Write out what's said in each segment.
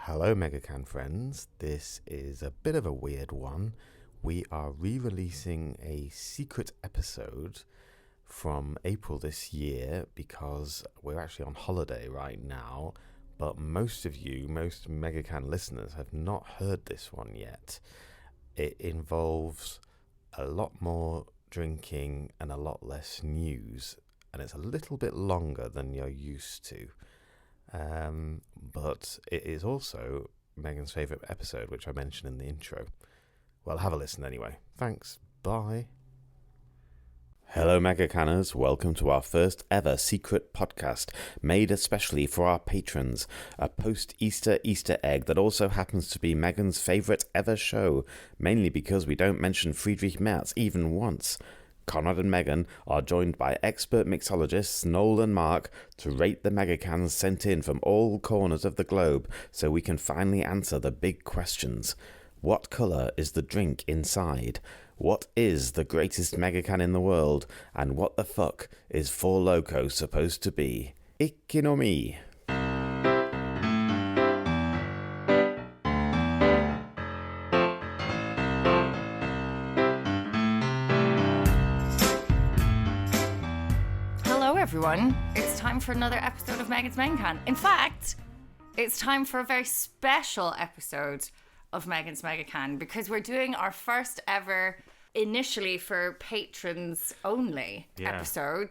Hello Megacan friends, this is a bit of a weird one. We are re-releasing a secret episode from April this year because we're actually on holiday right now, but most Megacan listeners have not heard this one yet. It involves a lot more drinking and a lot less news, and it's a little bit longer than you're used to. But it is also Megan's favourite episode, which I mentioned in the intro. Well, have a listen anyway. Thanks. Bye. Hello Megacanners, welcome to our first ever secret podcast made especially for our patrons, a post-Easter Easter egg that also happens to be Megan's favourite ever show, mainly because we don't mention Friedrich Merz even once. Konrad and Megan are joined by expert mixologists Noel and Mark to rate the megacans sent in from all corners of the globe so we can finally answer the big questions. What colour is the drink inside? What is the greatest megacan in the world? And what the fuck is Four Loko supposed to be? Ikkinomi. Everyone, it's time for another episode of Megan's Megacan. In fact, it's time for a very special episode of Megan's Megacan because we're doing our first ever, initially for patrons only episode.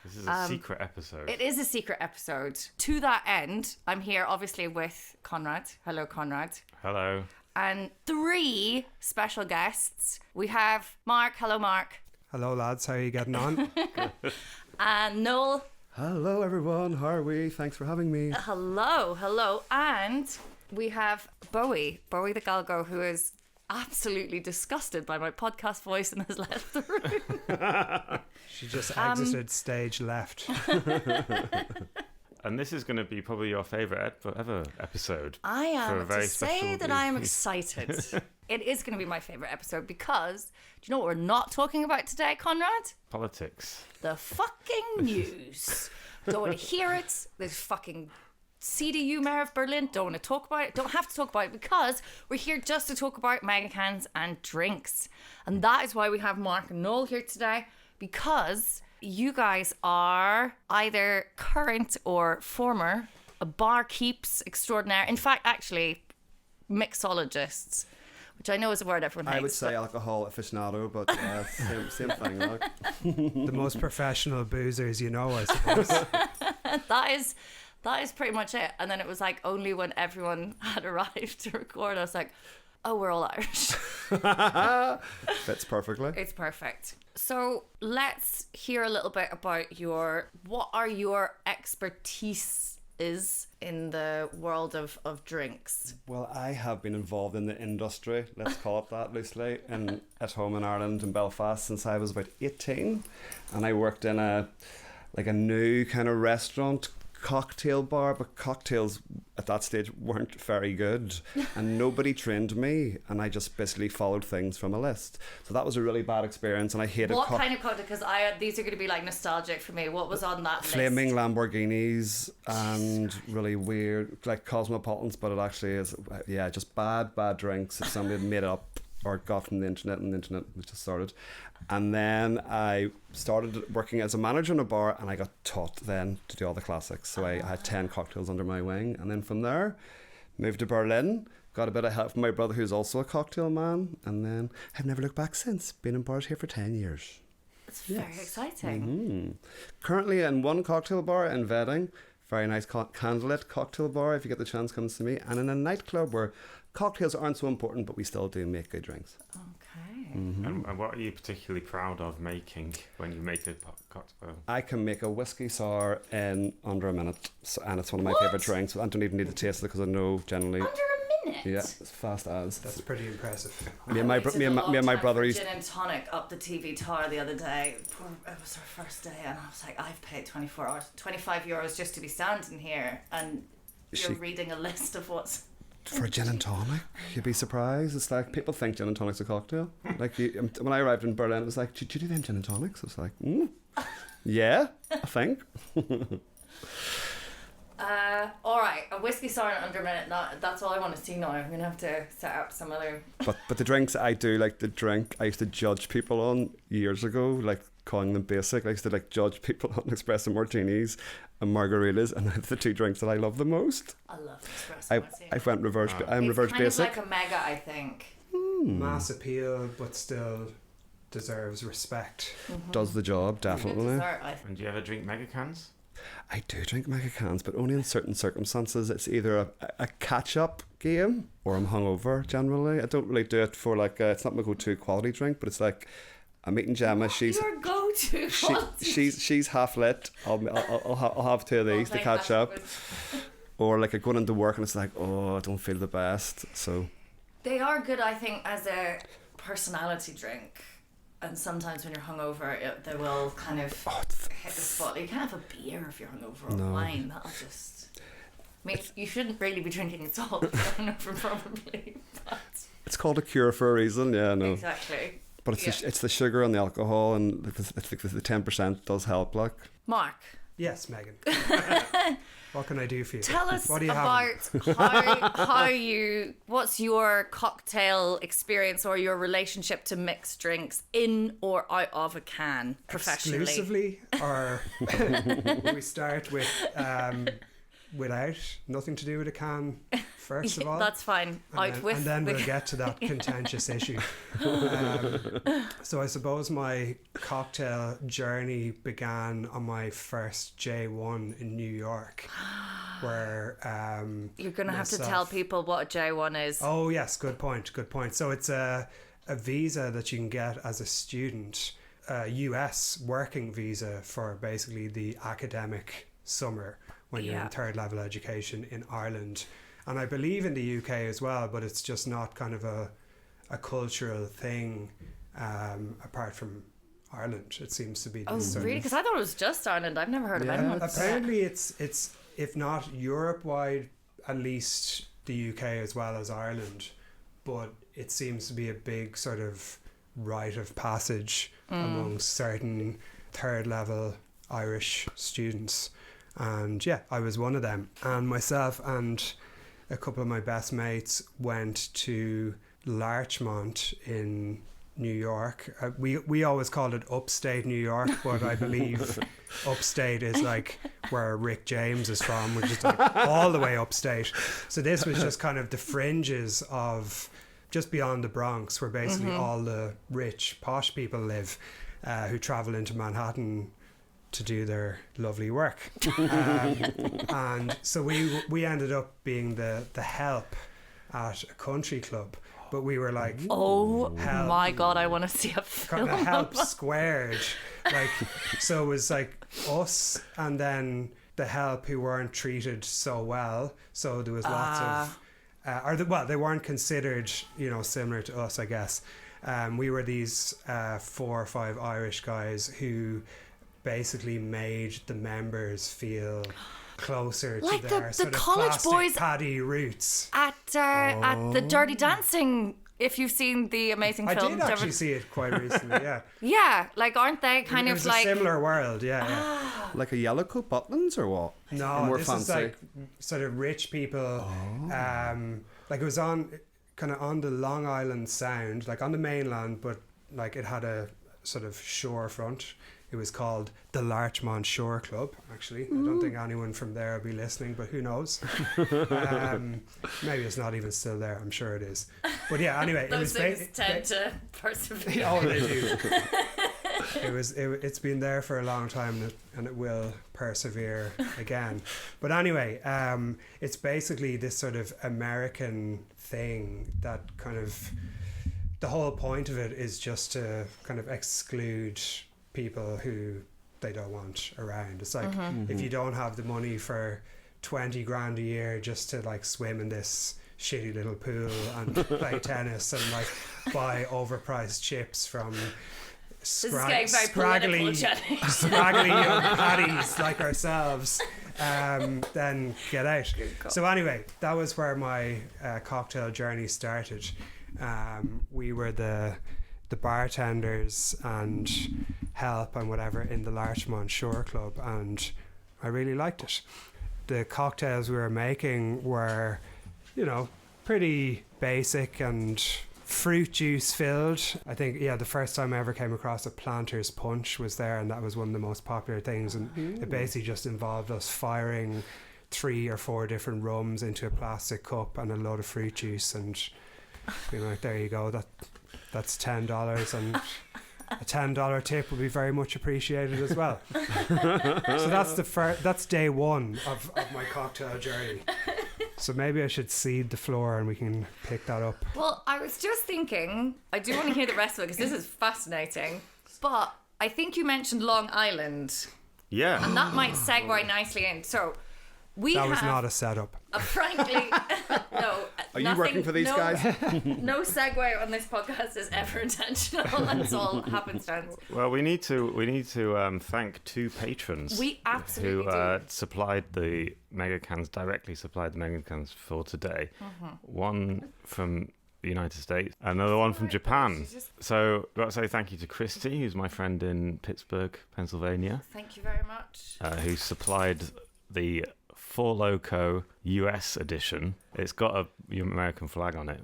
This is a secret episode. It is a secret episode. To that end, I'm here obviously with Konrad. Hello, Konrad. Hello. And three special guests. We have Mark. Hello, Mark. Hello lads, how are you getting on? And Noel. Hello everyone, how are we? Thanks for having me. Hello. And we have Bowie the Galgo, who is absolutely disgusted by my podcast voice and has left the room. She just exited stage left. And this is going to be probably your favourite ever episode. I am for a very to say that I am excited. It is going to be my favourite episode because, do you know what we're not talking about today, Konrad? Politics. The fucking news. Don't want to hear it. There's fucking CDU Mayor of Berlin. Don't want to talk about it. Don't have to talk about it because we're here just to talk about megacans and drinks. And that is why we have Mark and Noel here today, because you guys are either current or former barkeeps extraordinaire. In fact, actually, mixologists, which I know is a word everyone hates. I would say alcohol aficionado, but same thing. Like. The most professional boozers you know, I suppose. That is pretty much it. And then it was like only when everyone had arrived to record, I was like, oh, we're all Irish. Fits perfectly. It's perfect. So let's hear a little bit about what are your expertise is in the world of drinks. Well, I have been involved in the industry, let's call it that loosely, at home in Ireland in Belfast since I was about 18, and I worked in a new kind of restaurant cocktail bar, but cocktails at that stage weren't very good and nobody trained me, and I just basically followed things from a list. So that was a really bad experience, and I hated what kind of cocktail, because these are going to be like nostalgic for me. What was on that flaming list? Lamborghinis and really weird like cosmopolitans, but it actually is just bad drinks if somebody had made it up or got from the internet, and the internet was just started. And then I started working as a manager in a bar, and I got taught then to do all the classics. So I had 10 cocktails under my wing, and then from there moved to Berlin, got a bit of help from my brother who's also a cocktail man, and then I've never looked back since. Been in bars here for 10 years. It's very exciting. Mm-hmm. Currently in one cocktail bar in Vedding, very nice candlelit cocktail bar, if you get the chance, come to me, and in a nightclub where cocktails aren't so important, but we still do make good drinks. Okay. Mm-hmm. And what are you particularly proud of making when you make a cocktail? I can make a whiskey sour in under a minute, and it's one of my favourite drinks. I don't even need to taste it because I know generally. Under a minute? Yeah, as fast as. That's pretty impressive. Me and my brother used gin and tonic up the TV tower the other day. It was our first day, and I was like, I've paid 25 euros just to be standing here, and you're reading a list of what's for gin and tonic. You'd be surprised. It's like people think gin and tonic's a cocktail. Like when I arrived in Berlin, it was like, "Did you do them gin and tonics?" I was like, "Yeah, I think." All right, a whiskey sour in under a minute. That's all I want to see now. I'm gonna have to set up some other. But the drinks I do like to drink, I used to judge people on years ago, like calling them basic. I used to like judge people on espresso martinis and margaritas, and that's the two drinks that I love the most. I love espresso martini. I went reverse. I'm It's reverse kind basic. of like a mega, I think. Mass appeal, but still deserves respect. Does the job, Good definitely. dessert, I think. And do you ever drink Megacans? I do drink Megacans, but only in certain circumstances. It's either a catch-up game or I'm hungover generally. I don't really do it for like it's not my go-to quality drink, but it's like I'm meeting Gemma. She's Your go-to. she's half lit. I'll have two of these to catch up. Or like I go into work and it's like, oh, I don't feel the best. So They are good, I think, as a personality drink. And sometimes when you're hungover, they will kind of hit the spot. You can't have a beer if you're hungover, or wine. That'll just. I mean, you shouldn't really be drinking at all if you're hungover, probably. But it's called a cure for a reason. Yeah, no. exactly. But it's the sugar and the alcohol, and the 10% does help. Like Mark, Yes, Megan. What can I do for you? tell us What do you about what's your cocktail experience or your relationship to mixed drinks in or out of a can professionally. Exclusively, or we start with without, nothing to do with a can first of all. That's fine. And then we'll get to that contentious issue. So I suppose my cocktail journey began on my first J1 in New York, where You're going to have to tell people what a J1 is. Oh yes, good point. So it's a visa that you can get as a student, a US working visa for basically the academic summer when you're in third level education in Ireland. And I believe in the UK as well, but it's just not kind of a cultural thing apart from Ireland. It seems to be. Oh, this sort really? of- Because I thought it was just Ireland. I've never heard of anyone. Apparently, it's if not Europe wide, at least the UK as well as Ireland. But it seems to be a big sort of rite of passage among certain third level Irish students. And yeah, I was one of them. And myself and a couple of my best mates went to Larchmont in New York. We always called it upstate New York, but I believe upstate is like where Rick James is from, which is like all the way upstate. So this was just kind of the fringes of just beyond the Bronx, where basically all the rich, posh people live, who travel into Manhattan to do their lovely work. And so we ended up being the help at a country club, but we were like, Oh help. my God, I want to see a film. kind of help squared. Like, so it was like us and then the help who weren't treated so well. So there was lots of, they weren't considered, similar to us, I guess. We were these 4 or 5 Irish guys who basically made the members feel closer Like to the their sort of college plastic boys paddy roots. At the Dirty Dancing, if you've seen the amazing I film. did actually see it quite recently, yeah. Yeah, like aren't they kind It of was like... a similar world, yeah. like a yellow coat buttons or what? No, More this fancy. is like sort of rich people. Like it was on the Long Island Sound, like on the mainland, but like it had a sort of shore front. It was called the Larchmont Shore Club, actually. I don't think anyone from there will be listening, but who knows? Maybe it's not even still there. I'm sure it is. But yeah, anyway. Those things tend to persevere. Oh, they do. It's been there for a long time and it will persevere again. But anyway, it's basically this sort of American thing that kind of... The whole point of it is just to kind of exclude people who they don't want around. It's like if you don't have the money for 20 grand a year just to like swim in this shitty little pool and play tennis and like buy overpriced chips from scraggly young paddies like ourselves, then get out. So anyway, that was where my cocktail journey started. We were the bartenders and help and whatever in the Larchmont Shore Club, and I really liked it. the cocktails we were making were, you know, pretty basic and fruit juice filled. I think, the first time I ever came across a Planter's Punch was there, and that was one of the most popular things. And it basically just involved us firing 3 or 4 different rums into a plastic cup and a load of fruit juice, and being like, there you go, that's $10, and a $10 tip would be very much appreciated as well. So that's day one of my cocktail journey. So maybe I should seed the floor and we can pick that up. Well, I was just thinking, I do want to hear the rest of it because this is fascinating. But I think you mentioned Long Island, Yeah. and that might segue nicely in. So That was not a setup. Frankly, no. Are you working for these guys? No segue on this podcast is ever intentional. It's all happenstance. Well, we need to thank 2 patrons. We absolutely who supplied the Megacans, directly supplied the Megacans for today. One from the United States, another one from Japan. So I've got to say thank you to Christy, who's my friend in Pittsburgh, Pennsylvania. Thank you very much. Who supplied the Four Loko US edition. It's got a American flag on it.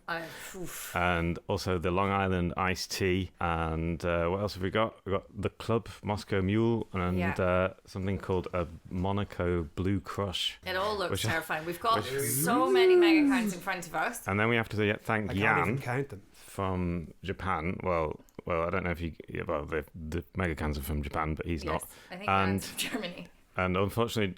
And also the Long Island iced tea. And what else have we got? We've got the Club Moscow Mule and something called a Monaco Blue Crush. It all looks terrifying. We've got so many Megacans in front of us. And then we have to thank I can't Jan even count them. from Japan. Well, I don't know if the Megacans are from Japan, but he's not. I think Jan's from Germany. And unfortunately,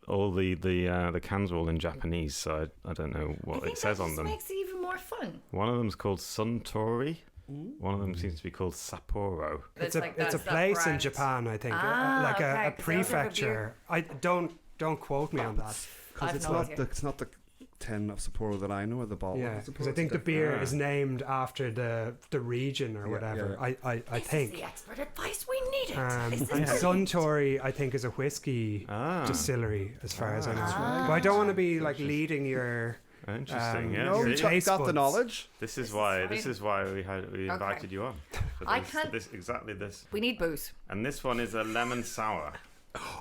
all the cans are all in Japanese, so I don't know what it says on them. Makes it even more fun. One of them's called Suntory. One of them seems to be called Sapporo. It's a place in Japan, I think, a prefecture. I don't quote me on that. Because it's not the tin of Sapporo that I know, or the bottle. Yeah, because I think the beer is named after the region or whatever. Yeah. I think. This is the expert advice we needed. And Suntory, I think, is a whiskey distillery, as far as I know. But I don't want to be like leading your. Interesting. No, See? you got the knowledge. This is why we invited you on. For this. We need booze. And this one is a lemon sour.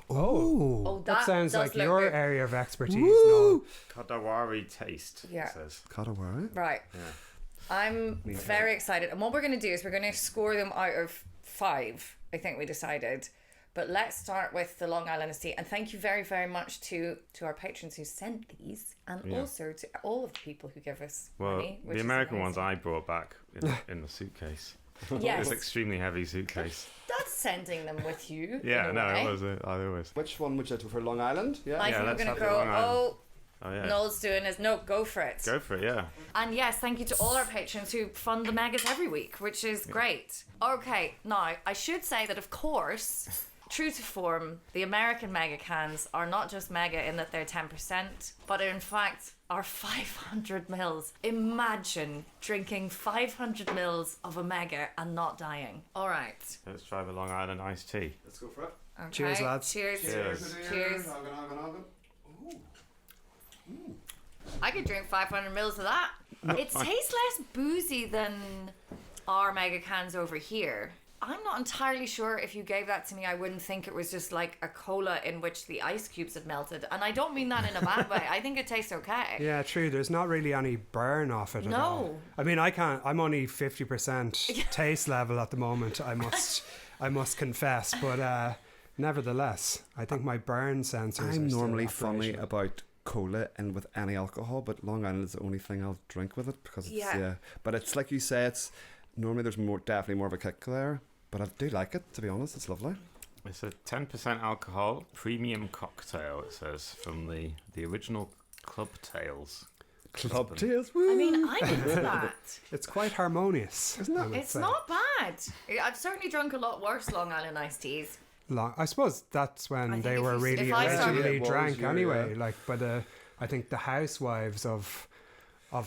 Oh, that sounds like your good. area of expertise. No. Kadawari taste. Yeah. It says. Kadawari. Right. Yeah. I'm very excited. And what we're going to do is we're going to score them out of 5, I think we decided. But let's start with the Long Island tea. And thank you very, very much to our patrons who sent these, and also to all of the people who give us money. The American ones I brought back in the suitcase. Yes. It's an extremely heavy suitcase. That's sending them with you. Yeah, in a no, way. it was. I always. Which one would you do for Long Island? I Yeah. think we're let's going have to the Long Island. go, Oh yeah. Noel's doing his, no, go for it. Go for it, yeah. And yes, thank you to all our patrons who fund the megas every week, which is great. Okay, now, I should say that, of course, true to form, the American mega cans are not just mega in that they're 10%, but in fact are 500 mils. Imagine drinking 500 mils of a mega and not dying. All right. Let's try the Long Island iced tea. Let's go for it. Okay. Cheers, lads. Cheers. Cheers. Cheers. I could drink 500 mils of that. It tastes less boozy than our mega cans over here. I'm not entirely sure if you gave that to me, I wouldn't think it was just like a cola in which the ice cubes had melted. And I don't mean that in a bad way. I think it tastes okay. Yeah, true. There's not really any burn off it at all. No. I mean, I'm only 50% taste level at the moment, I must confess. But nevertheless, I think my burn sensors I'm are still normally funny operational. about cola and with any alcohol, but Long Island is the only thing I'll drink with it because it's But it's like you say, it's normally there's definitely more of a kick there. But I do like it, to be honest. It's lovely. It's a 10% alcohol premium cocktail. It says from the original Club Tales. Club Tales. I mean, I'm into that. It's quite harmonious, isn't it? It's not bad. I've certainly drunk a lot worse Long Island iced teas. I suppose that's I when think they if were you- really if I started- originally Yeah, it was, drank yeah, anyway. yeah. Like by I think the housewives of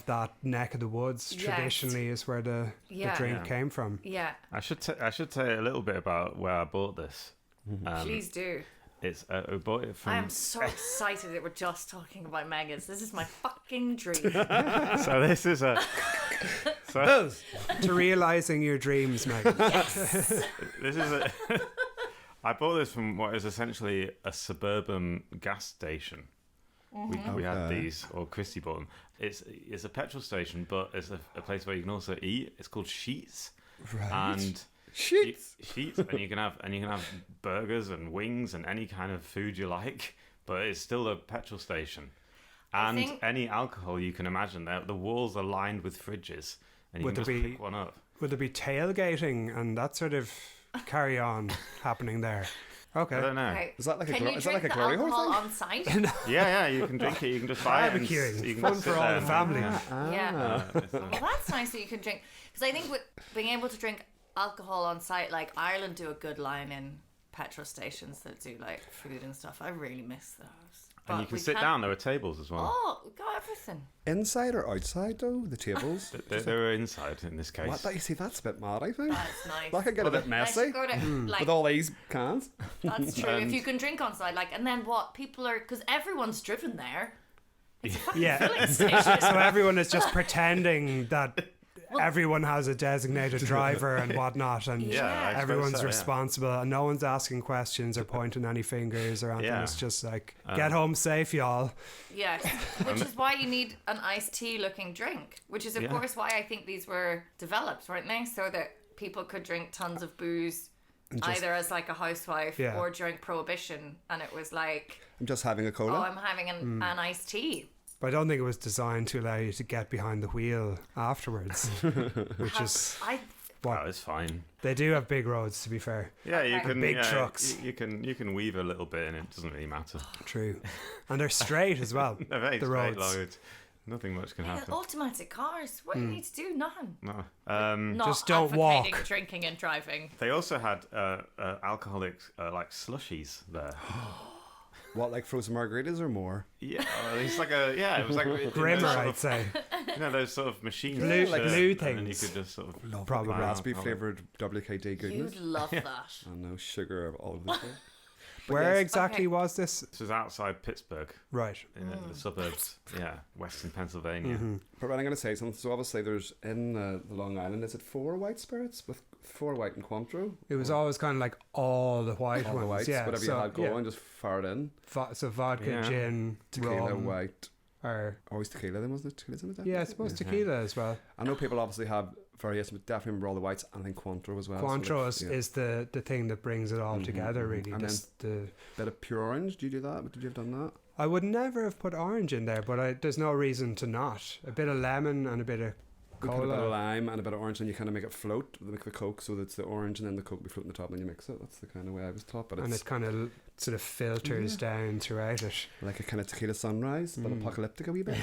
that neck of the woods Yes. traditionally is where the drink Yeah. came from. Yeah, I should say a little bit about where I bought this. please do. We bought it from. I am so excited that we're just talking about megas. This is my fucking dream. So this is a. To realizing your dreams, Megan. Yes. This is a. I bought this from what is essentially a suburban gas station. We had Okay. these, or Christy bought them. It's a petrol station, but it's a place where you can also eat. It's called Sheets, Right. and Sheets. Sheets, and you can have burgers and wings and any kind of food you like. But it's still a petrol station, and think- any alcohol you can imagine. The walls are lined with fridges, and you Would can there just be- pick one up. Would there be tailgating and that sort of carry on happening there? Okay. I don't know. Okay. Is that like a Can glo- you is that drink like a the glory hole alcohol thing? on site? Yeah, you can drink it. You can just buy it. And Barbecuing. you can Fun just for sit all there the and- family. Yeah. It's a- Well, that's nice that you can drink. Because I think with being able to drink alcohol on site, like Ireland do a good line in petrol stations that do like food and stuff. I really miss those. and But you can we sit can't- down. There are tables as well. Oh, we got everything. Inside or outside though? The tables. They were inside in this case. What? That, you see, that's a bit mad. I think That's nice. that could get a bit I messy should go to, like, with all these cans. that's true. And- If you can drink on site, like, and then what? People are, because everyone's driven there. It's a fucking Yeah. filling station. So everyone is just pretending that everyone has a designated driver and whatnot, and Yeah, I suppose everyone's so, yeah. responsible, and no one's asking questions or pointing any fingers or anything. Yeah. It's just like, get home safe, y'all. Yeah, which is why you need an iced tea looking drink, which is of Yeah. course why I think these were developed, weren't they? So that people could drink tons of booze either as like a housewife Yeah. or during Prohibition, and it was like, I'm just having a oh, cola. I'm having an iced tea. But I don't think it was designed to allow you to get behind the wheel afterwards, which is I Oh, it's fine. they do have big roads, to be fair. Yeah, you Okay. can. Big yeah, trucks. You can weave a little bit, and it doesn't really matter. True, and they're straight as well. They're very The straight roads. loads. Nothing much can happen. automatic cars. What do you need to do? Nothing. No. Not Just don't advocating walk. drinking and driving. They also had alcoholic like slushies there. What, like frozen margaritas or more? Yeah, it's like a it was like Grimmer, those I'd say. those sort of machines, Glue- that like turn, glue and then you things. could just sort of Probably. apply Raspberry alcohol. flavoured WKD goodness. You'd love that. And no sugar of all of this. Where yes. exactly Okay. was this? This was outside Pittsburgh, Right. in the suburbs. Yeah, western Pennsylvania. But I'm going to say something. So obviously, there's in the Long Island. Is it 4 white spirits with 4 white and Cointreau? It was always kind of like all the white All ones. the whites. yeah. Whatever so, you had going, just fire it in. So vodka, Yeah. gin, Tequila, rum, white. or Always tequila. Then wasn't it? Tequila's in it. yeah, I suppose Okay. tequila as well. I know people obviously have variations, but definitely remember all the whites and then Cointreau as well. So Cointreau like, is, yeah. is the thing that brings it all together, really. And Just the Bit of pure orange. Do you do that? Did you have done that? I would never have put orange in there, but there's no reason to not. A bit of lemon and a bit of You put a bit of cola. lime and a bit of orange, and you kind of make it float. Make the Coke so that it's the orange, and then the Coke be floating on the top, and then you mix it. That's the kind of way I was taught. But And it's it kind of sort of filters down throughout it. like a kind of tequila sunrise, but apocalyptic a wee bit.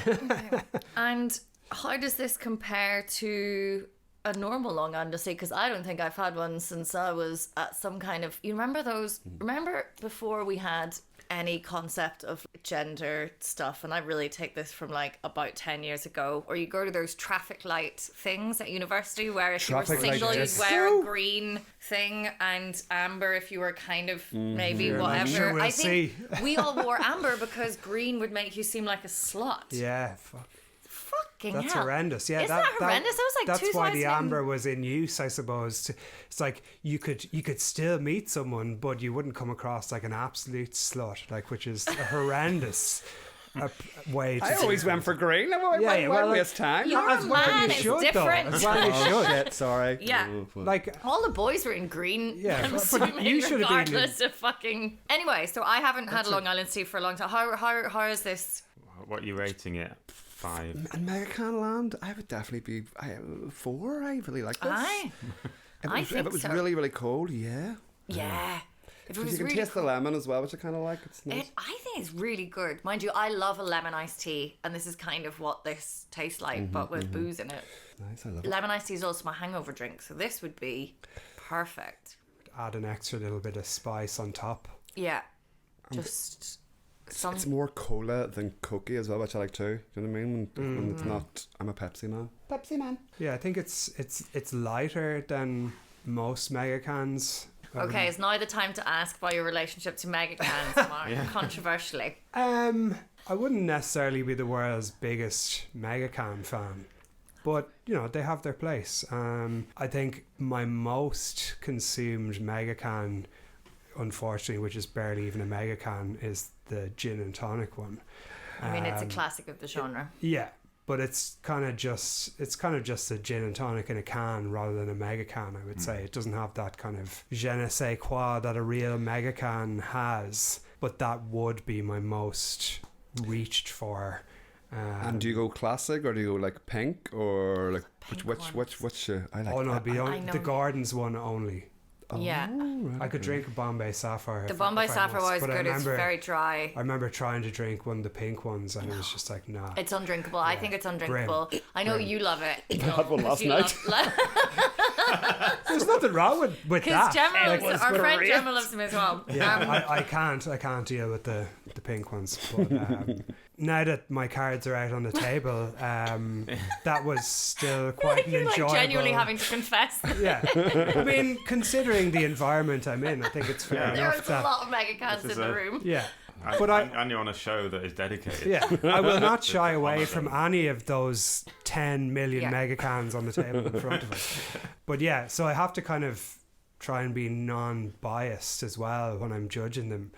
And how does this compare to a normal Long Island tea? Because I don't think I've had one since I was at some kind of. You remember those? Remember before we had any concept of gender stuff, and I really take this from like about 10 years ago, or you go to those traffic light things at university where if Traffic you were light single you'd disco? wear a green thing, and amber if you were kind of maybe I'm whatever. sure we'll I think see. we all wore amber because green would make you seem like a slut. Yeah, fuck. Fucking That's hell. horrendous. Yeah, Isn't that horrendous? That was like that's why the 2000. amber was in use, I suppose. It's like you could still meet someone, but you wouldn't come across like an absolute slut, like which is a horrendous way to. I always went for green. Why Yeah, well, like, waste time? You're As a well man, you it's should, different. though. As well you Oh should. shit! Sorry. Yeah. Oh, fuck. Like All the boys were in green. Yeah, I'm but assuming you should have been in- regardless of fucking. Anyway, so I haven't had Long Island tea for a long time. How is this? What are you rating it? 5. And Megacan Land, I would definitely be 4. I really like this. Aye. If I it was, think if it was so. really, really cold, yeah. Yeah. If it Because was you can really taste the lemon as well, which I kind of like. It's nice. I think it's really good. Mind you, I love a lemon iced tea, and this is kind of what this tastes like, but with booze in it. Nice, I love it. Lemon iced tea is also my hangover drink, so this would be perfect. add an extra little bit of spice on top. Yeah. Just some. It's more cola than cokey as well, which I like too. Do you know what I mean? When it's not, I'm a Pepsi man. Pepsi man. Yeah, I think it's lighter than most Megacans. Okay, it's now the time to ask about your relationship to Megacans, Mark, controversially. I wouldn't necessarily be the world's biggest Megacan fan, but you know they have their place. I think my most consumed Megacan, unfortunately, which is barely even a Megacan, is the gin and tonic one. I mean, it's a classic of the genre. Yeah, but it's kind of just a gin and tonic in a can rather than a Megacan. I would say it doesn't have that kind of je ne sais quoi that a real Megacan has. But that would be my most reached for. And do you go classic or do you go like pink or like Pink which I like? Oh no, it'd be I know. the Gardens one only. Yeah. right, I could drink a Bombay Sapphire. The if Bombay I Sapphire must, was but good. It's very dry. I remember trying to drink one of the pink ones, and it was just like, nah. It's undrinkable. I think it's undrinkable. I know Grim. you love it. I had one last night. There's nothing wrong with Because that. Gemma loves our friend great. Gemma loves them as well. Yeah, I can't deal with the pink ones. But now that my cards are out on the table, that was still quite an You're like enjoyable. genuinely having to confess. Yeah, I mean, considering the environment I'm in, I think it's fair There enough is a that. lot of Megacans This is in the a- room. Yeah, And, But I- and you're on a show that is dedicated. yeah, I will not shy It's away one from of them. any of those 10 million Yeah. Megacans on the table in front of us. But yeah, so I have to kind of try and be non-biased as well when I'm judging them.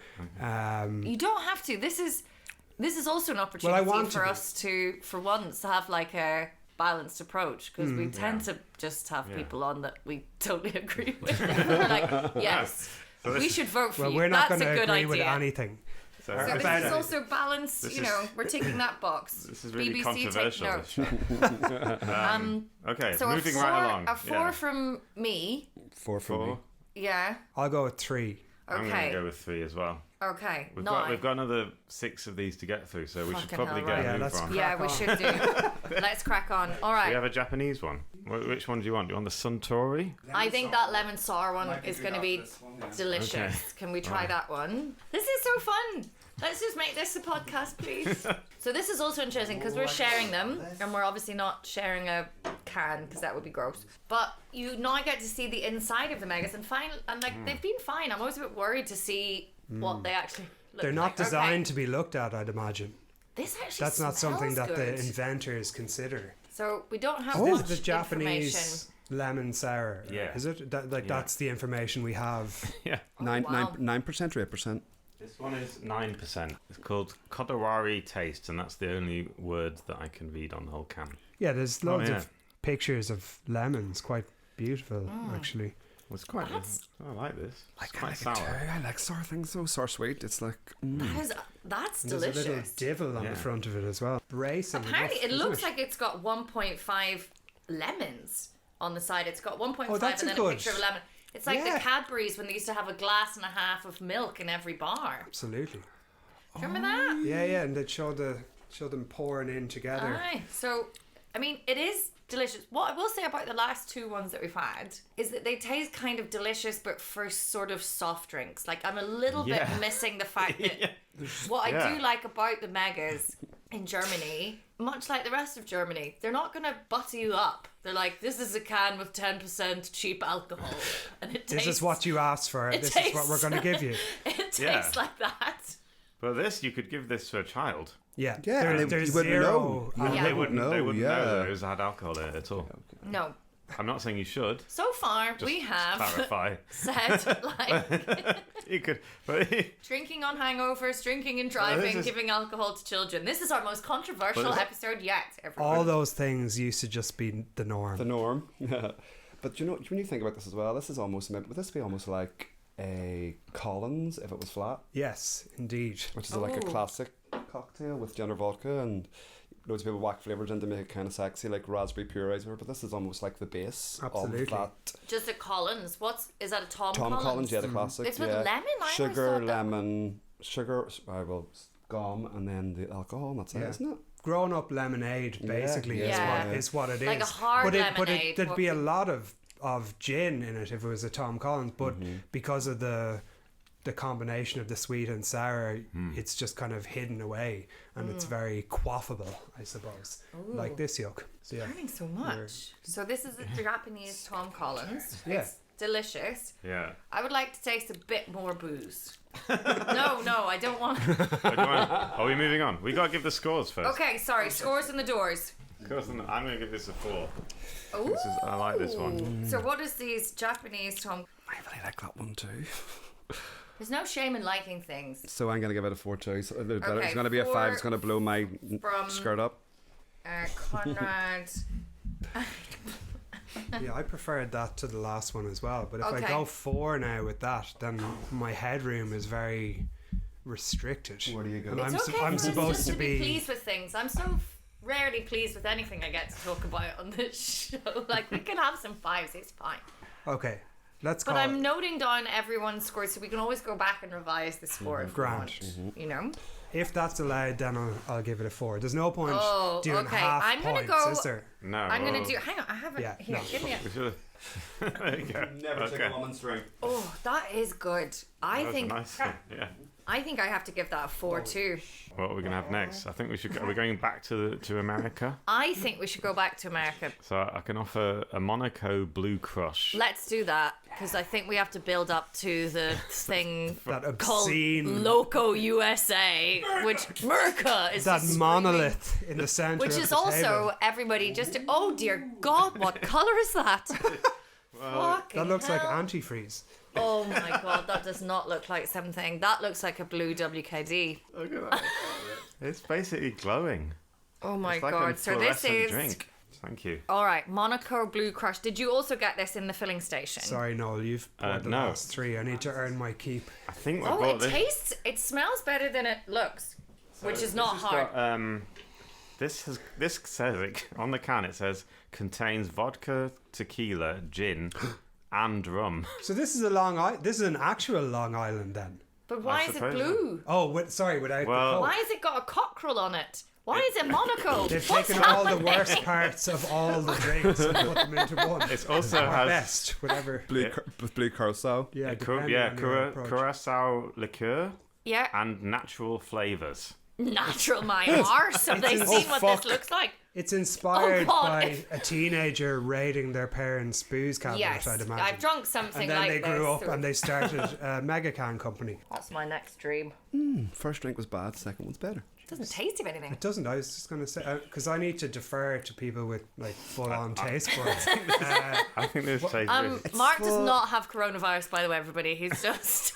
You don't have to. This is also an opportunity want for to. us to, for once, have like a balanced approach because we tend to just have Yeah. people on that we totally agree with. We're like, yes, So this we is- should vote for Well, you. we're not That's going a to good agree idea. with anything. So, So this About is it. also balanced. This You is- know, we're ticking that box. this is really BBC take controversial. note. This show. Okay, So moving a four, right along. a four from me. Four for me. Four. Yeah. I'll go with 3. I'm going Okay. to go with 3 as well. Okay. We've 9. got another 6 of these to get through, so we should Fucking probably hell, get right. a Yeah, move let's on. crack Yeah, we on. should do. Let's crack on. All We right. have a Japanese one. Which one do you want? Do you want the Suntory? I think that lemon sour one is going to be delicious. Okay. Can we try that one? This is so fun. Let's just make this a podcast, please. So this is also interesting because we're sharing them, and we're obviously not sharing a can because that would be gross. But you now get to see the inside of the megas and they've been fine. I'm always a bit worried to see what they actually look They're not like. designed Okay. to be looked at, I'd imagine. This actually That's not something smells that good. the inventors consider. So we don't have This much is the Japanese information. lemon sour. Yeah. Is it? Yeah. That's the information we have. Yeah. Nine wow. 9% or 8%. This one is 9%. It's called Kodawari Taste, and that's the only word that I can read on the whole can. Yeah, there's loads yeah. of pictures of lemons. Quite beautiful, actually. Well, it's quite. That's- I like this. It's I quite like it sour. too. I like sour things though. Sour sweet. It's like That's And there's a little delicious. divil on Yeah. the front of it as well. Bracing. Apparently, enough, it isn't looks like it's got 1.5 lemons on the side. It's got 1.5 Oh, that's and a then a good- picture of a lemon. It's like Yeah. the Cadbury's when they used to have a glass and a half of milk in every bar. Absolutely. Do you remember that? Yeah, and they'd show them pouring in together. Aye. So, I mean, it is delicious. What I will say about the last 2 ones that we've had is that they taste kind of delicious, but for sort of soft drinks. Like, I'm a little Yeah. bit missing the fact that what I Yeah. do like about the Megas in Germany, much like the rest of Germany, they're not going to butter you up. They're like, this is a can with 10% cheap alcohol. And it tastes... This is what you asked for. it This is what we're tastes- going to give you. It tastes Yeah. like that. But this, you could give this to a child. Yeah, Yeah, there- and they- there's you wouldn't zero. know. Yeah. They wouldn't know. They wouldn't know yeah. that it was had alcohol in it at all. No. I'm not saying you should. So far, we Just have clarify. said, like... You could, but Drinking on hangovers, drinking and driving, is- giving alcohol to children. This is our most controversial But is it- episode yet, everyone. All those things used to just be the norm. the norm. But you know, when you think about this as well, this is almost would this be almost like a Collins if it was flat, Yes, indeed. which is like a Oh. classic cocktail with ginger vodka and loads of people whack flavors in to make it kind of sexy, like raspberry purees. But this is almost like the base Absolutely. of that. Just a Collins. Is that a Tom Tom Collins, yeah, the classic. It's with yeah. lemon? I always Sugar, thought that- lemon, sugar, gum, and then the alcohol, and that's Yeah. it, isn't it? Grown up lemonade, basically, Yeah. is what it is. Like a hard lemonade, there'd what be a we- lot of gin in it if it was a Tom Collins, but Mm-hmm. because of the combination of the sweet and sour, it's just kind of hidden away, and it's very quaffable, I suppose, like this yuck. So yeah, Learning so much. So this is a Japanese Tom Collins. Yeah. It's delicious. yeah. I would like to taste a bit more booze. No, I don't want... Are we moving on? We got to give the scores first. Okay, sorry. Scores in the doors. Scores in the- I'm going to give this a 4. Ooh. I like this one. So what is these Japanese Tom... I really like that one too. There's no shame in liking things. So I'm going to give it a 4 too. So Okay, it's going to be a 5. It's going to blow my from- skirt up. Konrad. Yeah, I preferred that to the last one as well. But if I Okay. go 4 now with that, then my headroom is very restricted. Where do you go? And It's I'm, okay I'm for us supposed just to be. pleased with things. I'm so rarely pleased with anything I get to talk about on this show. Like, we can have some 5s, it's fine. Okay, let's But call I'm it. noting down everyone's score so we can always go back and revise the score if we Grand. want. You know? If that's allowed, then I'll give it a 4. There's no point Oh, doing okay. half I'm gonna points, go- is there? No. I'm going oh. to do... Hang on, I have it Yeah, here. no. Give me We it. should have. There you go. Never take Okay. a woman's drink. Oh, that is good. I That was think... a nice one. Yeah. I think I have to give that a 4 too. What are we gonna have next? I think we should. Are we going back to America? I think we should go back to America. So I can offer a Monaco Blue Crush. Let's do that because I think we have to build up to the thing That called obscene, Loco USA, which Merca is that screaming- monolith in the center which of is the also table. everybody just. Oh dear God, what color is that? Fucking That looks like hell. antifreeze. Oh my God, that does not look like something. That looks like a blue WKD. Look at that. It's basically glowing. Oh my It's like God. a So this fluorescent is. drink. Thank you. All right, Monaco Blue Crush. Did you also get this in the filling station? Sorry, Noel, you've poured the no. last 3. I need to earn my keep. I think we Oh, bought it this. tastes. It smells better than it looks, which is not This has hard. got, this says it on the can. It says contains vodka, tequila, gin, and rum. So this is this is an actual Long Island then. But why is it suppose blue? Oh, sorry, without Well- the Why Coke. has it got a cockerel on it? Why is it Monaco? They've What's taken all the happening? worst parts of all the drinks and put them into one. It also Or has best, whatever. Blue curacao. Yeah, cur- depending yeah on your approach. curacao liqueur Yeah, and natural flavors. natural my arse. Have they It's- seen oh, what fuck. this looks like? It's inspired Oh, God. by a teenager raiding their parents' booze cabinet, Yes, I'd imagine. I've drunk something and then like they grew this. up and they started a Megacan company. That's my next dream. First drink was bad. Second one's better. It doesn't taste of anything. It doesn't. I was just going to say, because I need to defer to people with like full-on taste buds. I think this tastes really. Mark does not have coronavirus, by the way, everybody. He's just.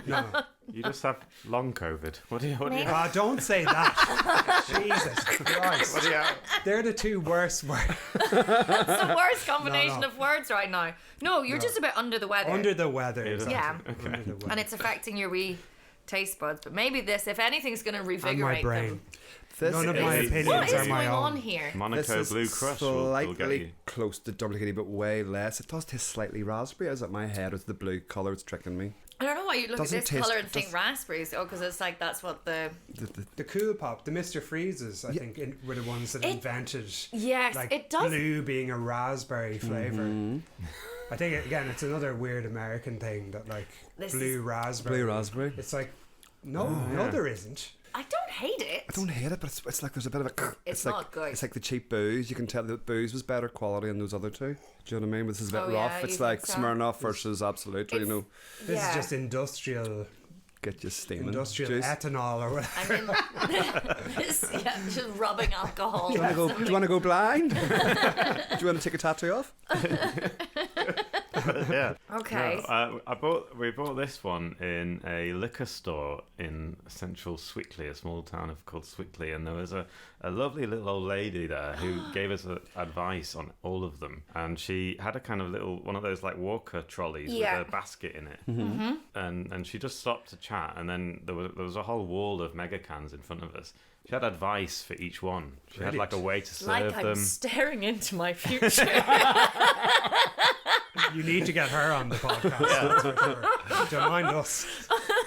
No. You just have long COVID. What do you Maybe. have? Don't say that. Jesus Christ. What do you have? They're the two worst words. It's the worst combination No. of words right now. No, you're just a bit under the weather. Under the weather. Yeah. Exactly. Yeah. Under the weather. And it's affecting your wee taste buds. But maybe this, if anything's going to And reinvigorate my brain. them. This None of is- my What opinions What is are my going own. on here? This Monaco is Blue Crush will get you. slightly close to WKD, but way less. It does taste slightly raspberry. Is it my head? It's the blue colour. It's tricking me. I don't know why you look Doesn't at this taste- colour and think does- raspberries. Oh, because it's like that's what the. The Cool Pop, the Mr. Freezes, I think, were the ones that invented Yes, like it does. blue being a raspberry flavor. I think again, it's another weird American thing that like This blue is- raspberry. Blue raspberry. It's like no, there isn't. I don't hate it. I don't hate it, but it's like there's a bit of a. It's like, not good. It's like the cheap booze. You can tell that booze was better quality than those other two. Do you know what I mean? This is a bit Oh, rough. yeah, It's you like think so? Smirnoff versus Absolute. You It's- know, This Yeah. is just industrial get you steaming. industrial Juice. ethanol or whatever. I mean, just rubbing alcohol. Do you want to go blind? Do you want to take a tattoo off? Yeah. Okay. No, we bought this one in a liquor store in central Swickley, a small town called Swickley, and there was a lovely little old lady there who gave us advice on all of them, and she had a kind of little one of those like walker trolleys Yeah. with a basket in it, and she just stopped to chat, and then there was a whole wall of Megacans in front of us. She had advice for each one. She had like a way to serve Like I'm them. staring into my future. You need to get her on the podcast. That's for sure. Don't mind us.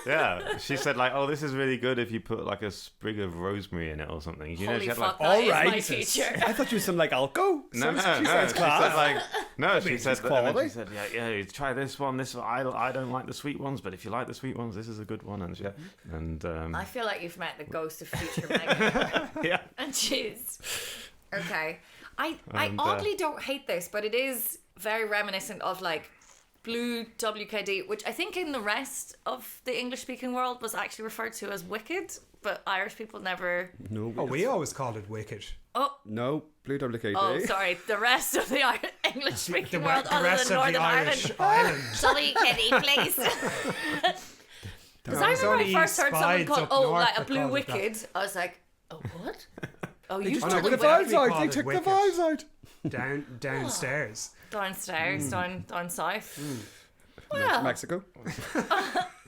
Yeah, she said like, "Oh, this is really good if you put like a sprig of rosemary in it or something." You know, Holy she had fuck, like, that is All my right. future. I thought you was some like alco. No, no, She no. sounds She class. said like, no. She mean, said it's that, and then quality. she said, yeah, you try this one. This one, I don't like the sweet ones, but if you like the sweet ones, this is a good one. And I feel like you've met the ghost of future Megan. yeah, And she's okay. I And, oddly don't hate this, but it is very reminiscent of like blue WKD, which I think in the rest of the English speaking world was actually referred to as wicked, but Irish people never. No, Oh, we always called it Wicked. no blue WKD. Oh, sorry, the rest of the English speaking world, the other rest than of Northern the Irish Ireland. island. WKD, please. Because No, I it's remember only I first heard someone Spides called, up oh, north like a that blue call it that. wicked. I was like, oh, what? Oh, you just took took the the wicked vibes out. They took the vibes out. Downstairs. downstairs, down south. Well, Mexico.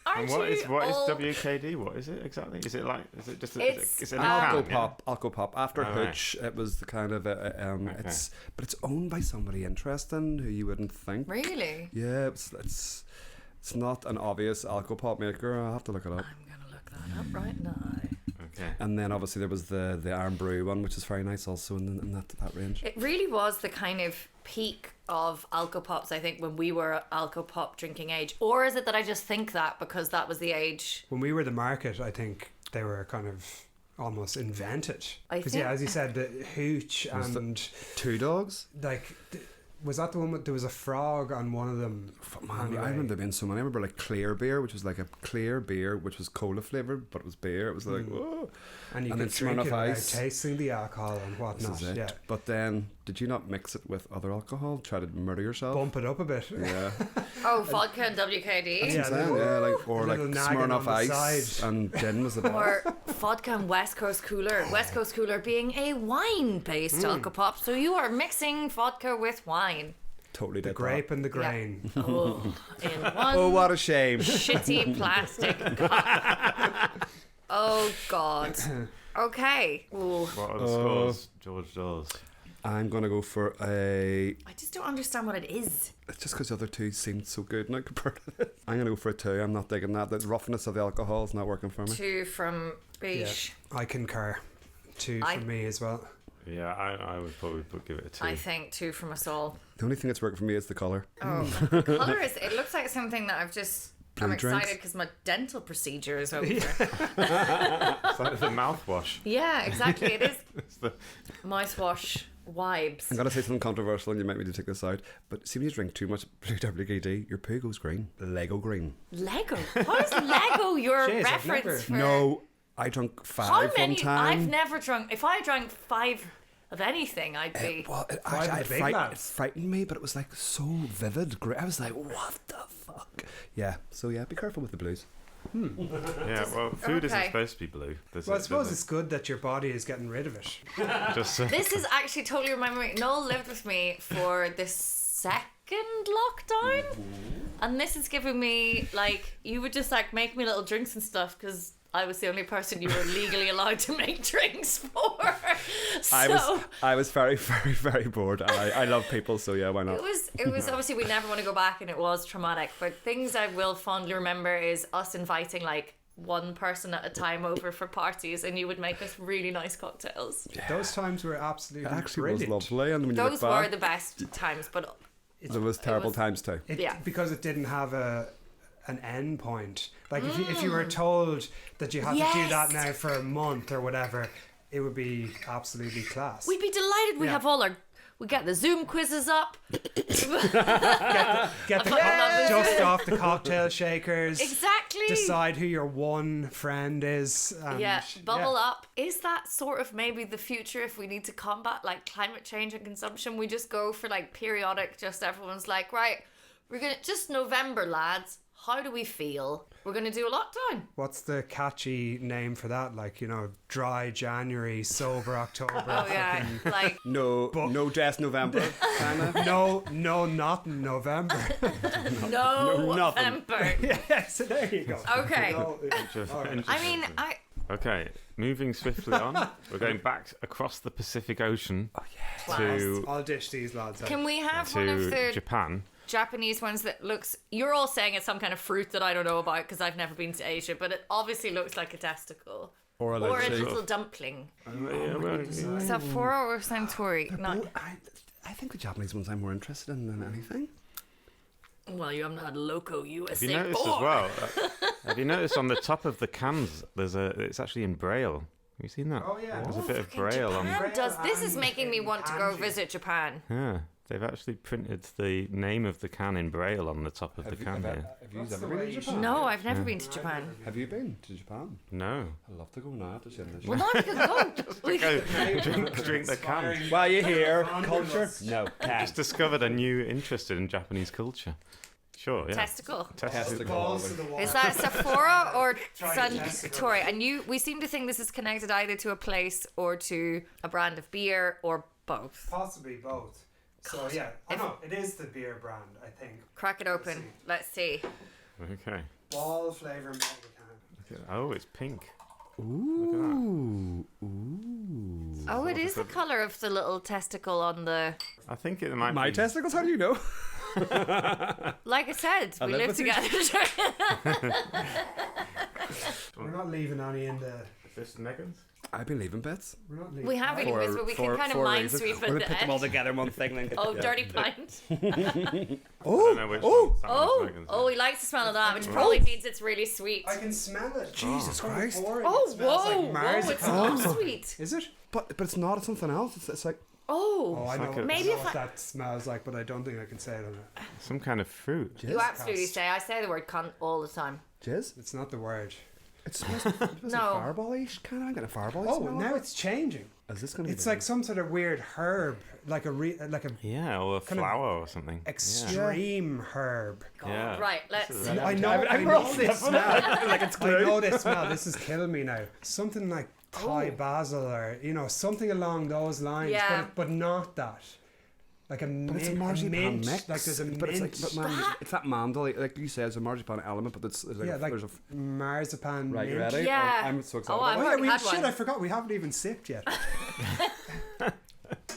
Aren't And what is you all... WKD? What is it exactly? Is it just It's, an Alco account? Pop. Alco Pop. After Oh, right. Hooch, it was the kind of it's owned by somebody interesting who you wouldn't think. Really? Yeah, it's not an obvious Alco Pop maker. I'll have to look it up. I'm going to look that up right now. Okay. And then obviously there was the Iron Brew one, which is very nice also in that range. It really was the kind of peak of Alco Pops, I think, when we were Alco Pop drinking age. Or is it that I just think that because that was the age? When we were the market, I think they were kind of almost invented. I Because think- as you said, the hooch Was the- and Two Dogs. like. Was that the one with there was a frog on one of them? Man, Anyway. I remember there being so many. I remember like Clear Beer, which was like a clear beer, which was cola flavored, but it was beer. It was like, whoa. And you And could then drink it Smirnoff without Ice. tasting the alcohol and This whatnot. is it. Yeah, But then, did you not mix it with other alcohol? Try to murder yourself? bump it up a bit. Yeah. Oh, vodka and WKD? Yeah, Or a like little nagging on Smirnoff the Ice side. and gin was the best. Or vodka and West Coast Cooler. West Coast Cooler being a wine-based Alco Pop. So you are mixing vodka with wine. Totally The did grape and the grain. Oh, in one Oh, what a shame. shitty plastic cup. Oh, God. Okay. Ooh. What are the scores, George Dawes? I'm going to go for a... I just don't understand what it is. It's just because the other two seemed so good now compared to this. I'm going to go for a 2. I'm not digging that. The roughness of the alcohol is not working for me. 2 from Yeah, Beige. I concur. 2 I- for me as well. Yeah, I would probably give it a 2. I think 2 from us all. The only thing that's working for me is the colour. Oh, the colour is... It looks like something that I've just... I'm Blue excited drinks? because my dental procedure is over. It's like the mouthwash. Yeah, exactly. It is It's the, mouthwash vibes. I'm going to say something controversial and you might need to take this out. But see when you drink too much Blue WKD, your poo goes green. Lego green. Lego? How is Lego your Jeez, I've reference never- for... No, I drank 5 How one many? time. I've never drunk... If I drank 5 of anything, I'd be... Well, it, Why actually, the big it lads? frightened me, but it was like so vivid. Great. I was like, what the fuck? Yeah, so yeah, be careful with the blues. yeah, well, food isn't okay. supposed to be blue. Well, I suppose it's good that your body is getting rid of it. just This is actually totally remembering... Noel lived with me for the second lockdown. And this is giving me, like... You would just, like, make me little drinks and stuff because... I was the only person you were legally allowed to make drinks for. So I was very, very, very bored. And I love people, so yeah, why not? it was obviously we never want to go back and it was traumatic. But things I will fondly remember is us inviting like one person at a time over for parties and you would make us really nice cocktails. Those times were absolutely It actually brilliant. was lovely, and when you Those look were back, the best times, but there was terrible was- times too. Yeah. Because it didn't have an end point. Like if you were told that you had to do Yes. that now for a month or whatever, it would be absolutely class. we'd be delighted. We Yeah. have all our... We get the Zoom quizzes up. Get the fucking love dust off the cocktail shakers. Exactly. Decide who your one friend is. And Yeah, bubble up. Is that sort of maybe the future if we need to combat like climate change and consumption? We just go for like periodic, just everyone's like, right, we're gonna just November, lads. How do we feel? We're gonna do a lockdown. What's the catchy name for that? Like, you know, dry January, sober October. Oh yeah, like No, no dress November. kinda. No, not in November. no nothing. November. Yeah, so there you go. Okay. No, I mean, Okay, moving swiftly on. We're going back across the Pacific Ocean to I'll dish these lads out. can we have one of to the Japan. Japanese ones that looks... You're all saying it's some kind of fruit that I don't know about because I've never been to Asia, but it obviously looks like a testicle. Or a Or a lychee. little dumpling. Yeah, well, Is that Foro or Centauri? Not... I think the Japanese ones I'm more interested in than anything. Well, you haven't had Loco have USA you noticed before. as well? Have you noticed on the top of the cans? It's actually in Braille. Have you seen that? Oh, yeah. There's a bit of Fucking Braille on. Japan does. This is and making me want to go kanji. visit Japan. Yeah, they've actually printed the name of the can in Braille on the top of the can here. Have you ever been to Japan? No, I've never been to Japan. Have you been to Japan? No. I'd love to go now after seeing this. Well, now we could go. We Go could- drink the can. While you're here, culture? No, Just discovered a new interest in Japanese culture. Sure, yeah. Testicle. Balls to the wall. Is that Sephora or Try testicle. Suntory? And we seem to think this is connected either to a place or to a brand of beer or both. Possibly both. So yeah, I know it is the beer brand. I think. Crack it open. Let's see. Okay. Ball flavor Megacan. Oh, it's pink. Ooh. Oh, it is the colour of the little testicle on the... I think it might My be. testicles? How do you know? Like I said, we live live with you. together. We're not leaving any in the. Is this Megan's? I've been leaving bits. We're not leaving. We have really missed, but we can kind of minesweep We're at gonna the put them all end. together in one thing. Then Oh, dirty pint. I don't know which one. Oh, he likes the smell of that, which probably means it's really sweet. I can smell it. Jesus Christ. Oh, whoa, whoa, it's not sweet. Is it? But it's not. It's something else. It's like Oh, Oh, I know, like a- Maybe I know if what I- that smells like, but I don't think I can say it on it. Some kind of fruit. you absolutely say. I say the word cunt all the time. jizz. It's not the word. It smells like No. fireball-ish kind of. I'm getting a fireball. Oh, smell now of it. it's changing. Is this gonna be? It's like some sort of weird herb, like a Yeah, or a Kind of flower or something. extreme herb. Yeah. Right, let's. This is I know this smell. like it's I know this smell. This is killing me now. Something like Thai basil, or something along those lines. Yeah. But not that. Like a mint. But it's a marzipan mix. Like there's a but mint. it's like, but man, it's that mandel. Like you said, it's a marzipan element, but it's like, yeah, like there's a. marzipan Right, you mint. ready? Yeah. I'm so excited. Oh, I'm Oh, yeah, already had shit, one. I forgot. We haven't even sipped yet.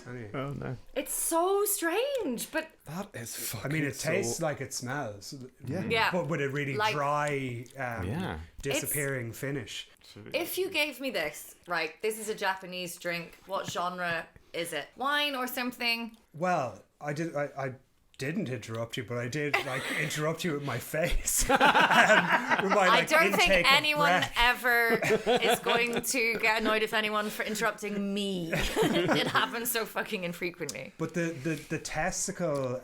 Anyway. Oh no. It's so strange, but That is I fucking. mean, it tastes so, like it smells. Yeah. yeah. But with a really Like- dry, Yeah. disappearing finish. If you gave me this, right, this is a Japanese drink. What genre is it? Wine or something? Well, I didn't interrupt you, but I did interrupt you with my face. With my, I don't intake think of anyone breath. ever is going to get annoyed with anyone for interrupting me. It happens so fucking infrequently. But the testicle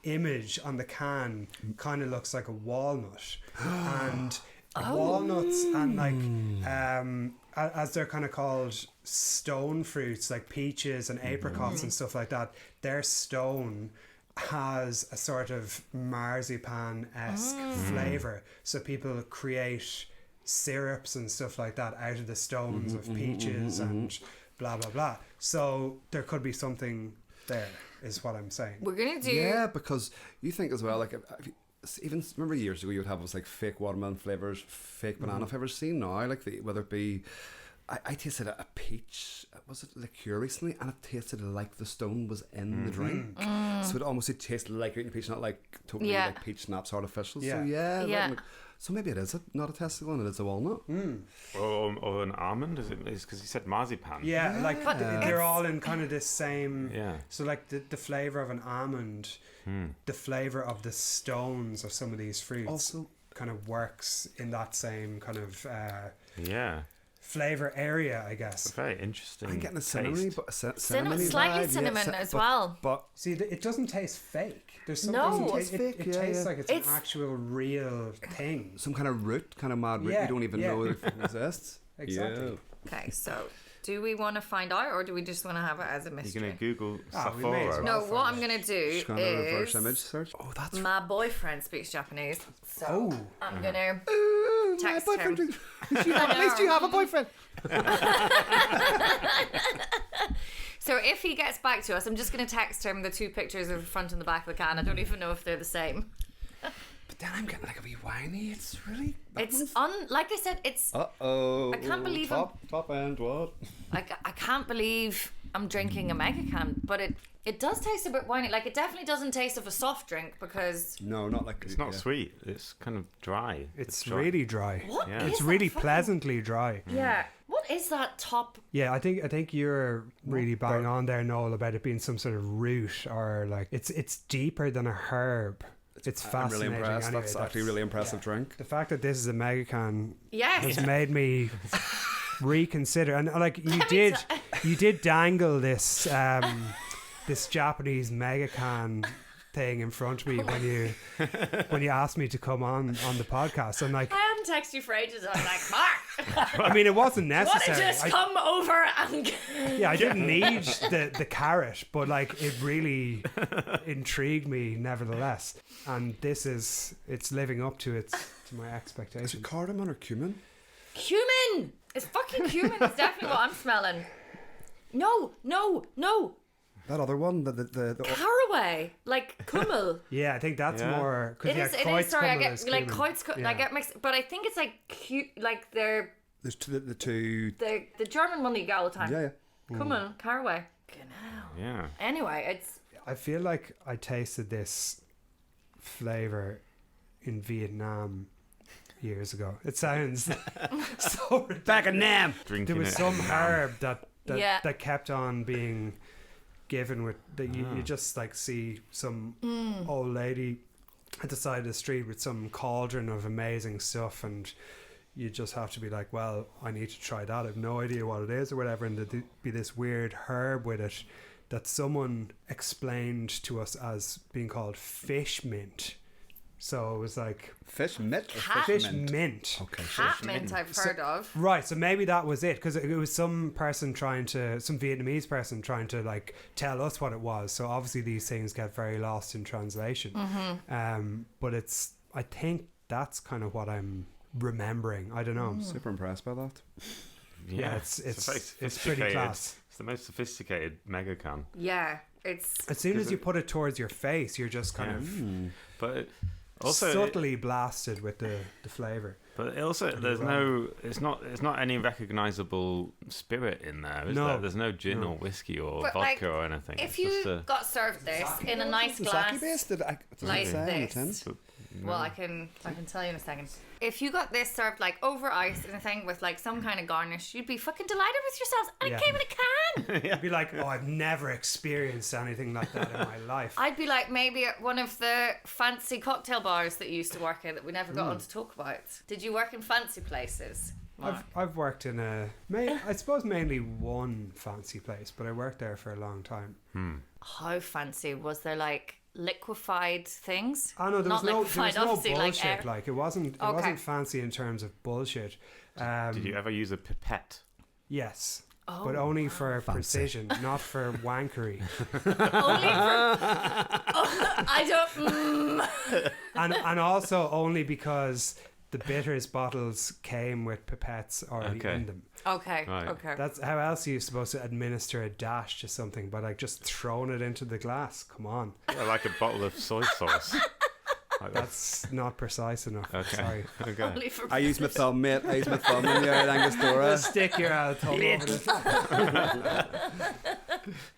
image on the can kind of looks like a walnut, and walnuts and as they're kind of called stone fruits, like peaches and apricots and stuff like that. Their stone has a sort of marzipan-esque flavour, so people create syrups and stuff like that out of the stones of peaches and blah blah blah. So there could be something there, is what I'm saying. We're going to do... Yeah, because you think as well, like, even remember years ago, you would have those like fake watermelon flavors, fake banana flavors. See now, like whether it be, I tasted a peach, was it liqueur recently, and it tasted like the stone was in the drink. So it almost tasted like eating peach, not like totally Yeah. like peach snaps artificial. Yeah. So yeah, Yeah. so maybe it is not a testicle and it is a walnut. Or an almond? Is it? Because you said marzipan. Yeah, like But they're all in kind of the same. Yeah. So like the flavor of an almond, the flavor of the stones of some of these fruits Also- kind of works in that same kind of Yeah. flavor area, I guess. Very interesting. I'm getting a cinnamon, taste. but Cinnamon, cinnamon slightly cinnamon as well. But See, it doesn't taste fake. There's something. No. It's it fake, it yeah, tastes yeah. like it's It's- an actual real thing. some kind of root, kind of mad root Yeah, you don't even yeah. know if it exists. Exactly. Yeah. Okay, so do we want to find out or do we just want to have it as a You're mystery? going to Google we may as Sapporo. well. No, what I'm going to do Just gonna reverse image is... search. Oh, that's My boyfriend speaks Japanese, so Oh. I'm going to... Ooh, my Text boyfriend. him. At least you have a boyfriend. So if he gets back to us, I'm just going to text him the two pictures of the front and the back of the can. I don't even know if they're the same. But then I'm getting like a wee whiny. It's really. It's like I said, it's Oh. I can't believe top end. What? like I can't believe I'm drinking a Megacan, but it does taste a bit winey. Like it definitely doesn't taste of a soft drink because No, not like. It's not sweet. It's kind of dry. It's dry. really dry. what Yeah. is It's that really fucking- pleasantly dry. Yeah, what is that top? Yeah, I think you're really bang on there, Noel, about it being some sort of root or like it's deeper than a herb. It's I'm fascinating. really impressed. Anyway, That's actually a really impressive drink. The fact that this is a Megacan Yes, has made me reconsider. And like you did dangle this this Japanese Megacan thing in front of me when you asked me to come on the podcast. I'm like, I am haven't texted you for ages. I was like, Mark, I mean, it wasn't want necessary. to just come over and... Yeah, I didn't need the carrot, but like it really intrigued me nevertheless. And it's living up to my expectations. Is it cardamom or cumin? Cumin! It's fucking cumin. It's definitely what I'm smelling. No. That other one, the Caraway, like kummel. Yeah, I think that's more. It is. Sorry, I get like cumin. I get mixed, but I think it's like cute. Like they're there's the two. the German one that you get all the time. Yeah. Kummel, caraway. Genau. Yeah. Anyway, it's I feel like I tasted this flavor in Vietnam years ago. It sounds so Back in Nam. Drinking there was it. some herb that Yeah. that kept on being given with that you just like see some old lady at the side of the street with some cauldron of amazing stuff, and you just have to be like, well, I need to try that. I have no idea what it is or whatever, and there'd be this weird herb with it that someone explained to us as being called fish mint. So it was like Fish mint. Cat- fish mint. Okay. cat mint I've heard of. Right, so maybe that was it, because it was some Vietnamese person trying to like tell us what it was. So obviously these things get very lost in translation. But I think that's kind of what I'm remembering. I don't know. Super impressed by that. Yeah, very it's pretty sophisticated. class. It's the most sophisticated Megacan. Yeah, it's As soon as you put it towards your face, you're just kind of But it also subtly blasted with the flavor. But also, there's no. It's not any recognizable spirit in there. Is No. there? There's no gin or whiskey or But, vodka like, or anything. if It's just you a, got served this in a nice glass. Sake based? Does like it say on the this. tin? Well, I can tell you in a second. If you got this served like over ice in a thing with like some kind of garnish, you'd be fucking delighted with yourselves. And Yeah. it came in a can. You'd be like, oh, I've never experienced anything like that in my life. I'd be like maybe at one of the fancy cocktail bars that you used to work in that we never got on to talk about. Did you work in fancy places? I've worked in I suppose mainly one fancy place, but I worked there for a long time. How fancy? Was there like liquefied things? Oh no, there was Not no liquefied, bullshit. obviously, air. Like it wasn't fancy in terms of bullshit. did you ever use a pipette? Yes. Oh, But only for precision, not for wankery. Only for I don't. and also only because the bitters bottles came with pipettes already Okay. in them. Okay. Right. Okay. That's how else are you supposed to administer a dash to something but like just throwing it into the glass? Come on. Yeah, like a bottle of soy sauce. Like that. That's not precise enough. Okay. Sorry. Okay. Only for I use my thumb, mate. I use my thumb in the Angostura. Stick your thumb over the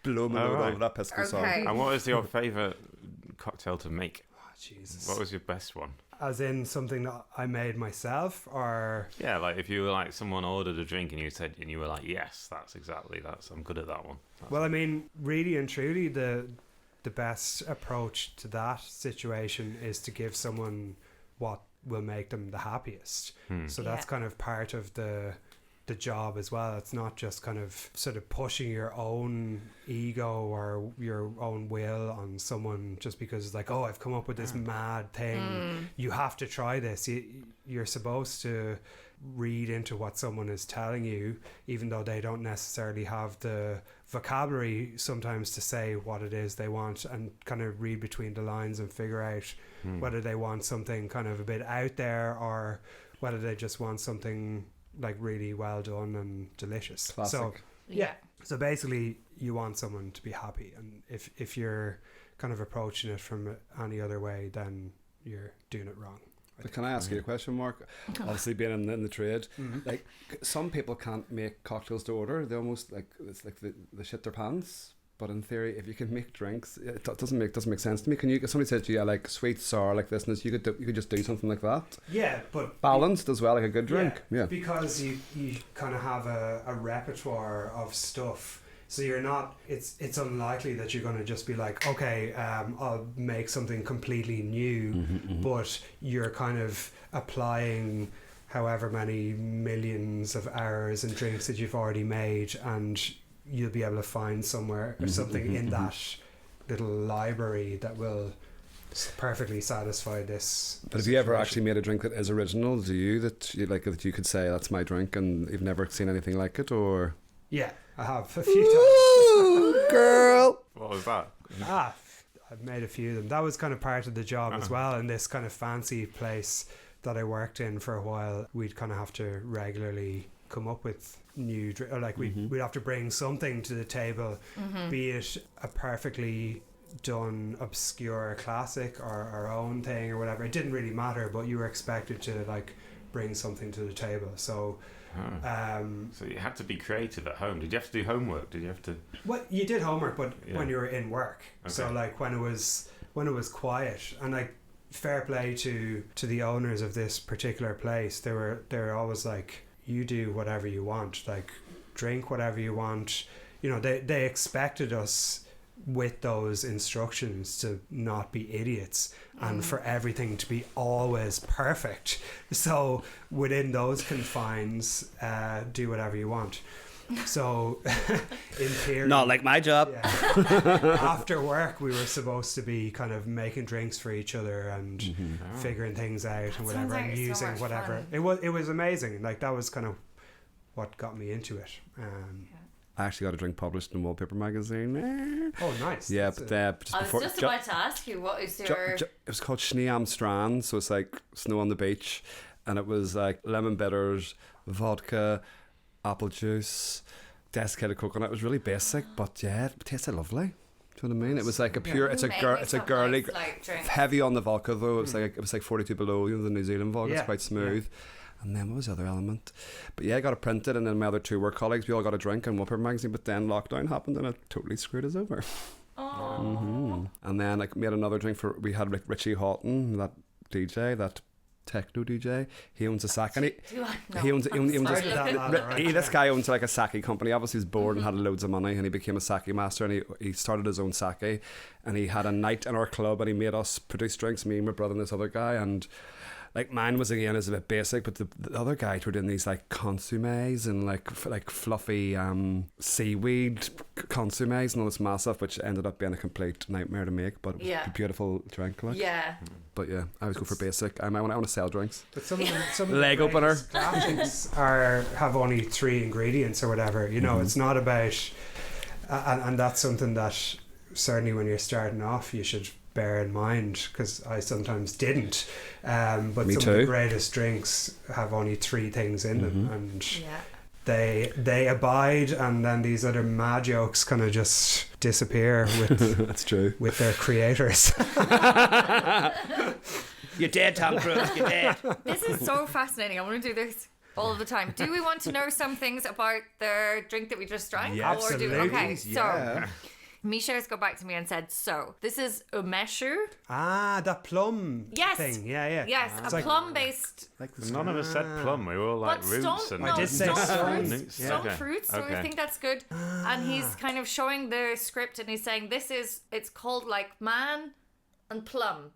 Blow my All load right. over that pisco sauce. Okay. And what is your favourite cocktail to make? Jesus. What was your best one? As in something that I made myself, or Yeah, like if you were like someone ordered a drink and you were like, yes, I'm good at that one. well, I mean, really and truly, the best approach to that situation is to give someone what will make them the happiest. So that's Yeah. kind of part of the job as well. It's not just kind of sort of pushing your own ego or your own will on someone just because it's like, oh, I've come up with this mad thing. You have to try this. You're supposed to read into what someone is telling you, even though they don't necessarily have the vocabulary sometimes to say what it is they want, and kind of read between the lines and figure out whether they want something kind of a bit out there or whether they just want something like really well done and delicious. Classic. So so basically you want someone to be happy, and if you're kind of approaching it from any other way, then you're doing it wrong. But can I ask you a question, Mark? Obviously, being in the trade, like some people can't make cocktails to order. They almost like it's like they shit their pants. But in theory, if you can make drinks, it doesn't make sense to me. Can you? Somebody said to you, like sweet, sour, like this, and this. You could just do something like that. Yeah, but Balanced as well, like a good drink. Yeah. Because you kind of have a repertoire of stuff. So you're not. It's unlikely that you're going to just be like, okay, I'll make something completely new, but you're kind of applying however many millions of hours and drinks that you've already made, and you'll be able to find somewhere or something in that little library that will perfectly satisfy this. But have you ever actually made a drink that is original? Do you that you could say that's my drink and you've never seen anything like it, or? Yeah, I have a few times. Ooh, girl. What was that? I've made a few of them. That was kind of part of the job as well. In this kind of fancy place that I worked in for a while, we'd kind of have to regularly come up with new or like we'd have to bring something to the table, be it a perfectly done obscure classic or our own thing or whatever. It didn't really matter, but you were expected to like bring something to the table. So so you had to be creative at home. Did you have to do homework? Did you have to? Well, you did homework, but when you were in work. Okay. So like when it was quiet, and like fair play to the owners of this particular place, they're always like, you do whatever you want, like drink whatever you want. You know, they expected us with those instructions to not be idiots and for everything to be always perfect. So within those confines, do whatever you want. So in theory, Not like my job. after work we were supposed to be kind of making drinks for each other and figuring things out and whatever, sounds and like so using much whatever. fun. It was amazing. Like that was kind of what got me into it. I actually got a drink published in Wallpaper magazine. Oh, nice. Yeah, That's but just I was before just about to ask you, what is your... it was called Schnee am Strand, so it's like snow on the beach, and it was like lemon bitters, vodka, apple juice, desiccated coconut. It was really basic, but yeah, it tasted lovely. Do you know what I mean? It was like a pure. It's a girly, drink. heavy on the vodka though. It was like 42 below. You know, the New Zealand vodka. It's quite smooth. And then what was the other element? But yeah, I got it printed, and then my other two work colleagues, we all got a drink in Wallpaper magazine. But then lockdown happened, and it totally screwed us over. And then I made another drink for. We had Richie Houghton, that DJ, that techno DJ. He owns a sake, and he owns this guy owns like a sake company. Obviously, he's bored and had loads of money, and he became a sake master, and he started his own sake, and he had a night in our club, and he made us produce drinks, me and my brother and this other guy, and like mine was again is a bit basic, but the other guys were doing these like consommes and like fluffy seaweed consommes and all this massive, which ended up being a complete nightmare to make, but it was a beautiful drink, like. Yeah. But yeah, I always go for basic. I want to sell drinks. But some of the Leg opener. classics have only 3 ingredients or whatever. You know, it's not about, and that's something that certainly when you're starting off you should bear in mind, because I sometimes didn't. But some of the greatest drinks have only 3 things in them, and they abide, and then these other mad jokes kind of just disappear with That's true. with their creators. You're dead, Tom Cruise. You're dead. This is so fascinating. I want to do this all of the time. Do we want to know some things about the drink that we just drank? Yeah, absolutely. Okay, so Misha's got back to me and said, so this is umeshu. That plum thing. Yeah. Yes, It's a like- plum-based... None of us said plum. We were all like But roots. I did say stone fruits. Stone fruits, so I think that's good. And he's kind of showing the script, and he's saying it's called like man and plum.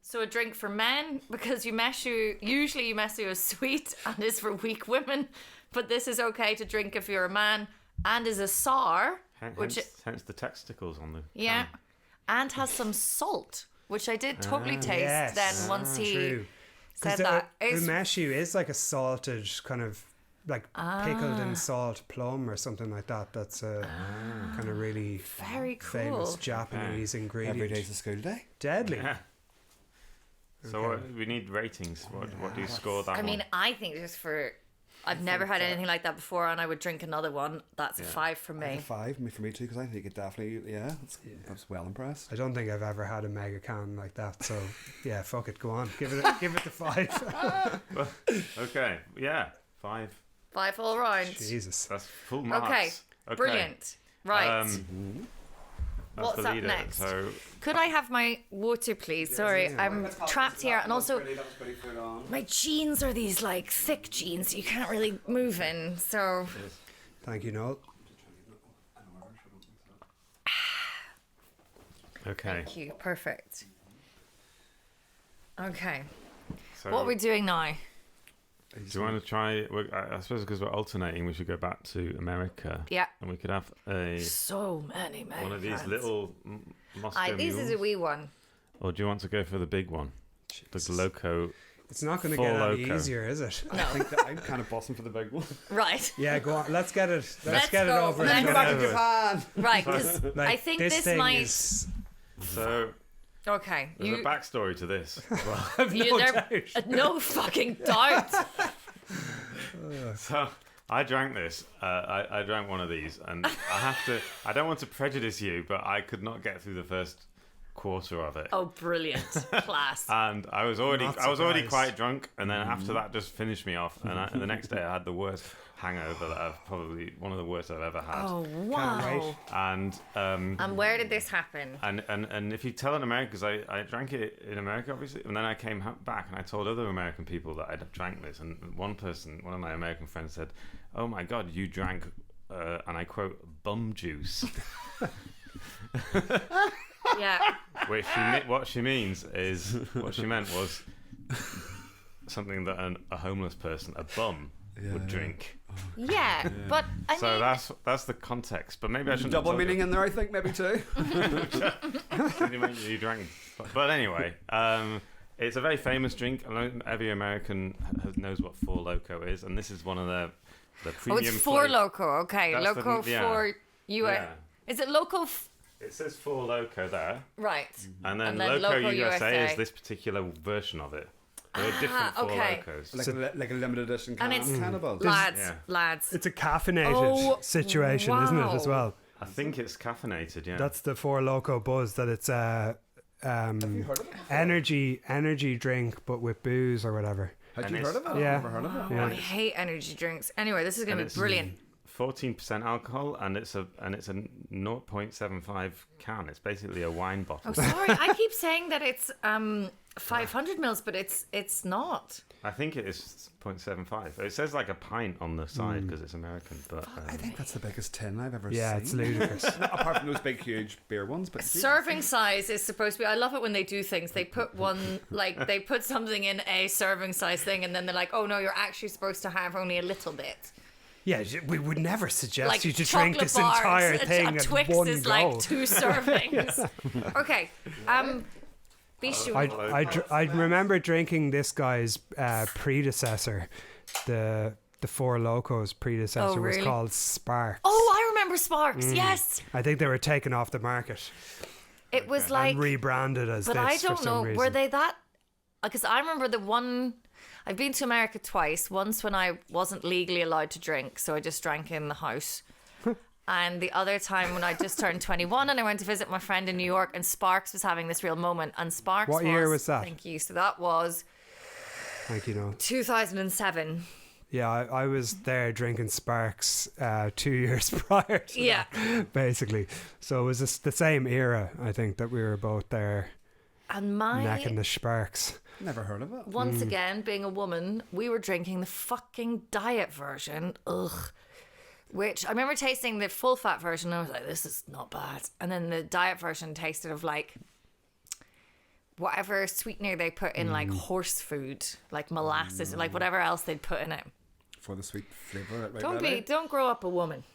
So a drink for men, because usually umeshu is sweet and is for weak women, but this is okay to drink if you're a man, and is a sour, hence the testicles on the can. And has some salt, which I did totally taste then once he True. said that. Umeshu is like a salted kind of like pickled in salt plum or something like that. That's a kind of really very cool famous Japanese ingredient. Every day's a school day. Deadly. Yeah. So we need ratings. What do you score that I mean, I think just for... I've never had anything like that before, and I would drink another one. That's a 5 for me. 5 for me too, because I think it definitely, I was well impressed. I don't think I've ever had a Megacan like that. So yeah, fuck it, go on, give it the 5. Okay, yeah, 5. 5 all round. Jesus, that's full marks. Okay, brilliant. Right. That's What's the up leader. next? So Could I have my water, please? Sorry, I'm trapped here, and also my jeans are these like thick jeans you can't really move in. So thank you, Noel. okay. Thank you. Perfect. Okay. So What are we doing now? do you want to try? I suppose because we're alternating, we should go back to America. Yeah. And we could have So many one of these Megacans. little Moscow This is a mules. wee one. Or do you want to go for the big one? Jesus. The Loco. It's not going to Four get any Loko. easier, is it? I think that I'm kind of bossing for the big one. Right. Yeah, go on. Let's get it. Let's get it go. over. Let's and go done back with. to Japan. Right. 'Cause Like, I think this thing might. is- So Okay. there's a backstory to this. as well. I've no there- doubt. no fucking doubt. So I drank this. I drank one of these, and I don't want to prejudice you, but I could not get through the first quarter of it. Oh, brilliant. Class. And I was already Not quite surprised. drunk, and then after that just finished me off. And the next day I had the worst hangover that I've probably one of the worst I've ever had. Oh, Can't wow. wait. And And where did this happen? and if you tell in America, because I drank it in America obviously, and then I came back and I told other American people that I'd drank this, and one of my American friends said, "Oh my God, you drank," and I quote, "bum juice." Yeah. What she meant was something that a homeless person, a bum, would drink. Yeah. But I So mean, that's the context. But maybe I shouldn't Double have told meaning you. in there, I think, maybe too. You drank. But anyway, it's a very famous drink. I know every American knows what Four Loko is, and this is one of the oh, premium. it's Four flavor- Loko. Okay. That's Loco the- yeah. for you. Yeah. Is it Loco? It says Four Loko there, Right. and then, And then Loco, Loco USA USA. is this particular version of it. There are different Four okay. Lokos. Like a limited edition And can it's cannibal. Lads, Yeah. lads. It's a caffeinated Oh, situation, isn't it, as wow. well? I think it's caffeinated. Yeah. That's the Four Loko buzz, that it's a Have you heard of it? energy drink, but with booze or whatever. Had And you it's- heard of it? Yeah. I've never heard of it. Yeah. I hate energy drinks. Anyway, this is going And to be it's- brilliant. 14% alcohol, and it's a 0.75 can. It's basically a wine Oh, bottle. sorry. I keep saying that it's 500 mils, but it's not. I think it is 0.75. It says like a pint on the side because it's American, but I think that's the biggest tin I've ever Yeah, seen. it's ludicrous. Apart from those big, huge beer ones, but Serving size is supposed to be. I love it when they do things. They put they put something in a serving size thing, and then they're like, "Oh no, you're actually supposed to have only a little bit." Yeah, we would never suggest Like you to drink chocolate this bars. entire thing a at Twix one is go. like 2 servings. Okay. Be sure. I remember drinking this guy's predecessor, the Four Locos predecessor was really? called Sparks. Oh, I remember Sparks. Yes, I think they were taken off the market it was like. and rebranded as But this I for don't some know. reason. Were they that? Because I remember the one. I've been to America twice. Once when I wasn't legally allowed to drink, so I just drank in the house. And the other time when I just turned 21 and I went to visit my friend in New York, and Sparks was having this real moment. And Sparks. What year was that? Thank you. So that was Like, 2007. Yeah, I was there drinking Sparks 2 years prior to Yeah. that, basically. So it was the same era, I think, that we were both there And my necking the Sparks. never heard of it. once again, being a woman, we were drinking the fucking diet version. Ugh. Which I remember tasting the full fat version. And I was like, this is not bad. And then the diet version tasted of like whatever sweetener they put in, like horse food, like molasses, or like whatever else they'd put in it. For the sweet flavour. Right, Don't grow up a woman.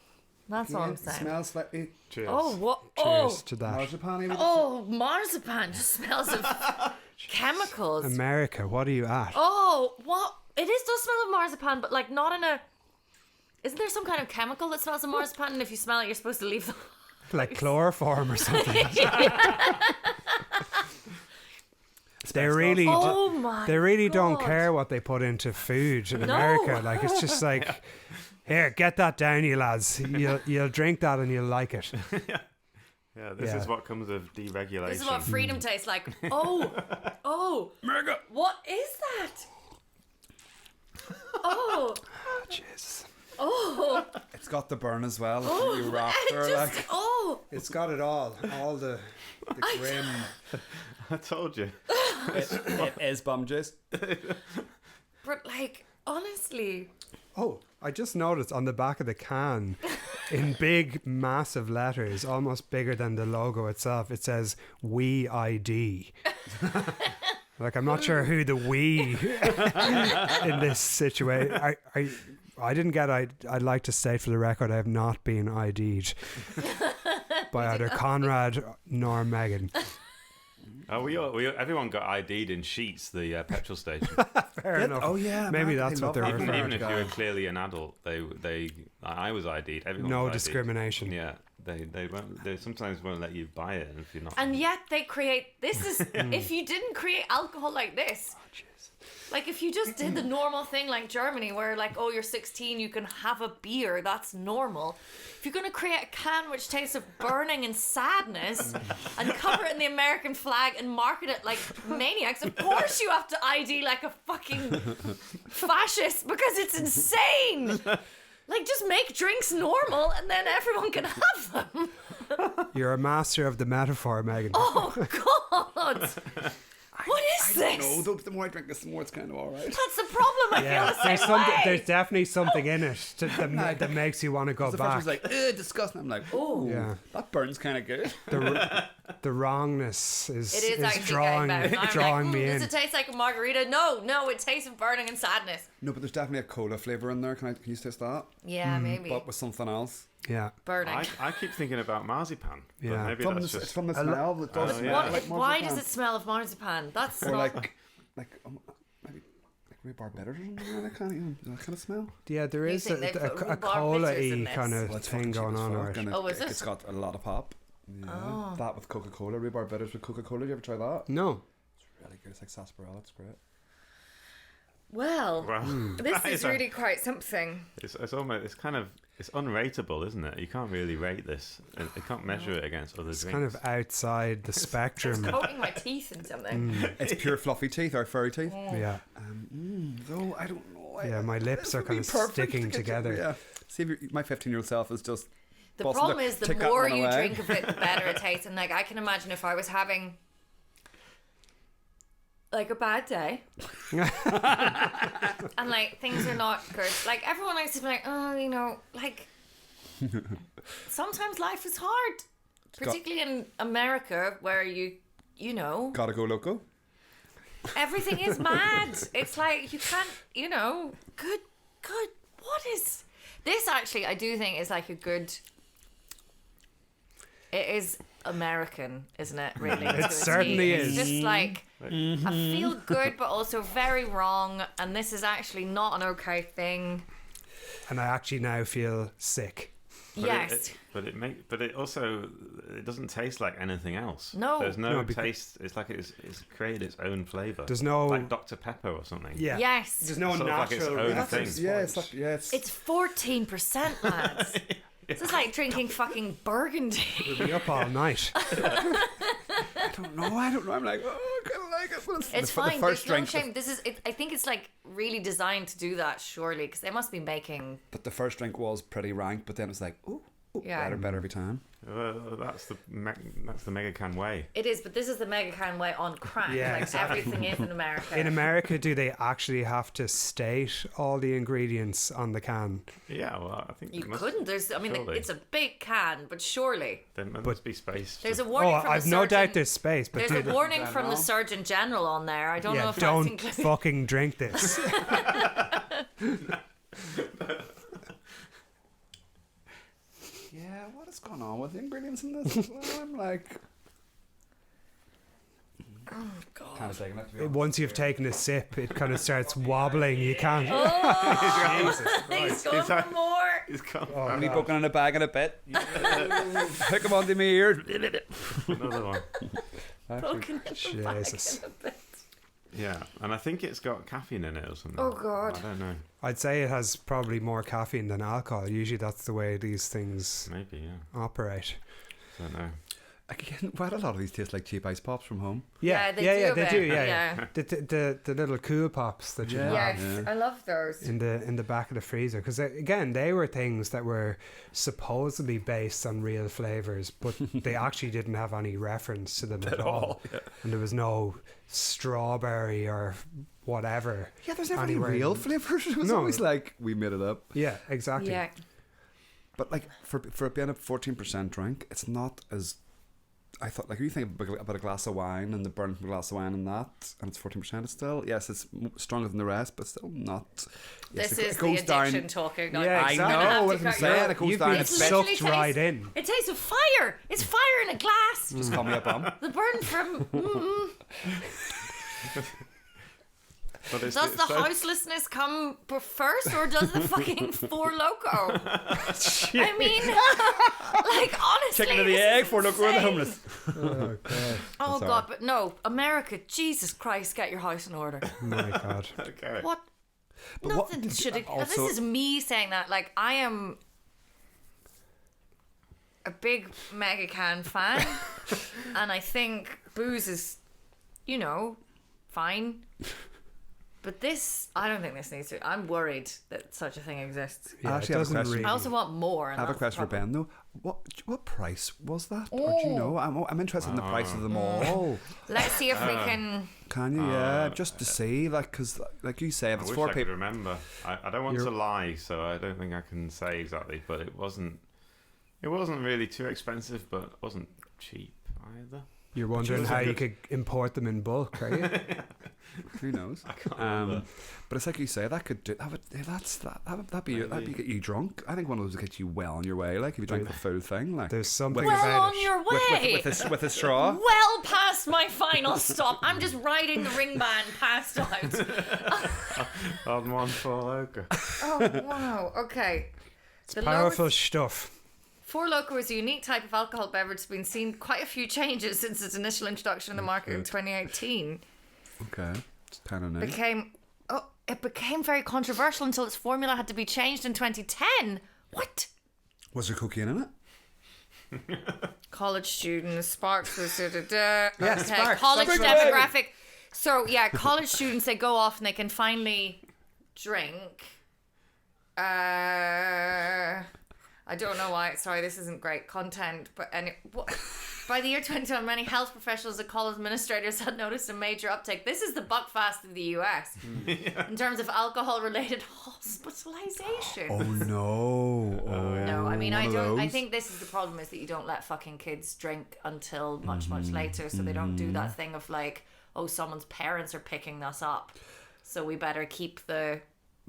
That's all I'm It saying. smells slightly cheers. Oh, what? Cheers to that. marzipan. Oh, marzipan just smells of chemicals. America, what are you at? Oh, what? It does smell of marzipan, but like not in a. Isn't there some kind of chemical that smells of marzipan? And if you smell it, you're supposed to leave the. Like chloroform or something. They really, Oh my! they really don't God. care what they put into food in America. Like, it's just like, here, get that down, you lads. You'll drink that and you'll like it. Yeah, this Yeah. is what comes of deregulation. This is what freedom tastes like. Oh, Mega. what is that? Oh, Jesus. oh, It's got the burn as well. oh! You wrap It there, just, like. oh, It's got it all the grim. I told you. It is bum juice. but like honestly, Oh, I just noticed on the back of the can, in big, massive letters, almost bigger than the logo itself, it says "We ID." Like, I'm not sure who the "we" in this situation. I didn't get. I'd like to state for the record, I have not been ID'd by either Konrad nor Megan. Oh, everyone got ID'd in Sheets, the petrol station. Fair enough. Oh yeah, Maybe man, that's they what they're love even, referring even to. if you were clearly an adult, I was ID'd. Everyone No was ID'd. discrimination. Yeah, they sometimes won't let you buy it if you're not. And yet they create, this is, if you didn't create alcohol like this, like if you just did the normal thing like Germany where like, oh, you're 16, you can have a beer, that's normal. If you're going to create a can which tastes of burning and sadness and cover it in the American flag and market it like maniacs, of course you have to ID like a fucking fascist because it's insane. Like, just make drinks normal and then everyone can have them. You're a master of the metaphor, Megan. Oh, God. What is this? No, the more I drink this, the more it's kind of alright. That's the problem. I feel the same way. There's definitely something in it that makes you want to go The back. first one's like, disgusting. I'm like, oh, Yeah. that burns kind of good. The wrongness is It is actually drawing getting better. drawing me Does in. it taste like a margarita? No, it tastes of burning and sadness. No, but there's definitely a cola flavour in there. Can you taste that? Yeah, maybe. But with something else. Yeah. Burning. I keep thinking about marzipan. But Yeah. maybe From that's it's just. from the smell. It does Oh, smell yeah. like Why marzipan. does it smell of marzipan? That's Or not... maybe rhubarb bitters or something like that kind of smell. Yeah, there You is think they put a rhubarb cola-y bitters in this? kind of Well, it's thing fucking cheap going as on. fuck, Right? and Oh, is it? It's got a lot of pop. Yeah. Oh. That with Coca-Cola, rhubarb bitters with Coca-Cola. Did you ever try that? No. It's really good. It's like sarsaparilla. It's great. Well, Well, this that is really quite something. It's almost. It's kind of. It's unrateable, isn't it? You can't really rate this. You can't measure it against other It's drinks. kind of outside the It's spectrum. coating my teeth in something. It's pure fluffy teeth or furry teeth. Yeah. Though I don't know. Yeah, my lips this are would kind be of perfect sticking to get together. Yeah. See, if my 15-year-old self is just. The bossing problem there, is the take that more one you away. drink of it, the better it tastes. And like I can imagine if I was having like a bad day and like things are not good. Like everyone likes to be like, oh, like sometimes life is hard. Particularly in America where you know Gotta go loco. everything is mad. It's like you can't, good. What is this? Actually, I do think is like a good. It is American, isn't it? Really, It certainly It's is. just like I feel good, but also very wrong, and this is actually not an okay thing. And I actually now feel sick. Yes. But it also doesn't taste like anything else. No. There's no No, because- taste. It's like it's created its own flavour. There's no. like Dr Pepper or something. Yeah. Yes. There's no Sort of like its natural. own reference thing. Yeah, point. it's like it's. It's 14%, lads. This is like drinking fucking Burgundy. We'll be up all night. I don't know. I'm like, oh, I kind of like it. Well, It's the fine. first There's no drink. shame. This is. I think it's like really designed to do that, surely, because they must be making. But the first drink was pretty rank, but then it's like, ooh, Yeah. better every time. That's the Megacan way. It is, but this is the Megacan way on crack. Yeah, like exactly. everything is in America. In America, do they actually have to state all the ingredients on the can? Yeah, well, I think You there must- couldn't. There's. I mean, surely. it's a big can, but surely There must be space. there's to- a warning Oh, from I've the no surgeon. doubt there's space, but There's do a warning from the General. Surgeon General on there. I don't know yeah, if that's don't included. fucking drink this. Yeah, what is going on with the ingredients in this? As well? I'm like, Oh God. kind of taking it. To be honest. Once you've taken a sip, it kind of starts wobbling. You can't. He's going for more. It's gone. Oh, Only God. broken in a bag in a bit. Hook him onto my ears. Another one. Poking in the back Jesus. in a bit. Yeah, and I think it's got caffeine in it or something. Oh, God. I don't know. I'd say it has probably more caffeine than alcohol. Usually that's the way these things Maybe, yeah. operate. Don't know. Again, why do a lot of these taste like cheap ice pops from home? Yeah, they do a they bit, do. yeah. The little cool pops that you Yeah. have Yes, I love those. in the back of the freezer, because again they were things that were supposedly based on real flavors, but they actually didn't have any reference to them at all. And there was no strawberry or whatever. Yeah, there's never any Anywhere real in- flavours. It was No. always like, we made it up. Yeah, exactly. Yeah. But like, for it being a 14% drink, it's not as I thought, like, if you think about a glass of wine and the burn from a glass of wine and that, and it's 14%, it's still, yes, it's stronger than the rest, but still not. Yes, This it is goes the addiction down. talking. Yeah, I exactly. know what I'm saying. It goes You've down. been It's literally sucked right tastes- in. It tastes of fire. It's fire in a glass. Just call me a bum. The burn from. But Does the houselessness come first, or does the fucking Four Loko? I mean, like, honestly. Chicken or the this egg, is Four Loko or the insane. homeless. Oh god. Oh Sorry. God, but no, America, Jesus Christ, get your house in order. Oh my god. Okay. What? But what- Nothing should. also- This is me saying that. Like, I am a big Megacan fan, and I think booze is, you know, fine. But this, I don't think this needs to. I'm worried that such a thing exists. Yeah, Actually, it I have a doesn't question. really. I also want more. And I have a that's the question for problem. Ben though. What price was that? Or do you know? I'm interested in the price of them all. Let's see if we can. Can you? Yeah, just to see, like, because like you say, if I it's wish four I could people. remember. I don't want to lie, so I don't think I can say exactly. But it wasn't really too expensive, but it wasn't cheap either. You're wondering how you could import them in bulk, are you? Who knows? I can't remember. But it's like you say, that could do that'd be get you drunk. I think one of those would get you well on your way. Like if you drank the full thing, like There's something Well about On it. your way. with a straw. Well past my final stop. I'm just riding the ring band passed out. On one Four Loko. Oh wow. Okay. It's The powerful lowest- stuff. Four Loko is a unique type of alcohol beverage that's been seen quite a few changes since its initial introduction in the market in 2018. Okay, it's kind of new. It became very controversial until its formula had to be changed in 2010. What? Was there cocaine in it? College students, sparks, okay, sparks. college Sparks. demographic. So yeah, college students, they go off and they can finally drink. I don't know why. Sorry, this isn't great content. But by the year 2010, many health professionals and college administrators had noticed a major uptake. This is the buckfast of the US in terms of alcohol-related hospitalization. Oh no! Oh No, I mean, one I of don't. I those? think this is the problem, is that you don't let fucking kids drink until much later, so they don't do that thing of like, oh, someone's parents are picking us up, so we better keep the.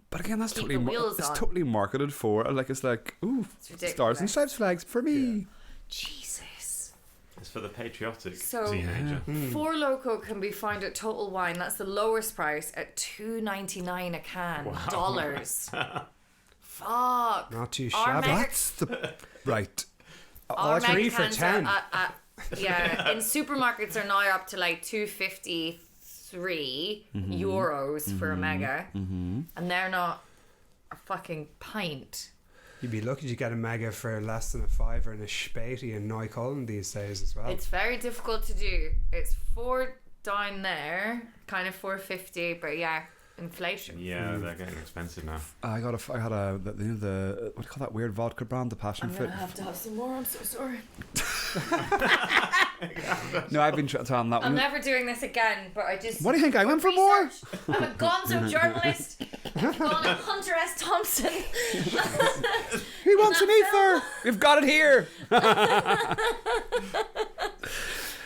But again, that's Keep totally the wheels it's on. totally marketed for. Like it's like, ooh, ridiculous. stars and stripes flags for me. Jesus. It's for the patriotic So- teenager. Four Loko can be found at Total Wine. That's the lowest price at $2.99 a can. Dollars. Fuck. Not too Our shabby. Mega- That's the right. Our 3 for Megacans 10. yeah, in supermarkets are now up to like €2.53 euros for a mega, and they're not a fucking pint. You'd be lucky to get a mega for less than a fiver in a Späti in Neukölln these days as well. It's very difficult to do. It's $4 down there, kind of $4.50, but yeah, inflation. Yeah, they're getting expensive now. I had the what do you call that weird vodka brand, the passion I'm fruit. gonna have to have some more. I'm so sorry. No, I've been trying that I'm one. never doing this again. But I just. What do you think? I went for more. research. I'm a gonzo journalist. I've gone on Hunter S. Thompson. He wants an ether. We've got it here.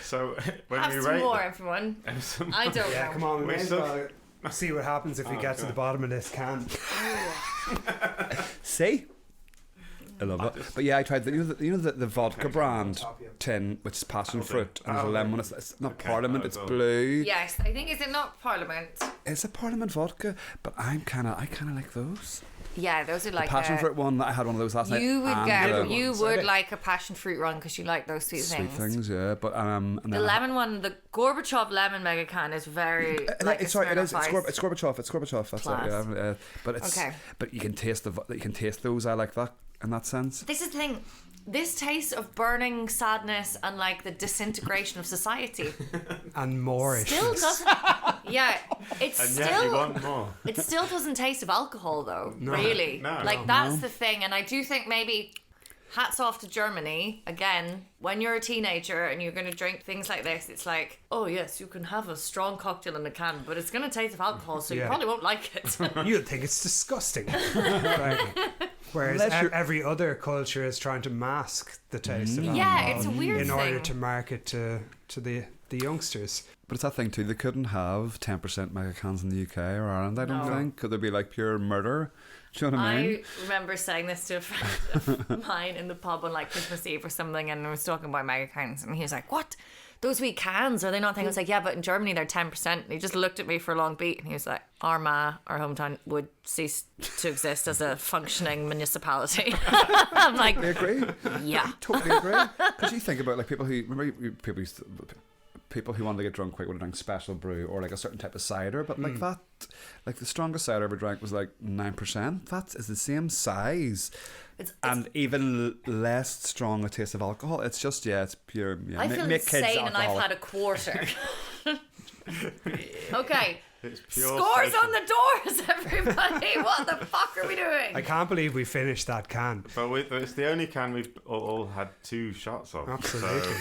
So when Have we some rate more, everyone. I don't Yeah, know. come on, we We may as still- well see what happens if we get to the bottom of this can. See? I love it. But yeah, I tried the vodka brand tin, which is passion fruit, and there's a lemon. It's not Parliament, it's blue. Yes, I think, is it not Parliament? It's a Parliament vodka, but I kind of like those. Yeah, those are like Passion fruit one. I had one of those last night. You would and get. the You ones, would okay. like a passion fruit run because you like those sweet sweet things. things, yeah. But and The then lemon one, the Gorbachev lemon Megacan is very like it's a sorry, it is. Smirnoff It's Ice. Gorbachev. It's Gorbachev. That's Class. it. Yeah, but it's. Okay. But you can taste you can taste those. I like that in that sense. This is the thing. This taste of burning sadness and like the disintegration of society And more still doesn't. Yeah, it's And yet you still. want more. It still doesn't taste of alcohol though. Really, No. like that's the thing. And I do think maybe. Hats off to Germany. Again, when you're a teenager and you're going to drink things like this, it's like, oh yes, you can have a strong cocktail in a can, but it's going to taste of alcohol, so you Yeah. probably won't like it. You'd think it's disgusting. Right. Whereas Unless you're- every other culture is trying to mask the taste of alcohol Yeah, it's a weird in thing. order to market to the youngsters. But it's that thing too. They couldn't have 10% megacans in the UK or Ireland. I don't No. think. Could there be like pure murder? Do you know what I mean? I remember saying this to a friend of mine in the pub on like Christmas Eve or something, and I was talking about megacans, and he was like, "What? Those wee cans, are they not?" I was like, "Yeah, but in Germany they're 10%." And he just looked at me for a long beat, and he was like, "Our hometown, would cease to exist as a functioning municipality." I'm like, I agree. yeah. Totally agree. Because you think about like people who people who want to get drunk quick would drink special brew or like a certain type of cider, but like that, like the strongest cider I ever drank was like 9%. That is the same size. And even less strong a taste of alcohol. It's just it's pure. Yeah, I feel make kids insane, and I've alcoholic. had a quarter. Okay. It's pure Scores social- on the doors, everybody. What the fuck are we doing? I can't believe we finished that can. But it's the only can we've all had 2 shots of. Absolutely. So,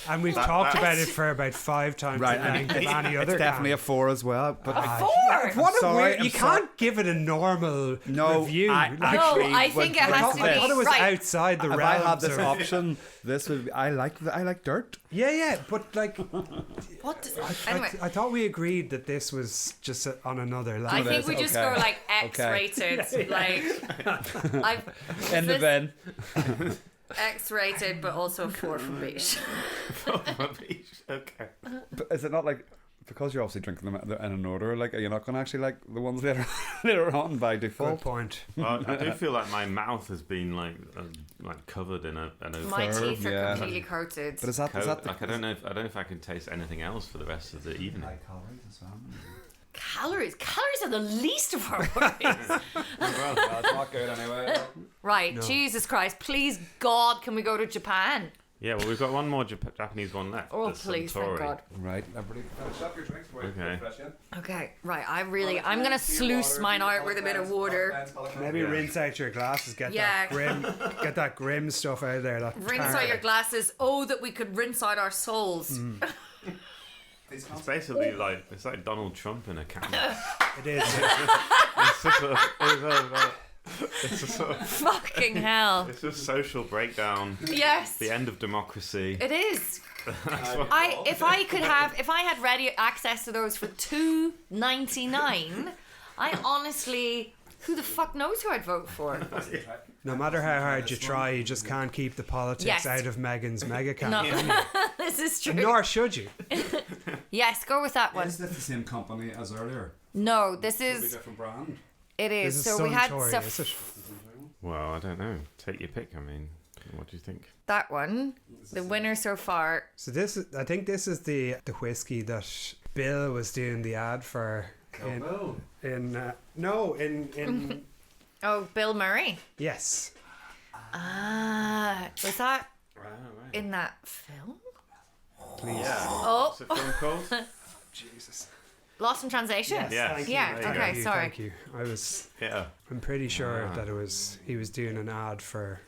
And we've talked about it for about 5 times Right, the length of any it's other definitely a can. 4 as well. But Four. What a Sorry, weird... I'm You sorry. can't give it a normal review. No, I think it I has thought, to be I thought it was right. outside the if I realms had this of... option, this would be, I like dirt. Yeah, but like... What? Does, I, anyway, I thought we agreed that this was just on another I level. think we just Okay. go like Okay. X-rated, like In the bin. X-rated, but also 4 from beach. okay. But is it not like, because you're obviously drinking them in an order, like, are you not going to actually like the ones later on by Good default? point. Well, I do feel like my mouth has been like covered in a My Verb, teeth are yeah. completely coated. But is that coat. the, Like I don't know if I can taste anything else for the rest of the evening. calories as well? Calories are the least of our worries. Well, it's not good anyway. Right, No. Jesus Christ, please God, can we go to Japan? Yeah, well, we've got one more Japanese one left. Oh, the please, thank Suntory. God. Right, everybody, stop your drinks for Okay. Okay, right, I'm gonna sluice mine out with a bit of water. Maybe Yeah. rinse out your glasses. Get Yeah. that grim stuff out of there. That Rinse tar. out your glasses. Oh, that we could rinse out our souls. It's basically like it's like Donald Trump in a can. It is. It's a sort of Fucking hell. it's just social breakdown. Yes, The end of democracy. it is. If I had ready access to those for $2.99, I honestly, who the fuck knows who I'd vote for? No matter how hard you try, you just can't keep the politics Yes. out of Megan's Megacan. No, this is true. Nor should you. Yes, go with that one. Is this the same company as earlier? No, this Could be is different brand. it is. This is So we had Suntory, stuff. is it? Well, I don't know. Take your pick. I mean, what do you think? That one, the winner so far. So I think this is the whiskey that Bill was doing the ad for. In Oh, Bill Murray. yes. Ah, was that Right. in that film? Please. Yeah. Oh, What's the film called? Jesus. Lost in Translation. Yes. Thank Yeah, you. okay, Thank you, sorry. Thank you. Yeah. I'm pretty sure that he was doing an ad for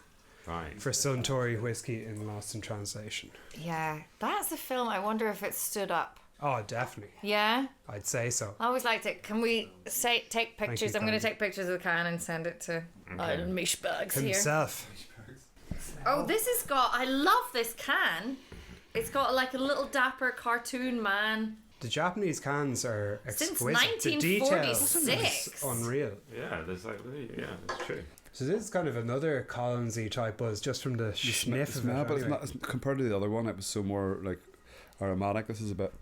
Right. Suntory whiskey in Lost in Translation. Yeah, that's the film. I wonder if it stood up. Oh, definitely. Yeah, I'd say so. I always liked it. Can we take pictures? you, I'm going to Connie. take pictures of the can and send it to Iron Mish Bags here. Himself. Oh, this has got. I love this can. It's got like a little dapper cartoon man. The Japanese cans are Since exquisite. The details 1946. is unreal. Yeah. There's like it's true. So this is kind of another Collinsy type buzz just from the sniff of smell, it. but Anyway. it's not, compared to the other one, it was so more like aromatic. This is a bit.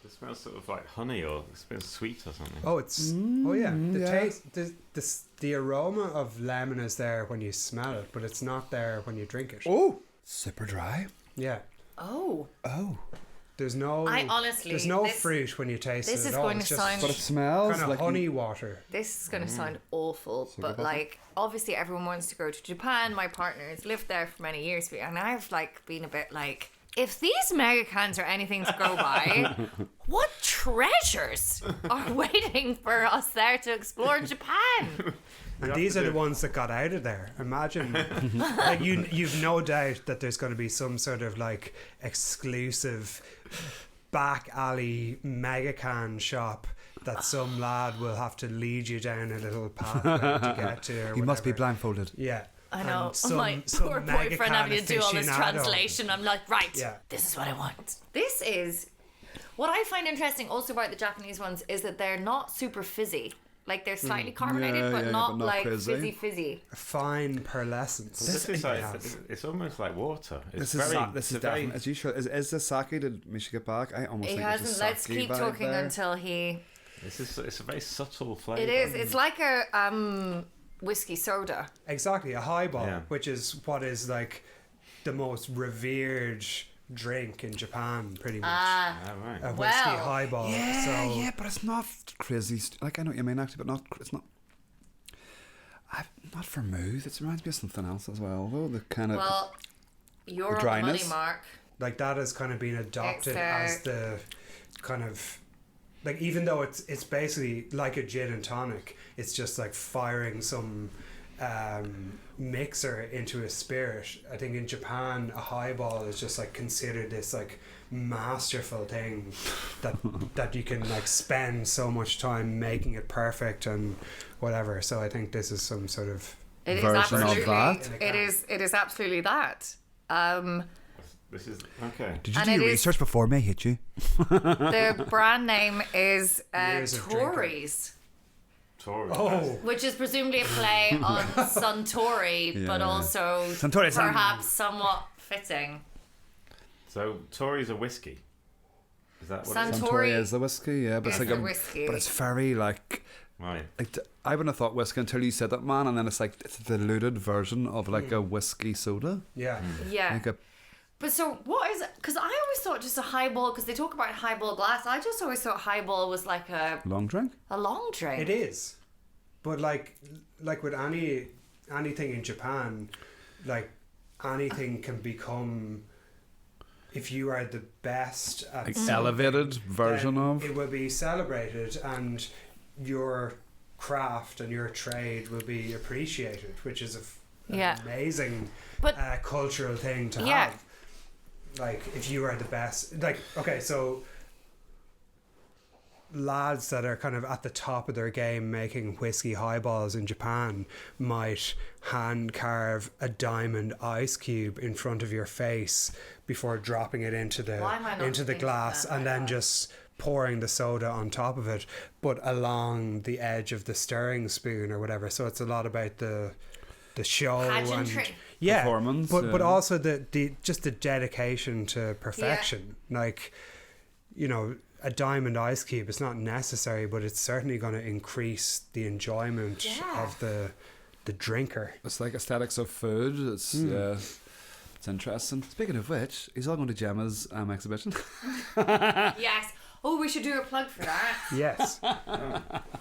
It smells sort of like honey or it smells sweet or something. Oh, it's oh yeah. The yeah. taste, the aroma of lemon is there when you smell it, but it's not there when you drink it. Oh, super dry. Yeah, Oh, there's no. I honestly- there's no this- fruit when you taste it this at is all. going It's to just sound- But it smells kind of like honey water. this is going to sound awful, but about like obviously everyone wants to go to Japan. My partner has lived there for many years, and I've like been a bit like, if these megacans are anything to go by, what treasures are waiting for us there to explore Japan? And these are the ones that got out of there. Imagine, like you've no doubt that there's going to be some sort of like exclusive back alley Megacan shop that some lad will have to lead you down a little pathway to get to. Or He must be whatever. blindfolded. Yeah. I know. And some My poor Megacan boyfriend having to do all this aficionado. translation. I'm like, right, Yeah. this is what I want. This is what I find interesting also about the Japanese ones is that they're not super fizzy. Like they're slightly carbonated, Yeah, but, yeah, not but not like fizzy. fizzy. A fine pearlescence. This is like, it's almost like water. It's This is very, this it's is very, definitely. Is you sure? Is this sake? Did Misha get back? I almost He think it's hasn't. a Let's sake keep vibe talking there. until he. it's a very subtle flavour. It is. It's like a whiskey soda. Exactly, a highball, Yeah. which is what is like the most revered drink in Japan, pretty much. Ah, right. A whiskey Well, highball. Yeah, so yeah, but it's not crazy. Like I know what you mean actually, but not. It's not. Not vermouth. It reminds me of something else as well. Though the kind of Well, you're The on the money, dryness. Mark. like that has kind of been adopted It's, as the kind of like, even though it's basically like a gin and tonic, it's just like firing some mixer into a spirit. I think in Japan a highball is just like considered this like masterful thing that you can like spend so much time making it perfect and whatever. So I think this is some sort of It is version of absolutely. that. It is. It is absolutely that. This is okay. Did you And do it your is- research before me hit you? The brand name is Years of drinking. Tories, Tory. oh which is presumably a play on Suntory, but Yeah. also Suntory Sun. perhaps somewhat fitting. So Tory's a whiskey. Is that what Sun- it is? Suntory Suntory is the whiskey, yeah, but it's is like the a whiskey. but it's very like Right. I wouldn't have thought whiskey until you said that, man, and then it's like it's a diluted version of like a whiskey soda, yeah. Yeah. like a But so what is it? Because I always thought just a highball, because they talk about highball glass. I just always thought highball was like a long drink. long drink. It is, but like with anything in Japan, like anything can become, if you are the best at Like something, elevated version then of. it will be celebrated and your craft and your trade will be appreciated, which is an Yeah. amazing But- cultural thing to Yeah. have. Like if you are the best, like okay, so lads that are kind of at the top of their game making whiskey highballs in Japan might hand carve a diamond ice cube in front of your face before dropping it into Why am I not the thinking glass that and right then now? just pouring the soda on top of it, but along the edge of the stirring spoon or whatever. So it's a lot about the show Pageantry. and yeah, Performance, but yeah. also the just the dedication to perfection. Like, you know, a diamond ice cube is not necessary, but it's certainly going to increase the enjoyment Yeah. of the drinker. It's like aesthetics of food. It's it's interesting. Speaking of which, he's all going to Gemma's exhibition. Yes. Oh, we should do a plug for that. Yes.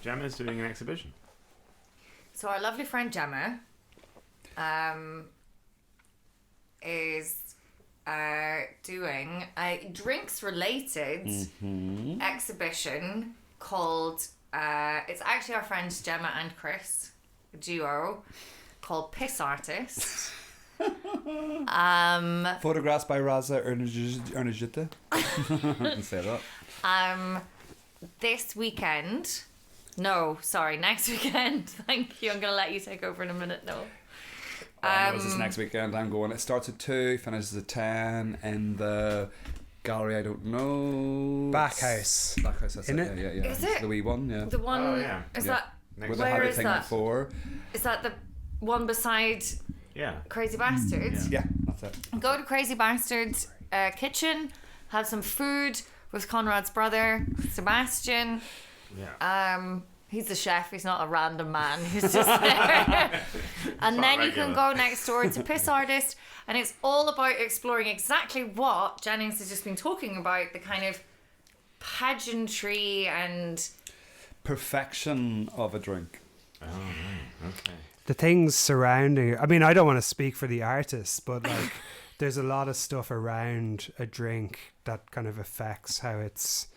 Gemma's doing an exhibition. So our lovely friend Gemma is doing a drinks-related exhibition called, it's actually our friends Gemma and Chris, a duo, called Piss Artist. Photographs by Raza Ernajita. Say that. This weekend, next weekend. Thank you. I'm going to let you take over in a minute, Noel. This next weekend. I'm going. It starts at 2, finishes at 10 in the gallery. I don't know. Backhouse. Backhouse. That's In it. it? Yeah, yeah. Is it? The wee one. Yeah. The one, Oh, yeah. is Yeah. that, Next With the where Harry is thing that? before. Is that the one beside Yeah. Crazy Bastards? Yeah, that's it. Go to Crazy Bastards kitchen, have some food with Konrad's brother, Sebastian. Yeah. He's the chef, he's not a random man who's just there. And not then you can regular. go next door to Piss Artist, and it's all about exploring exactly what Jennings has just been talking about, the kind of pageantry and Perfection of a drink. Oh, right. Okay. The things surrounding it. I mean, I don't want to speak for the artists, but like there's a lot of stuff around a drink that kind of affects how it's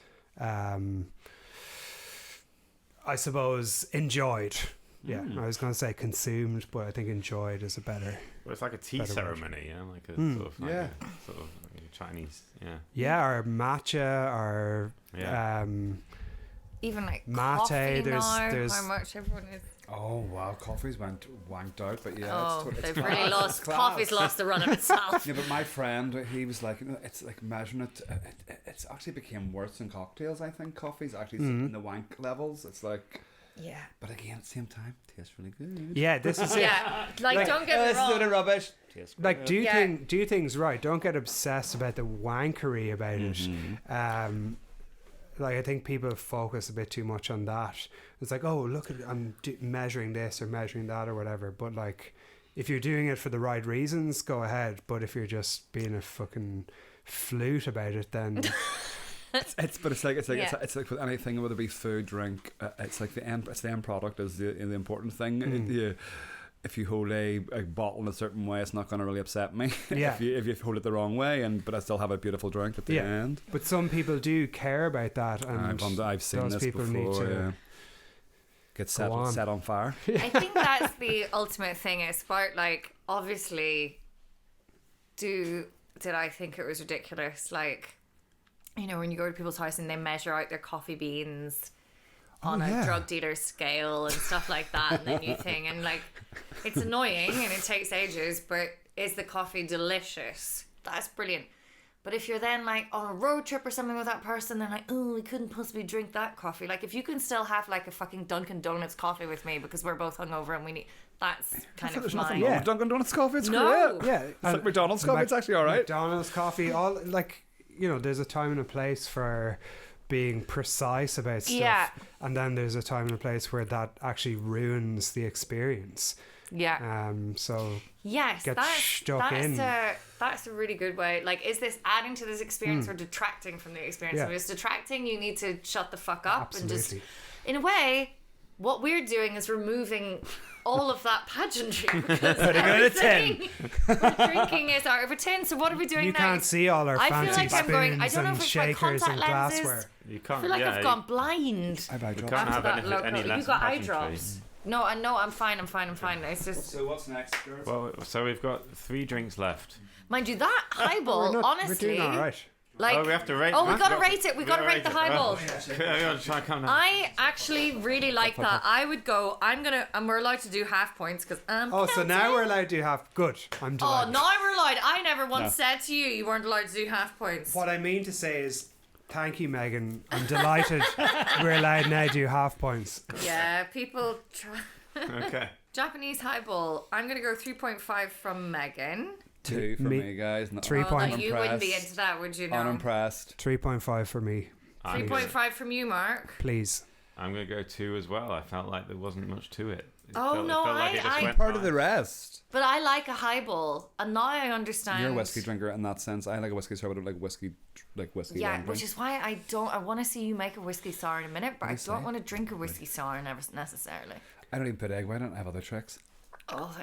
I suppose enjoyed. Yeah, I was going to say consumed, but I think enjoyed is a better. Well, it's like a tea Better word. ceremony, yeah, like a sort of like Yeah. a, sort of like a Chinese, yeah. Yeah, or matcha, or Yeah. even like Mate, coffee there's- now, how much everyone is. Oh wow, coffee's wanked out, but yeah, Oh, it's they've class, really it's lost. class. Coffee's lost the run of itself. Yeah, but my friend, he was like, it's like measuring it. It's actually became worse in cocktails. I think coffee's actually in the wank levels. It's like, Yeah. but again, at the same time, tastes really good. Yeah, this is it. Yeah. Like, don't get me wrong. rubbish. Like, do Yeah. things right. Don't get obsessed about the wankery about it. Like, I think people focus a bit too much on that. It's like, oh, look at I'm measuring this or measuring that or whatever. But like, if you're doing it for the right reasons, go ahead. But if you're just being a fucking flute about it, then It's like with anything, whether it be food, drink, it's like the end product is the important thing. If you hold a bottle in a certain way, it's not going to really upset me. Yeah. if you hold it the wrong way, but I still have a beautiful drink at the end. But some people do care about that, and I've seen those this people before. need to Get go set on fire. I think that's the ultimate thing. It's about, like, obviously, did I think it was ridiculous? Like, you know, when you go to people's house and they measure out their coffee beans on a drug dealer scale and stuff like that, and then you think, and like, it's annoying and it takes ages, but is the coffee delicious? That's brilliant. But if you're then like on a road trip or something with that person, they're like, oh, we couldn't possibly drink that coffee. Like, if you can still have like a fucking Dunkin' Donuts coffee with me because we're both hungover and we need, that's kind of There's fine. nothing wrong with Dunkin' Donuts coffee. It's No. great. Yeah, It's like McDonald's coffee. It's actually all right. McDonald's coffee, all like, you know, there's a time and a place for being precise about stuff, Yeah. and then there's a time and a place where that actually ruins the experience. Yeah. So Yes, get that's stuck in. that's a really good way. Like, is this adding to this experience or detracting from the experience? Yeah. If it's detracting, you need to shut the fuck up and just, Absolutely. in a way, what we're doing is removing all of that pageantry. Because Putting it at 10. We're drinking is out of a 10. So what are we doing you now? can't see all our I feel fancy like I'm going. I spoons don't know and if it's my shakers contact and lenses. glassware. You I can't. feel like yeah, I've gone blind. I've had You drugs. can't after have that any loco. less You got eye pageantry. drops. No, I know. I'm fine. It's just, So what's next, girls? Well, so we've got 3 drinks left. mind you, that highball. We're Honestly, doing all right. like, Oh, we have to rate. oh, we Matt, gotta got- rate it. We gotta rate the highball. Yeah, try and calm down. I actually really like that. I would go. And we're allowed to do half points because Oh, so now we're allowed to have good. I'm Oh, delighted. now we're allowed. I never once said to you you weren't allowed to do half points. What I mean to say is, thank you, Megan. I'm delighted we're allowed now to do half points. Yeah, people. Okay. Japanese highball. I'm gonna go 3.5 from Megan. 2 for Me- me, guys. Not, 3 Oh, point- like, you wouldn't be into that, would you? No. Unimpressed. 3.5 for me, 3.5 from you, Mark. please. I'm going to go 2 as well. I felt like there wasn't much to it. Oh, no, it just I- went Part by. of the rest. But I like a highball, and now I understand. You're a whiskey drinker in that sense. I like a whiskey sour, but I don't like whiskey. Yeah, long which drink. is why I want to see you make a whiskey sour in a minute, but I Nice, don't eh? want to drink a whiskey sour necessarily. I don't even put egg white on it. I have other tricks. Oh,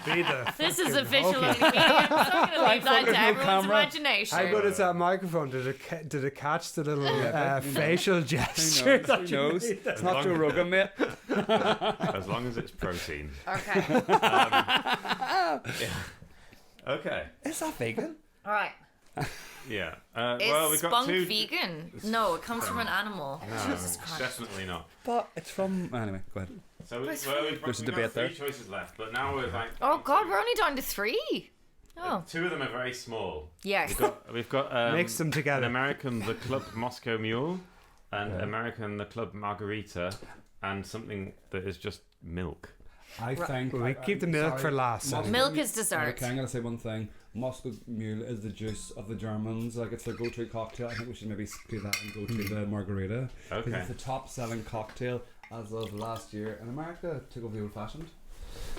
Be the this is a fucking visual hooky. only medium, so I'm going to leave that fuck, to there's no everyone's camera. imagination. How good is that microphone? Did it catch the little facial gesture? Who knows? It's not Joe Rogan, mate. As long as it's protein. Okay. Okay. Is that vegan? All right. Yeah. Is well, we've got spunk 2. vegan? No, it comes from an animal. No, Jesus Christ. definitely not. But it's from. Anyway, go ahead. So we've There's a got debate 3 there. choices left, but now we're like. Oh God, we're only down to 3. Oh, 2 of them are very small. yes. We've got Mix them an together. American, the Club Moscow Mule, and American, the Club Margarita, and something that is just milk. I think. We keep the milk for last. Moscow Milk Mule- is dessert. Okay, I'm gonna say one thing. Moscow Mule is the juice of the Germans. Like, it's their go-to cocktail. I think we should maybe do that and go to the margarita. 'Cause Okay. it's the top-selling cocktail as of last year. In America, took over the old-fashioned.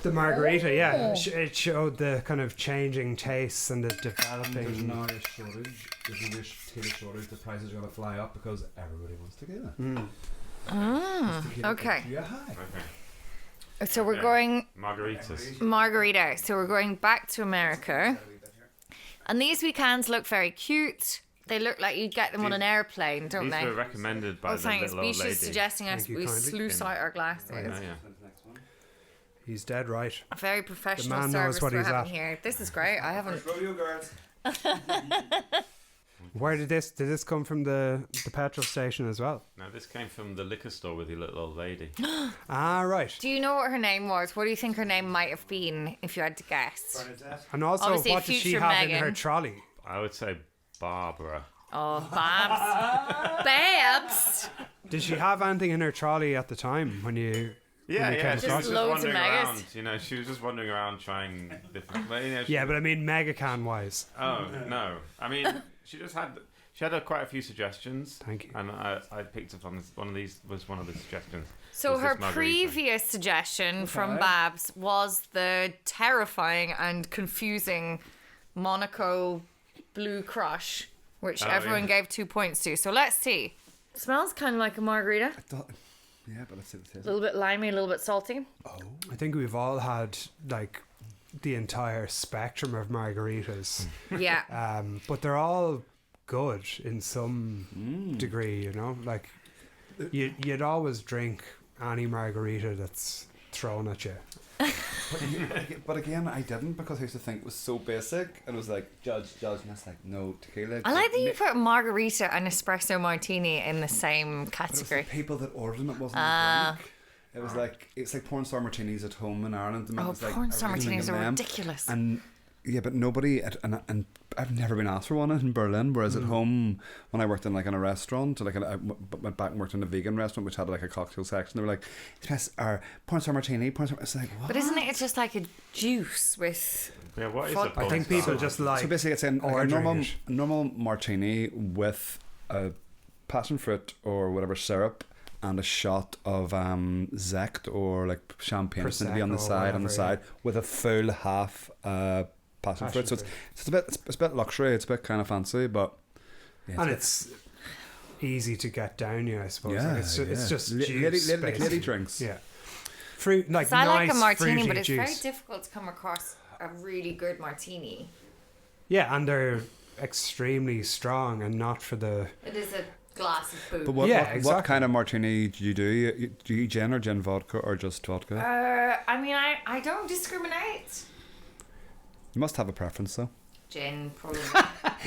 The margarita, yeah, it showed the kind of changing tastes and the There's developing. now a shortage. There's now a tequila shortage. The prices are gonna fly up because everybody wants tequila. Tequila Okay. gets you a high. Okay. So we're going Margaritas. margarita. So we're going back to America. And these wee cans look very cute. They look like you'd get them on an airplane, don't These they? were recommended by Oh, the thanks. little old Bisha's lady. suggesting us Thank you we kindly. sluice out our glasses. Yeah, yeah. He's dead right. A very professional man knows service what we're he's having at. here. This is great. I haven't. Rodeo girls. Where did this come from? The petrol station as well? No, this came from the liquor store with your little old lady. Right. Do you know what her name was? What do you think her name might have been if you had to guess? And also, Obviously, what did she future have in Megan. her trolley? I would say Barbara. Oh, Babs. Babs. Did she have anything in her trolley at the time when you? Yeah, when you yeah. came She across was Just just loads of wandering megas. around. You know, she was just wandering around trying different. Well, you know, Yeah, but I mean, Megacan wise. Oh no! I mean, she had quite a few suggestions. Thank you. And I picked up on this. One of these was one of the suggestions. So was her this margarita. previous suggestion from Babs was the terrifying and confusing Monaco Blue Crush, which everyone gave 2 points to. So let's see. Smells kind of like a margarita. Yeah, but let's see what it A is. little bit limey, a little bit salty. I think we've all had like the entire spectrum of margaritas, Yeah. but they're all good in some degree. You know, like you'd always drink any margarita that's thrown at you. But again, I didn't, because I used to think it was so basic, and it was like judge, and it's like no, tequila. I like that you put margarita and espresso martini in the same But it was the category. people that ordered them. It wasn't a drink. It was like it's like porn star martinis at home in Ireland. And it Oh, was like porn star everything martinis in are them. ridiculous. And yeah, but nobody and I've never been asked for one in Berlin. Whereas at home, when I worked in a restaurant, I went back and worked in a vegan restaurant which had like a cocktail section. They were like, "Our porn star martini, porn star." It's like, what? But isn't it? It's just like a juice with. Yeah, what is Fuck. it? I think people just like. So basically, it's like a ordering it. normal martini with a passion fruit or whatever syrup and a shot of Zect or like champagne. It's going to be on the Prosecco or side, whatever, with a full half passion fruit. So it's a bit luxury. It's a bit kind of fancy, but yeah, And it's easy to get down, I suppose. yeah, Like it's just juice, lady basically. drinks. Yeah, fruit like So I like a nice martini, fruity but it's juice. very difficult to come across a really good martini. Yeah, and they're extremely strong, and not for the. It is a glass of booze. But what exactly. kind of martini do you do? Do you gin or gin vodka or just vodka? I mean, I don't discriminate. You must have a preference though. Gin, probably.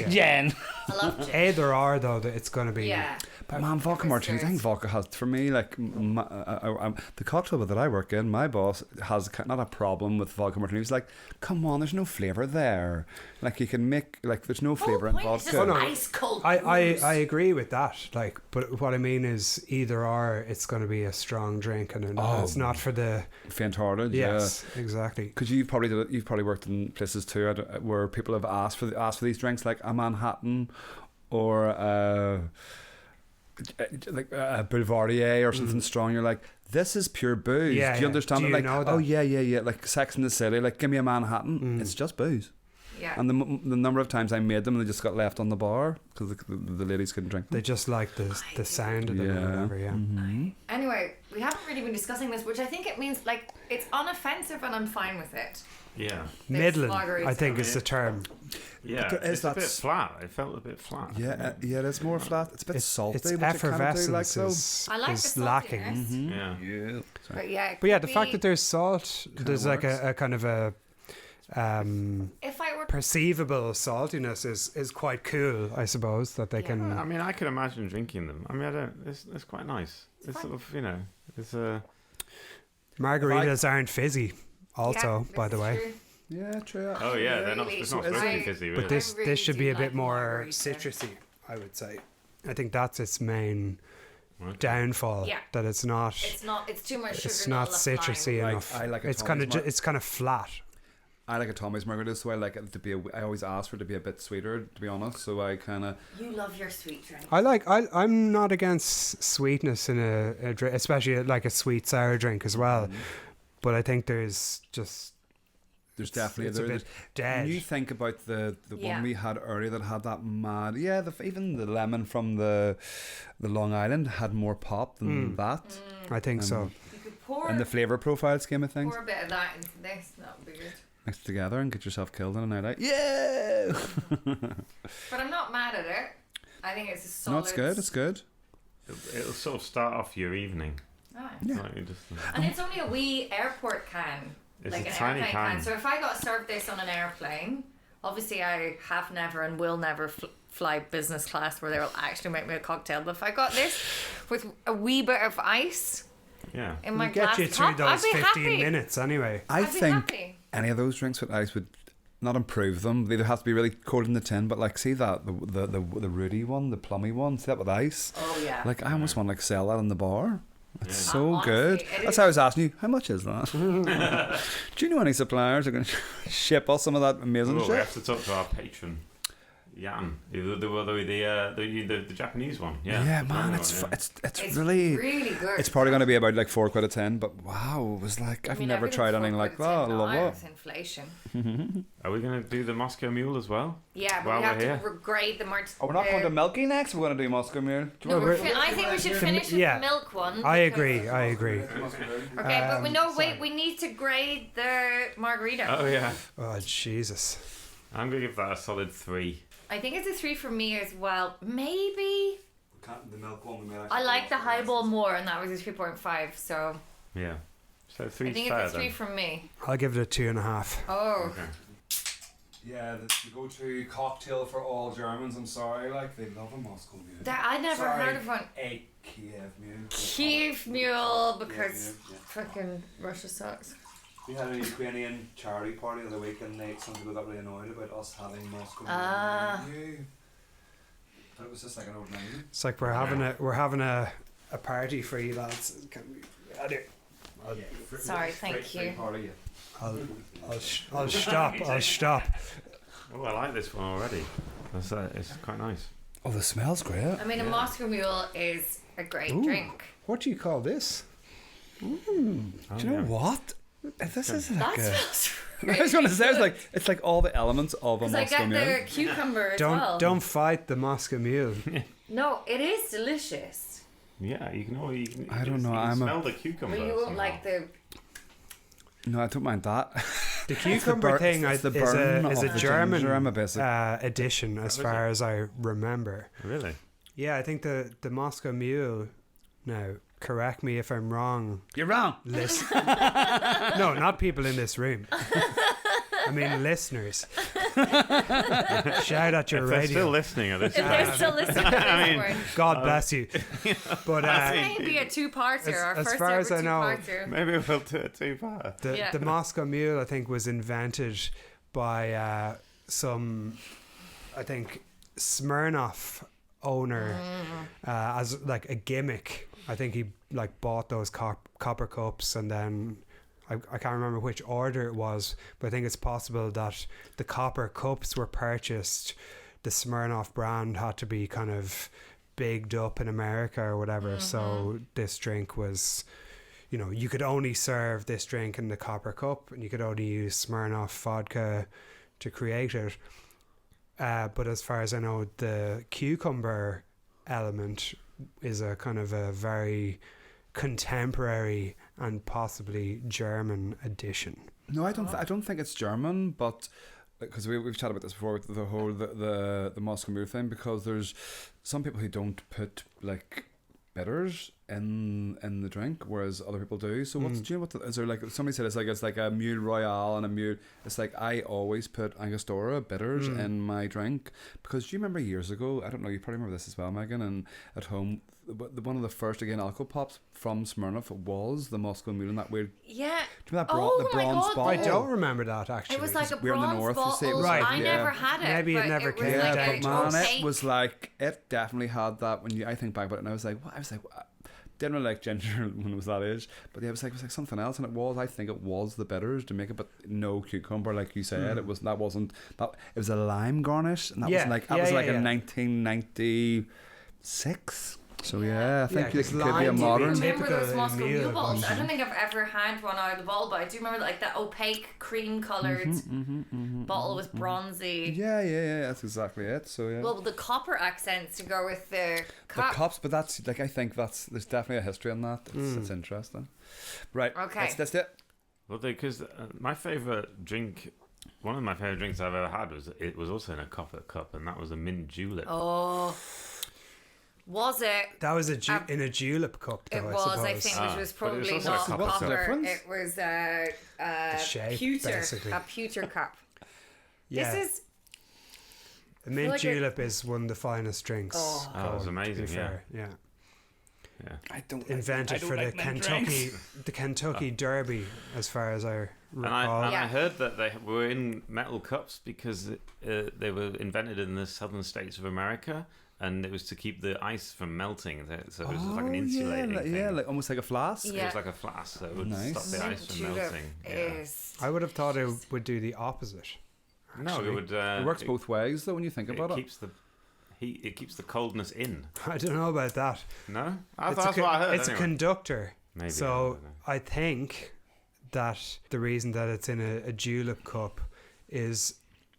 Gin. I love gin. Either or though, that it's going to be. Yeah. But man, vodka martinis. I think vodka has, for me, like the cocktail bar that I work in, my boss has not a problem with vodka martinis. He's like, come on, there's no flavour there. Like you can make there's no flavour in It's vodka. just ice cold booze. I agree with that. Like, but what I mean is either or, it's going to be a strong drink, and it's not for the. Faint-hearted. Yes, exactly. Because you've probably worked in places too where people have asked for these drinks, like a Manhattan or like a Boulevardier or something strong. You're like, this is pure booze. Yeah, do you understand do it? you Like, know that? oh yeah. Like Sex in the City. Like, give me a Manhattan. It's just booze. Yeah. And the number of times I made them and they just got left on the bar because the ladies couldn't drink them. They just like the sound of them or whatever. Yeah. Mm-hmm. Anyway, we haven't really been discussing this, which I think it means like it's unoffensive and I'm fine with it. Yeah. Middling, margarita. I think, is the term. Yeah. there is It's a that bit s- flat. It felt a bit flat. Yeah, it's more flat. It's a bit salty. Its which I kinda do effervescence like, though. I like is the lacking. saltiness. Yeah. Yeah. But yeah, it But yeah, could the fact be- that there's salt, there's like works. a kind of a if I were perceivable saltiness is quite cool, I suppose, that they Yeah. can. I mean, I can imagine drinking them. I mean, I don't. It's quite nice. It's sort of, it's a. Margaritas aren't fizzy, also, Yeah, by this the is way. true. Yeah, true. Oh yeah, they're not. Really? It's not So supposed to be I- fizzy, But really. this really should do be a like bit more margarita. citrusy, I would say. I think that's its main Okay. downfall. Yeah. That it's not. It's too much sugar. It's not citrusy Like, enough. I like a it's kind of Tommy's it's kind of flat. I like a Tommy's margarita, so I like it to be. I always ask for it to be a bit sweeter, to be honest. So I kind of. You love your sweet drink. I'm not against sweetness in a drink, especially like a sweet sour drink as well. But I think there's Definitely it's a bit dead. When you think about the Yeah. one we had earlier that had that mad, even the lemon from the Long Island had more pop than that, I think so. You could pour in the flavour profile scheme of things. pour a bit of that into this. That would be good. Mix it together and get yourself killed in a night out. Yeah. But I'm not mad at it. I think it's a solid. No, it's good. It's good. It'll sort of start off your evening. Ah. Like you just, And it's only a wee airport can. It's like a an tiny airplane can. can. So if I got served this on an airplane, Obviously, I have never and will never fly business class where they will actually make me a cocktail. But if I got this with a wee bit of ice in my glass Get you cup, through those I'd be 15 happy. minutes anyway. I I'd be think happy. any of those drinks with ice would not improve them. They either have to be really cold in the tin, but like see that the Rudy one, the plummy one, see that with ice. Oh yeah. Like I almost want to like sell that in the bar. It's so Honestly, good. it That's is. how I was asking you, how much is that? Do you know any suppliers who are going to ship us some of that amazing We shit? have to talk to our patron, Jan, the Japanese one. Yeah, the man, one, it's yeah. it's really good. it's probably going to be about like 4 quid a 10, but wow, it was like I've never tried anything like that. I love it. With inflation. Are we going to do the Moscow Mule as well? Yeah, but While we have we're to grade the mark. Oh, we're not going to Milky next. We're going to do Moscow Mule. No, I think we should finish with yeah. the milk one. I because- agree. Okay, but we need to grade the margarita. Oh yeah. Oh, Jesus. I'm going to give that a solid 3. I think it's a 3 for me as well. Maybe The milk one. I like the highball more, and that was a 3.5. So Yeah. So 3 I think fair it's a 3 then. from me. I'll give it a 2.5. Oh, Okay. Yeah, the go-to cocktail for all Germans. I'm sorry, like they love a Moscow Mule. I never heard of one. A Kiev Mule. Kiev Mule because Yeah. fucking Russia sucks. We had a Ukrainian charity party the other week, and some people got really annoyed about us having Moscow Mule. But it was just like an old menu. It's like we're having a party for you lads. Can we? I do. Sorry, thank you. Party, I'll stop. Oh, I like this one already. It's quite nice. Oh, the smell's great. I mean, a Moscow Mule is a great Ooh. drink. What do you call this? Do you know what? This is like That a. smells I was going to say, it's like all the elements of a because I Moscow get Mule. the cucumber as well. Don't fight the Moscow Mule. No, it is delicious. Yeah, you can always. I don't know, You can I'm a- smell the cucumber. But you won't somehow. like the. No, I don't mind that. The cucumber thing it's the is burn a of the German ginger, I'm a basic. edition, as far as I remember. Really? Yeah, I think the Moscow Mule. Now, correct me if I'm wrong. You're wrong. Listen. No, not people in this room. I mean listeners. Shout out your If they're radio. still listening at this If time. they're still listening to this one. God bless you. But This may be a two-parter. Our as first far ever as I know, two-parter. Maybe we'll do it too far. the Moscow Mule, I think, was invented by some, I think, Smirnoff owner as like a gimmick. I think he like bought those copper cups, and then I can't remember which order it was, but I think it's possible that the copper cups were purchased. The Smirnoff brand had to be kind of bigged up in America or whatever, so this drink was, you know, you could only serve this drink in the copper cup, and you could only use Smirnoff vodka to create it. But as far as I know, the cucumber element is a kind of a very contemporary and possibly German addition. No, I don't think it's German, but because we've chatted about this before with the whole the Moscow Mule thing, because there's some people who don't put like bitters in the drink, whereas other people do. So what's do you know what is there like? Somebody said it's like a Mule Royale and a Mule. It's like I always put Angostura bitters in my drink, because do you remember years ago? I don't know. You probably remember this as well, Megan. And at home, one of the first alcohol pops from Smirnoff was the Moscow Mule, and that weird. Yeah. Do you remember that Oh the my bronze God, bottle? I don't remember that actually. It was like a we're in the bronze north, you see, it bottle. was like- I yeah. never had it. Maybe it but never it was came like down. a but man, opaque- it was like it definitely had that. When I think back about it, and I was like, didn't really like ginger when it was that age, but yeah, it was like something else, and I think it was the bitters to make it, but no cucumber, like you said. It was it was a lime garnish, and that Yeah, was like yeah, in yeah. 1996. So yeah, I think Yeah, it 'cause could be a lime modern. would be Remember those typical Moscow Mule Mule balls? ones. I don't think I've ever had one out of the bottle, but I do remember like that opaque cream colored bottle was bronzy. Yeah, that's exactly it. So yeah. Well, the copper accents to go with the The cup. cups, but that's like I think there's definitely a history on that. It's interesting. Right. Okay. That's it. Well, because my favourite drink, one of my favourite drinks I've ever had was also in a copper cup, and that was a mint julep. Oh, was it? That was in a julep cup, though. It I was, suppose. I think, which was but it was probably also a not cup. What's the copper. difference? It was a shape, pewter, basically. a pewter cup. Yeah. This is A mint like julep is one of the finest drinks. Oh. Oh, it was amazing, to be fair. Yeah. I don't Invented for the Kentucky Derby, as far as I recall. And I heard that they were in metal cups because they were invented in the southern states of America, and it was to keep the ice from melting. So it was like an insulating thing. Yeah, like almost like a flask. It was like a flask, so it would stop the Mint ice from julep melting. is... I would have thought it would do the opposite. No, it would. It works both ways, though, when you think about it. Keeps the heat. It keeps the coldness in. I don't know about that. No, that's what I heard. It's anyway. a conductor. Maybe, So I think that the reason that it's in a julep cup is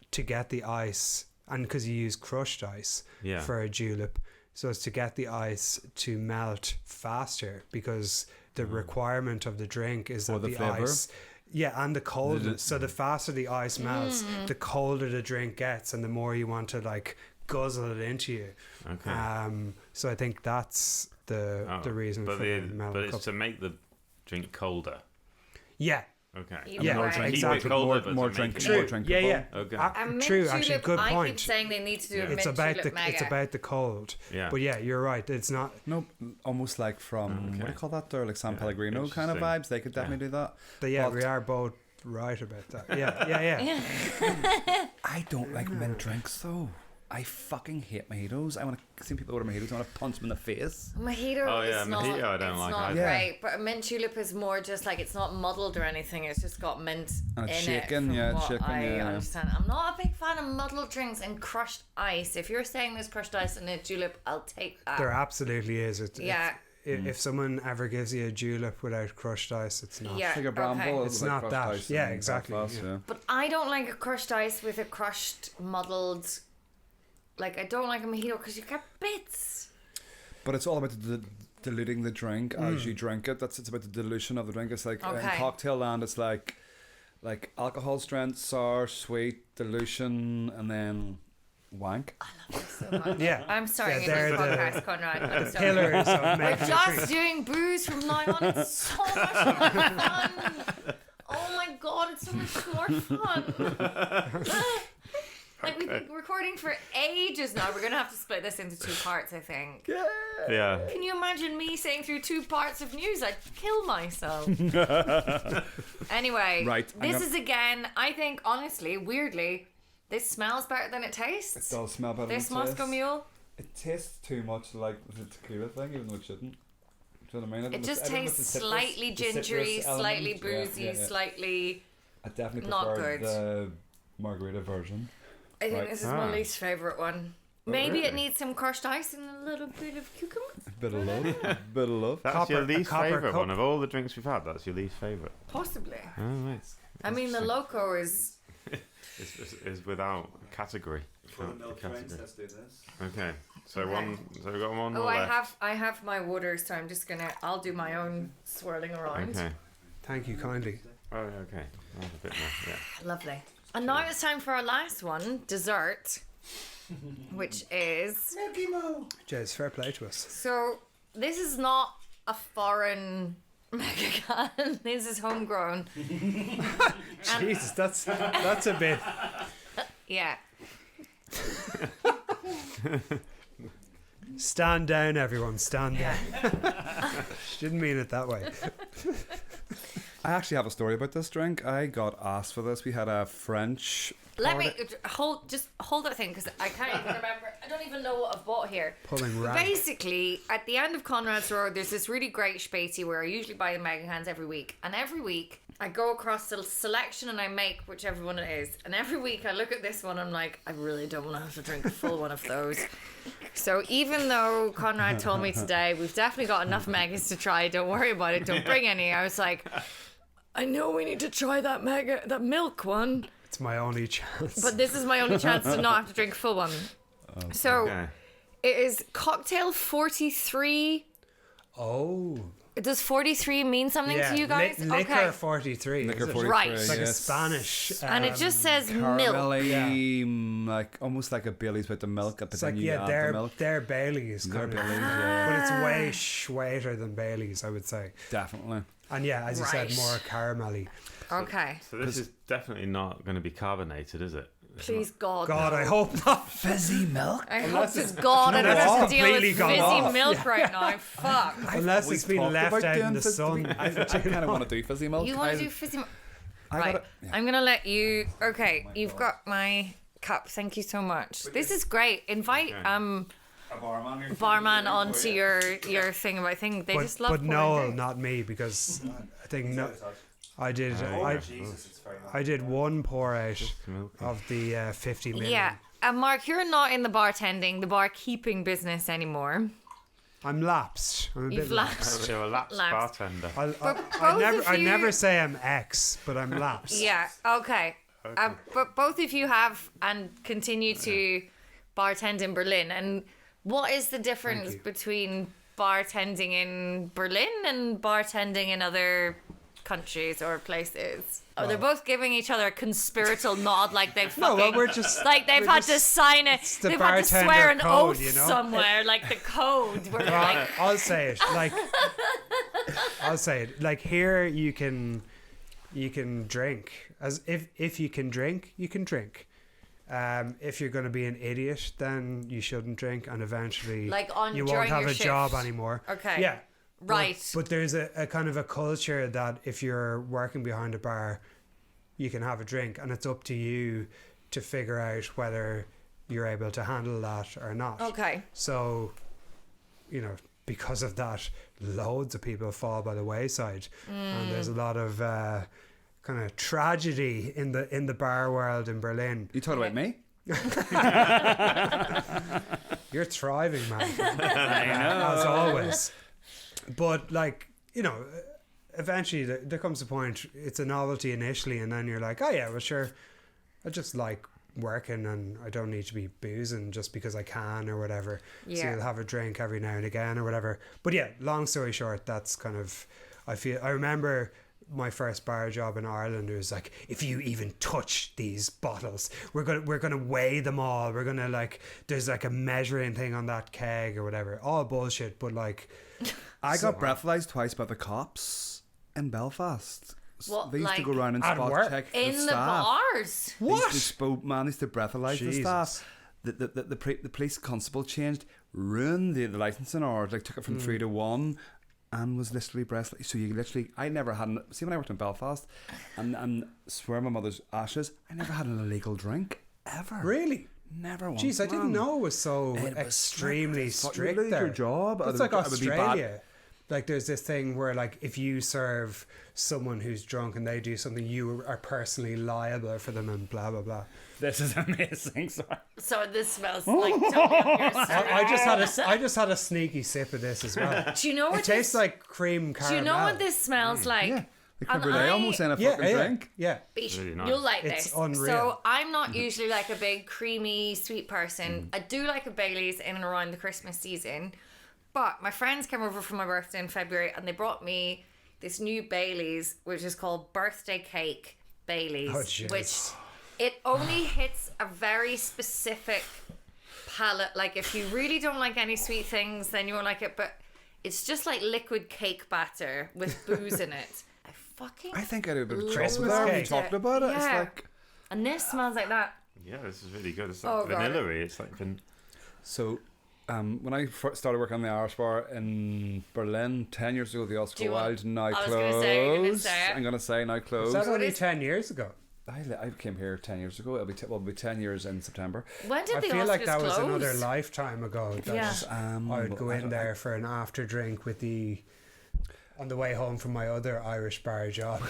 to get the ice, and because you use crushed ice for a julep, so it's to get the ice to melt faster, because the requirement of the drink is that the flavour. ice... Yeah, and the coldness. So the faster the ice melts, the colder the drink gets, and the more you want to like guzzle it into you. Okay. So I think that's the reason for the mellow But it's cup. to make the drink colder. Yeah. Okay. Yeah, Not right. to keep Exactly. it colder, but more to drink, make it more more drinkable. Yeah. Okay. A mint True, julep, actually, good I point. keep saying they need to do a mint It's about julep mega. it's about the cold. Yeah. But yeah, you're right. It's not. No, almost like from what do you call that there, like San Pellegrino kind of interesting. vibes. They could definitely do that. But yeah, But- we are both right about that. Yeah. I don't like mint drinks though. I fucking hate mojitos. I want to see people order mojitos. I want to punch them in the face. Mojito Oh, yeah, is not, mojito I don't it's like not either. great, but a mint julep is more just like, it's not muddled or anything, it's just got mint And in it's it, shaken, from yeah, it's what shaken, I yeah. understand. I'm not a big fan of muddled drinks and crushed ice. If you're saying there's crushed ice in a julep, I'll take that. There absolutely is. Yeah. If someone ever gives you a julep without crushed ice, it's not. Yeah, Like a bramble. okay. It's like not crushed that. ice Yeah, in exactly, Belfast, yeah. But I don't like a crushed ice with a crushed, muddled... Like, I don't like a mojito because you get bits. But it's all about diluting the drink as you drink it. It's about the dilution of the drink. It's like in Okay. cocktail land, it's like alcohol strength, sour, sweet, dilution, and then wank. I love this so much. Yeah. I'm starting Yeah, a they're new the- podcast, Konrad. I'm sorry. Pillars of We're making just doing booze from now on. It's so much more fun. Oh my god, it's so much more fun. Like, we've been recording for ages now. We're going to have to split this into 2 parts, I think. Yeah. Can you imagine me saying through 2 parts of news? I'd kill myself. Anyway, Right, this is again, I think, honestly, weirdly, this smells better than it tastes. It does smell better. This than it Moscow tastes. Mule. It tastes too much like the tequila thing, even though it shouldn't. Do you know what I mean? It just I don't know if tastes the citrus- slightly the citrus gingery, slightly element, yeah, boozy, yeah, yeah. slightly... I definitely not prefer good. the margarita version. I think Right. this is my least favourite one. Maybe it needs some crushed ice and a little bit of cucumber. Bit of love. Bit of love. That's your least copper favourite cup. one of all the drinks we've had. That's your least favourite. Possibly. Oh, right. I mean, the Loco is... Is without category. Category. let's do this. Okay. So Okay. So we've got one Oh, more left. I have my water, so I'm just gonna... I'll do my own swirling around. Okay. Thank you kindly. Oh, okay. I'll have a bit more. Yeah. Lovely. And now it's time for our last one, dessert, which is... Jez, fair play to us. So, this is not a foreign Megacan. This is homegrown. Jesus, that's a bit. Yeah. Stand down, everyone. Stand down. She didn't mean it that way. I actually have a story about this drink. I got asked for this. We had a French. Let me hold that thing because I can't even remember. I don't even know what I've bought here. Pulling rank. Basically, at the end of Conrad's Road, there's this really great spatey where I usually buy the Megacans every week. And every week, I go across the selection and I make whichever one it is. And every week, I look at this one, I'm like, I really don't want to have to drink a full one of those. So even though Konrad told me today, we've definitely got enough Megas to try, don't worry about it, don't bring any, I was like, I know we need to try that milk one. It's my only chance. But this is my only chance to not have to drink a full one. So Okay. it is cocktail 43. Oh. Does 43 mean something to you guys? Liquor 43. Liquor is it? 43. Right. It's like a yes. Spanish. And it just says milk. Caramelly, like almost like a Bailey's with the milk. But It's then like, you yeah, add the milk. they're Bailey's They're kind of. Baileys, yeah. But it's way sweeter than Bailey's, I would say. Definitely. And yeah, as you Right. said, more caramelly. Okay. So this is definitely not going to be carbonated, is it? Please, God. God, I hope not. Fizzy milk. I hope to God I don't Unless have to it's deal with completely gone fizzy off. milk right now. Fuck. Unless it's been talked left about out in doing the sun. I kind of want to do fizzy milk. You want to do fizzy milk? I Right. gotta- yeah. I'm going to let you... Okay, you've got my cup. Thank you so much. This is great. Invite barman onto your thing about thing. They just love But pouring Noel, drinks. not me, because I think I did. I did one pour out of the 50 million. Yeah. And Mark, you're not in the bartending, the barkeeping business anymore. I'm lapsed. I'm a You've bit lapsed. You're a lapsed Lapsed. bartender. both I of you- never say I'm ex, but I'm lapsed. Yeah, okay. But both of you have and continue to bartend in Berlin. And what is the difference you. between bartending in Berlin and bartending in other countries or places? Oh, they're both giving each other a conspiratorial nod, like they've No, fucking, well, we're just like they've we're had just- to sign it. it's the They've had to swear bartender an code, oath you know? somewhere, like the code. Where like, I'll say it. I'll say it. Like here, you can drink. As if you can drink, you can drink. If you're going to be an idiot, then you shouldn't drink, and eventually Like on- you during won't have your a job shift. anymore. Okay. Yeah. Right. But there's a kind of a culture that if you're working behind a bar, you can have a drink, and it's up to you to figure out whether you're able to handle that or not. okay. So, because of that, loads of people fall by the wayside, and there's a lot of kind of tragedy in the bar world in Berlin. You talking about me? You're thriving, man. I know, as always. But eventually there comes a point. It's a novelty initially, and then you're like, oh yeah, well sure, I just like working, and I don't need to be boozing just because I can or whatever. So Yeah. you'll have a drink every now and again or whatever. But yeah, long story short, that's kind of, I remember my first bar job in Ireland. It was like, if you even touch these bottles, we're gonna weigh them all. We're gonna there's like a measuring thing on that keg or whatever. All bullshit, but I got breathalyzed twice by the cops in Belfast. What, They used to like- go around and At spot work? check In the the staff. bars. They used to used to breathalyze the Jesus. staff. The police constable changed, ruined the licensing, or took it from 3 to 1, and was literally breathalyzed. So you literally, I never had. See, when I worked in Belfast, and swear my mother's ashes, I never had an illegal drink ever. Really? Never once. Jeez, I didn't man. know it was so It was extremely strict. strict You lose there. your job. It's It like would be bad. Australia. There's this thing where if you serve someone who's drunk and they do something, you are personally liable for them, and blah blah blah. This is amazing. Sorry. So this smells like totally up your street. I just had a sneaky sip of this as well. Do you know It what tastes this, like cream caramel. do you know what this smells like? Yeah. The creme And brulee I- almost in a Yeah, fucking yeah, drink. yeah. Beesh, Really nice. you'll like It's this. unreal. So I'm not usually like a big creamy sweet person. I do like a Bailey's in and around the Christmas season. But my friends came over for my birthday in February, and they brought me this new Bailey's, which is called Birthday Cake Bailey's, Oh, jeez. which it only hits a very specific palate. Like if you really don't like any sweet things, then you won't like it. But it's just like liquid cake batter with booze in it. I think I do a bit of trouble Christmas there. We cake. talked about it. It's Yeah. like And this smells like that. Yeah, this is really good. It's Oh, like God. vanilla-y. It's like so. When I first started working on the Irish bar in Berlin 10 years ago, the Do Oscar you want- Wilde now I was closed. gonna say, you're gonna say it. I'm gonna say now Was closed. that only is- 10 years ago? I came here 10 years ago. It'll be 10 years in September. When did I the feel Oscars like that was close? another lifetime ago. That Yeah. I would go in there for an after drink on the way home from my other Irish bar job.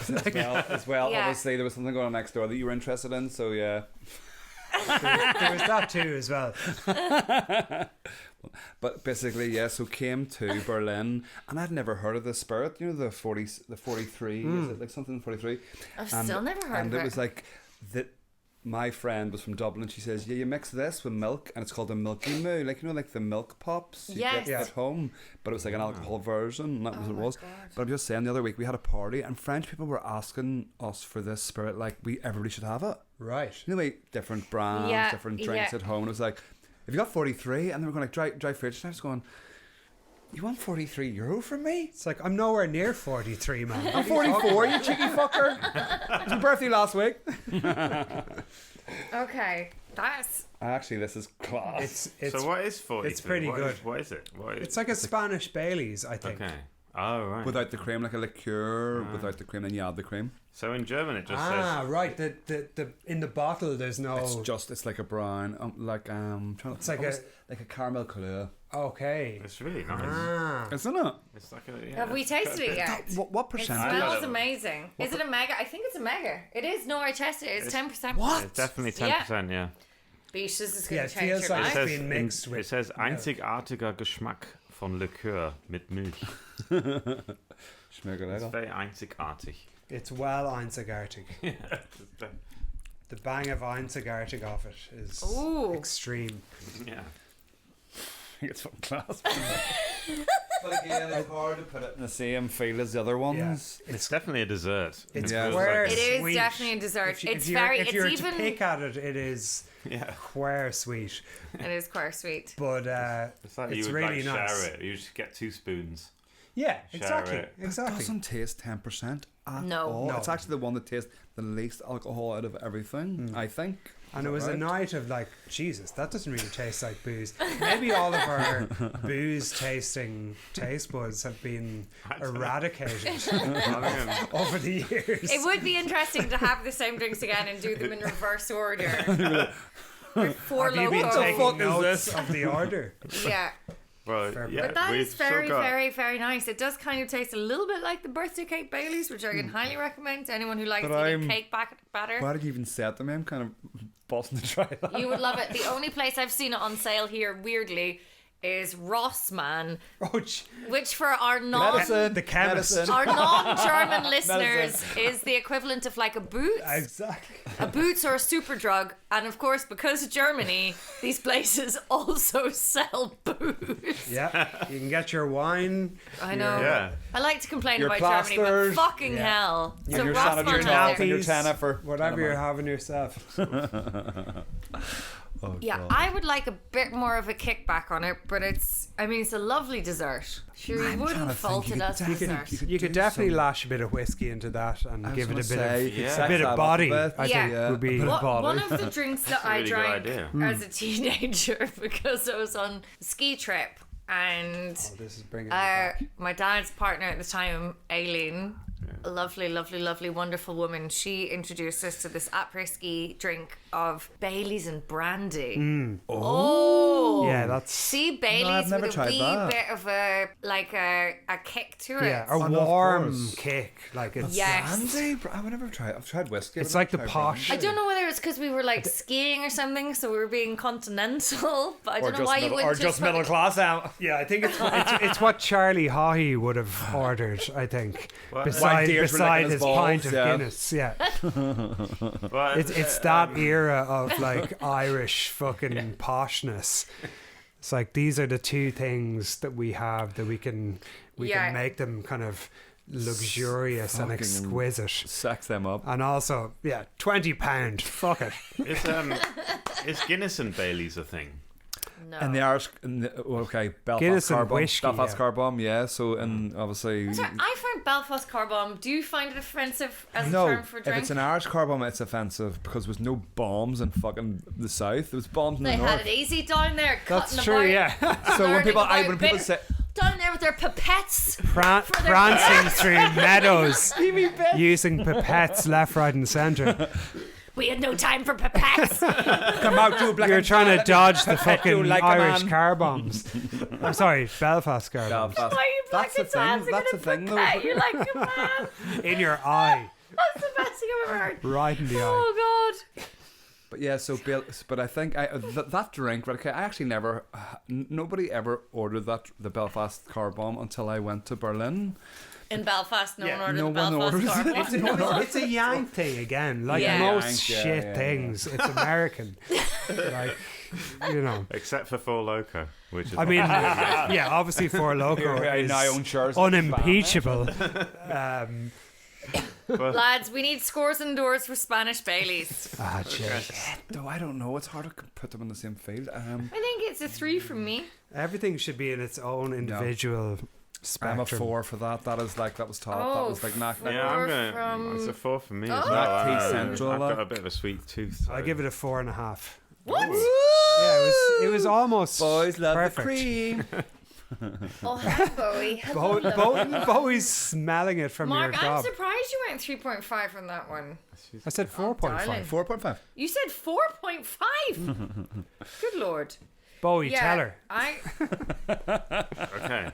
As well, Yeah. obviously there was something going on next door that you were interested in. So yeah. There was that too as well. But basically, yeah. So came to Berlin, and I'd never heard of the spirit. You know, the 43. Is it like something 43? I've still never heard and of it it. was like that. My friend was from Dublin. She says, "Yeah, you mix this with milk, and it's called a Milky Moo, like like the milk pops you Yes. get Yeah. at home, but it was like an alcohol version, and that was what it was." God. But I'm just saying, the other week we had a party, and French people were asking us for this spirit, like everybody should have it. Right. You know, like different brands, Yeah, different drinks yeah. at home. And it was like, "Have you got 43?" And they were going dry fridge, and I was going, "You want €43 from me?" It's like, I'm nowhere near 43, man. I'm 44, you cheeky fucker. It was my birthday last week. Okay, that's Actually, this is class. It's So what is 42? it's pretty good. What is it? it's like a Spanish Baileys, I think. Okay. Oh, right. Without the cream, like a liqueur without the cream, then you add the cream. So in German it just Right. The in the bottle there's no. It's like a brown, It's like like a caramel couleur. Okay. says... It's really nice. Isn't it? It's like a... Have we tasted it yet? What It percent? smells amazing. Is it a mega? I think it's a mega. It is. No, I tested it. It's 10%. It's definitely 10%, yeah. Beach, this is Yeah, going it to change feels your like life. it's been mixed It with. says einzigartiger Geschmack von Likör mit Milch. Schmeckt It's lecker. very einzigartig. It's well einzigartig. The bang of einzigartig of it is Ooh. extreme. Yeah. It's from class. But again, it's hard to put it in the same feel as the other ones. It's definitely a dessert. It's Yeah. queer It is sweet. definitely a dessert. If you- It's if you're, very. If It's you're even. to pick at it, it is Yeah. queer sweet. It is quite sweet. But It's like it's you would really like nice. share it. You just get 2 spoons. Yeah, Share exactly. it. It Exactly. doesn't taste 10% at No. all. No. It's actually the one that tastes the least alcohol out of everything, I think. And it Is was that a right? night of like, Jesus, that doesn't really taste like booze. Maybe all of our booze tasting taste buds have been eradicated over the years. It would be interesting to have the same drinks again and do them in reverse order. With Four Have you been Loko. taking notes of the order? Yeah. Well, Fair yeah, But that we've is very, still got... very, very nice. It does kind of taste a little bit like the birthday cake Baileys, which I can highly recommend to anyone who likes But eating I'm- cake batter. Why did you even say it to me? I'm kind of busting to try that. You would love it. The only place I've seen it on sale here, weirdly, is Rossmann, Oh, which for our non the chemist. our non-German listeners is the equivalent of like a Boots, Exactly. a Boots or a Superdrug, and of course because of Germany, these places also sell booze. Yeah, you can get your wine. I know. Yeah. I like to complain Your about Germany, but plasters. fucking Yeah. hell. So And your Rossmann sanitary has napkins it. and your Nappies, tenner for whatever you're having yourself. Oh, Yeah, God. I would like a bit more of a kickback on it, but it's a lovely dessert. Sure, you I'm wouldn't trying to fault think. it as You could- dessert. You could do definitely some- lash a bit of whiskey into that and I was give it a gonna bit say, of you could Yeah. sex a bit that of up body. a bit. I think Yeah. would be. One of the drinks that a I really good drank idea. as a teenager because I was on a ski trip and Oh, this is bringing it back. my dad's partner at the time, Aileen, a lovely, lovely, lovely, wonderful woman, she introduced us to this après-ski drink of Baileys and brandy. Oh, Yeah, that's See Baileys never with a tried wee that. bit of a kick to it. yeah, a Oh, no, of warm course. kick. Like it's Yes. Brandy? I would never try it. I've tried whiskey. It's but like the I've tried posh. I don't know whether it's because we were like skiing or something, so we were being continental. But I don't know why you wouldn't just put- class out. Yeah, I think it's what Charlie Haughey would have ordered. I think Well, beside deers were licking his his balls, pint of yeah. Guinness. Yeah, Well, it's that era of like Irish fucking poshness. It's like these are the two things that we have that we can Yeah. make them kind of luxurious and Fucking exquisite. Sex them up. And also, yeah, £20. Fuck it. is Guinness and Bailey's a thing? No. And the Irish, Belfast Guinness and car bomb. whiskey, Belfast yeah. car bomb, yeah. So, and obviously, Sorry, I find Belfast car bomb. Do you find it offensive as a no. term for If drink? it's an Irish car bomb, it's offensive because there was no bombs in fucking the south. There was bombs in They the had north. it easy down there, cutting That's true, about, yeah. So when learning people, about when people bit- say, down there with their pipettes. Prancing through meadows using pipettes left, right, and centre. We had no time for pipettes. "Come out, you black." You're and trying to tan." dodge the You fucking like a Irish man. car bombs. I'm sorry, Belfast car bombs. Belfast. Why are you black That's the and tans? thing. That's the thing, though. Pipette you like a man. In your eye, That's the best thing I've ever heard. right in the eye. Oh God. But yeah, so but I think that drink, right? Okay, I actually never, nobody ever ordered the Belfast car bomb until I went to Berlin. In Belfast, no Yeah, one ordered no the one Belfast orders car it. bomb. It's a Yank thing again, like Yeah. most Yank, shit yeah. things. It's American, like you know. Except for Four Loko, which is I mean, yeah, obviously Four Loko I now own is shares. unimpeachable. Lads, we need scores indoors for Spanish Baileys. Shit. Though I don't know, it's hard to put them in the same field. I think it's a 3 from me. Everything should be in its own individual Spam a 4 for that. That was top. That was like knock. Yeah, I'm going. from- It's a 4 for me as Oh. well. Tea Central, I've got a like. bit of a sweet tooth. I give it a 4.5. What? Yeah, it was almost Boys love perfect. the cream. Oh, hi, Bowie. Hello. Bowie's smelling it from Mark, your I'm gob. surprised you went 3.5 on that one. I said 4.5. darling. 4.5. You said 4.5. Good Lord. Bowie, Yeah, tell her. Okay.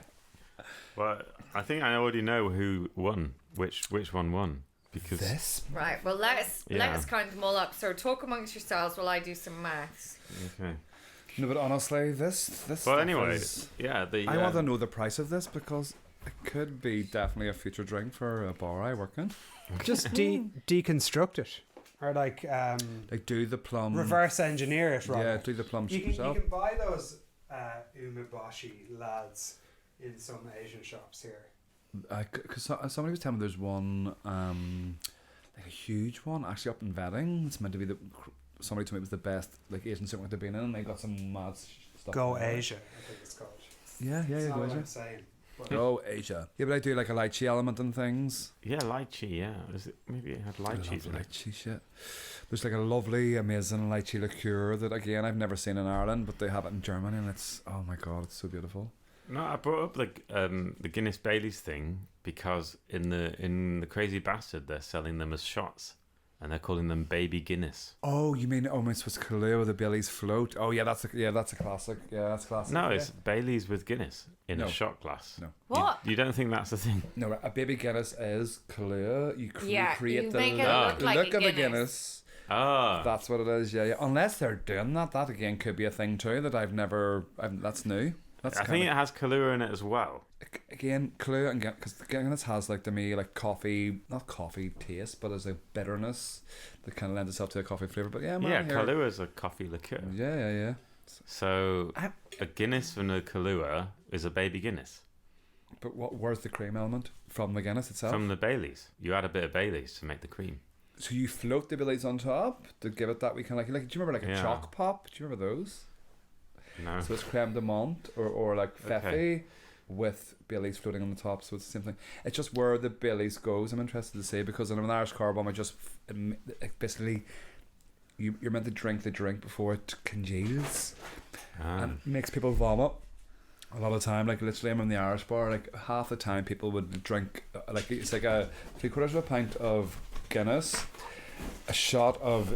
Well, I think I already know who won. Which one won? Because This? Right, well, let's Yeah. count them all up. So talk amongst yourselves while I do some maths. okay. No, but honestly, this. Well, stuff anyway, is- yeah. I want to know the price of this because it could be definitely a future drink for a bar I work in. Just deconstruct it. Or like Like do the plum. reverse engineer it, Rob. Yeah, do the plum You yourself. can buy those umeboshi lads in some Asian shops here. Because somebody was telling me there's one, like a huge one actually up in Vetting. It's meant to be somebody told me it was the best like Asian supermarket they've been in, and they got some mad stuff. Go in there. Asia, I think it's called. Yeah, It's not go what Asia. I'm saying. But Go Asia. Yeah, but I do like a lychee element and things. Yeah, lychee. Yeah, maybe it had I lychees love in it. lychee shit. There's like a lovely, amazing lychee liqueur that again I've never seen in Ireland, but they have it in Germany, and it's oh my god, it's so beautiful. No, I brought up the Guinness Baileys thing because in the Crazy Bastard they're selling them as shots, and they're calling them Baby Guinness. Oh, you mean it's with Kahlua with the Bailey's float? Oh yeah, that's a classic. Yeah, that's classic. No, yeah. it's Baileys with Guinness in No. a shot glass. No. What? You don't think that's the thing? No, a baby Guinness is Kahlua. You Yeah, create you the make it look like a of a Guinness. Guinness. Ah, That's what it is. Yeah, yeah. Unless they're doing that, that again could be a thing too that that's new. That's I think it has Kahlua in it as well. again Kahlua and because Guinness has like to me like coffee, not coffee taste, but as a bitterness that kind of lends itself to a coffee flavor. But yeah, man, Yeah, here- Kahlua is a coffee liqueur. Yeah, yeah, yeah. So a Guinness from the Kahlua is a Baby Guinness. But where's the cream element from the Guinness itself? From the Baileys. You add a bit of Baileys to make the cream. So you float the Baileys on top to give it that we kind of like. Do you remember like a Yeah. chalk pop? Do you remember those? No. So it's creme de menthe or like Fefe Okay. with Baileys floating on the top. So it's the same thing. It's just where the Baileys goes. I'm interested to see because in an Irish car bomb, basically you're meant to drink the drink before it congeals and makes people vomit. A lot of the time, like literally, I'm in the Irish bar. Like half the time, people would drink like it's like a 3/4 of a pint of Guinness, a shot of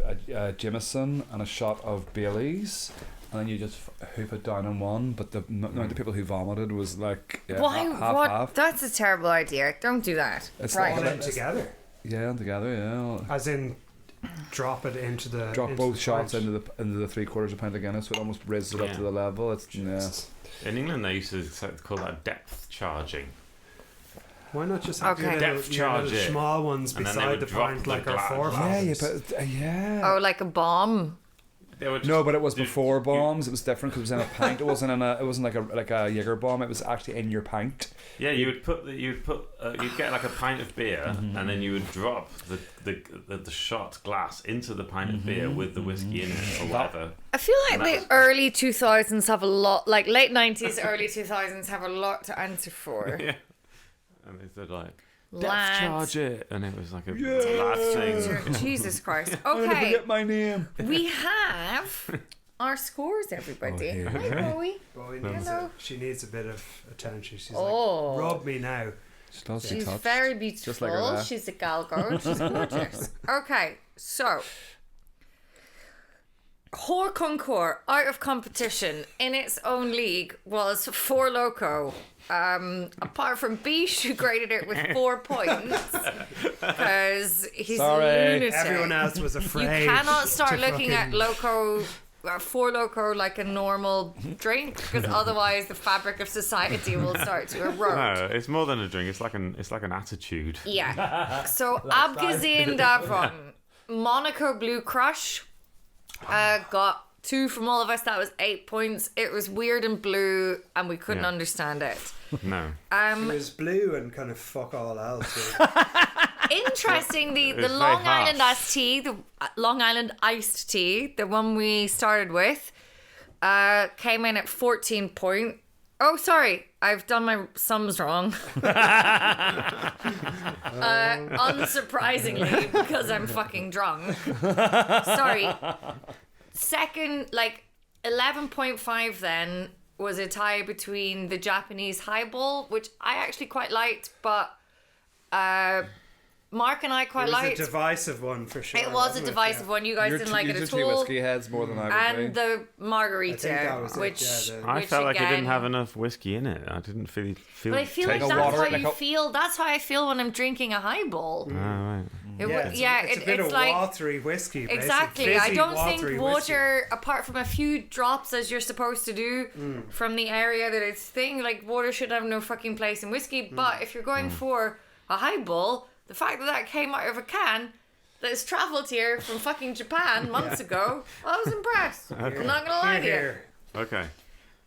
Jameson, and a shot of Baileys, and then you just hoop it down in one. But the amount of people who vomited was like Why? half. That's a terrible idea. Don't do that. It's Right. all not- in together. Yeah, and together, yeah. As in, drop it into the. Drop into both the shots pint. into the 3/4 of a pint of Guinness, so it almost raises it up Yeah. to the level. It's Jesus. In England, they used to call that depth charging. Why not just have Okay. your Depth charge it. small ones And then they beside would the drop pint the like our glass. forefathers? yeah. Oh, like a bomb. They would just No, but it was do- before bombs. It was different because it was in a pint. It wasn't like a Jaeger bomb. It was actually in your pint. Yeah, you'd get like a pint of beer, and then you would drop the shot glass into the pint of beer with the whiskey in it or whatever. I feel like And that the was- early 2000s have a lot, like late 90s, early 2000s have a lot to answer for. Yeah, and they said like depth Lads. charge it, and it was like a lad thing. Jesus Christ. I'm gonna Okay, forget my name. we have our scores, everybody. here Hi, Bowie. Bowie Hello. she needs a bit of attention. She's Oh. like, rub me now. She does be She's touched. very beautiful. Just like her there. She's a gal girl. She's gorgeous. Okay, so Hors Concours, out of competition in its own league, was Four Loko. Apart from Bish, who graded it with 4 points because he's Sorry. a lunatic. Everyone else was You afraid. cannot start to looking at fucking- Loco, Four Loko like a normal drink because otherwise the fabric of society will start to erode. No, it's more than a drink. It's like an attitude. Yeah. So Abgazin Davron, Monaco Blue Crush, got 2 from all of us. That was 8 points. It was weird and blue, and we couldn't Yeah. understand it. No, It was blue and kind of fuck all else. Interestingly, It the was very Long Island harsh. iced tea, the Long Island iced tea, the one we started with, came in at 14 points. Oh, sorry. I've done my sums wrong. Unsurprisingly, because I'm fucking drunk. Sorry. Second, 11.5 then was a tie between the Japanese highball, which I actually quite liked, but Mark and I quite liked. It was a divisive one for sure. It was a divisive one. You guys didn't like it at all. You're two whiskey heads more than I would and be. the margarita, which I felt like again, it didn't have enough whiskey in it. I didn't feel. But I feel like taste that's it. how you feel. That's how I feel when I'm drinking a highball. Oh, right. It's a bit of watery whiskey. Exactly. Fizzy, I don't think watery water, apart from a few drops as you're supposed to do from the area that it's thing, like water should have no fucking place in whiskey. But if you're going for a highball, the fact that came out of a can that has travelled here from fucking Japan months ago, I was impressed. Okay. I'm not gonna lie to you. Okay.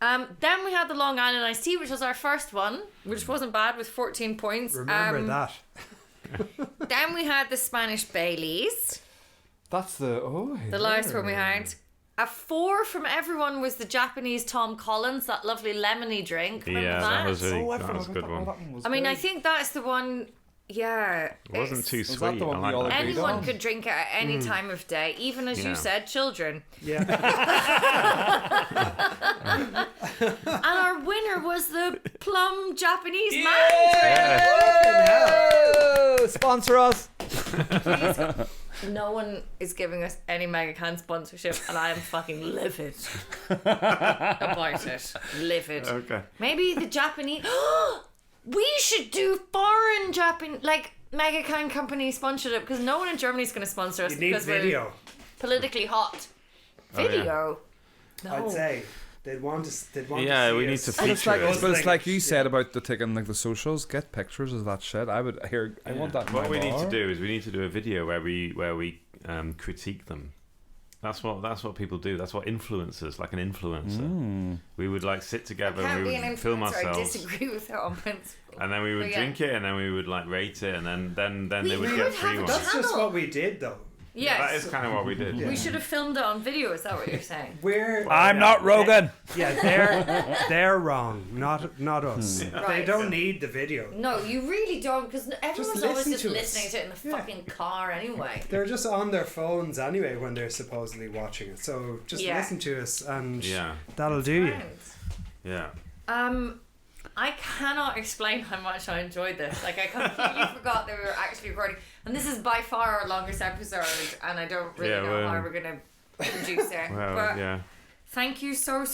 Then we had the Long Island iced tea, which was our first one, which wasn't bad with 14 points. Remember that. Then we had the Spanish Baileys. That's the last one we had. A 4 from everyone was the Japanese Tom Collins, that lovely lemony drink. Remember that was a good one. I mean, I think that's the one. Yeah, It wasn't too that sweet. the one I we all like that. agreed anyone on? could drink it at any time of day, even as you Yeah. said, children. Yeah. And our winner was the plum Japanese man Yeah. Sponsor us. drink. No one is giving us any Megacan sponsorship, and I am fucking livid about it. Livid. Okay. Maybe the Japanese. We should do foreign Japan, Megacan company sponsorship, because no one in Germany is going to sponsor us You need because video. we're politically hot. Oh, yeah. Video. No. I'd say they'd want to. Yeah, to see we need us. to But it's feature like, it. but it's like you said about the taking the socials. Get pictures of that shit. I want that. In What my we need bar. to do is we need to do a video where we critique them. That's what people do. That's what influencers, like an influencer. We would sit together Can't and be we an would film influencer. I ourselves, disagree with that on principle. and then we would But yeah. drink it, and then we would rate it, and then they would we get would free have a ones. That's just channel. what we did, though. Yes. That is kind of what we did. We should have filmed it on video. Is that what you're saying? I'm not Rogan. Yeah, they're wrong, not us. They Right. don't need the video. No, you really don't, because everyone's always listen just to us. listening to it in the fucking car anyway. They're just on their phones anyway when they're supposedly watching it. So just Yeah. listen to us, and Yeah. that'll do you. Friends. Yeah. I cannot explain how much I enjoyed this. I completely forgot that we were actually recording. And this is by far our longest episode, and I don't really know how we're going to produce it. Well, but yeah. thank you so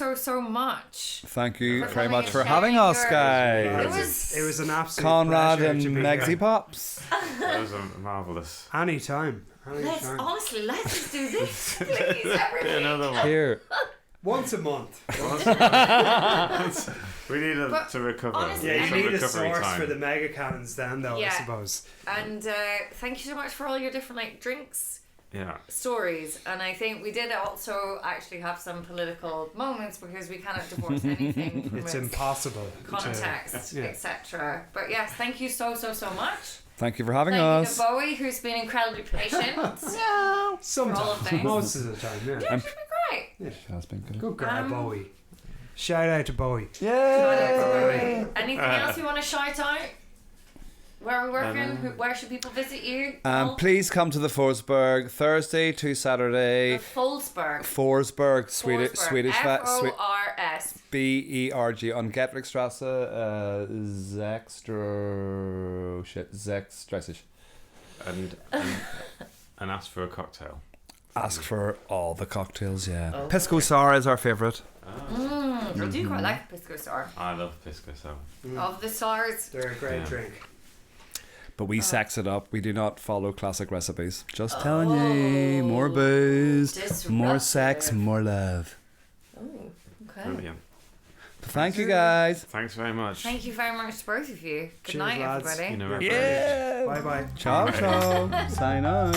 much. Thank you For very coming much and for sharing having us, your- guys. It was an absolute Konrad pleasure and to be Megsy here. Pops. That was marvelous. Anytime. Let's just do this, please, everybody. Another one. Here. Once a month. We need But to recover. honestly, Yeah, you Some need a recovery source time. for the Megacans then, though, Yeah. I suppose. And thank you so much for all your different drinks Yeah. stories. And I think we did also actually have some political moments, because we cannot divorce anything from It's its impossible. context, Yeah. etc. But yes, thank you so much. Thank you for having Thank us. you to Bowie, who's been incredibly patient. Sometimes. all of things. Most of the time, yeah. Yeah, it's been great. Has been good. Good guy, Bowie. Shout out to Bowie. Yay! Anything else you want to shout out? Where are we working? Where should people visit you? Please come to the Forsberg Thursday to Saturday. Folsberg. Forsberg, Swedish Fors. Berg on Getrickstrasse, Zexstrasse. And ask for a cocktail. Ask for all the cocktails, yeah. Oh. Pisco Sour is our favourite. I do quite like Pisco Sour. I love Pisco Sour. Of the sours. They're a great drink. But we sex it up. We do not follow classic recipes. Just telling you. More booze, more sex, more love. Oh, okay. Brilliant. Thank you, guys. Thanks very much. Thank you very much to both of you. Good Cheers, night, lads. everybody. You know, Yeah. Bye bye. Ciao, ciao. Sign out.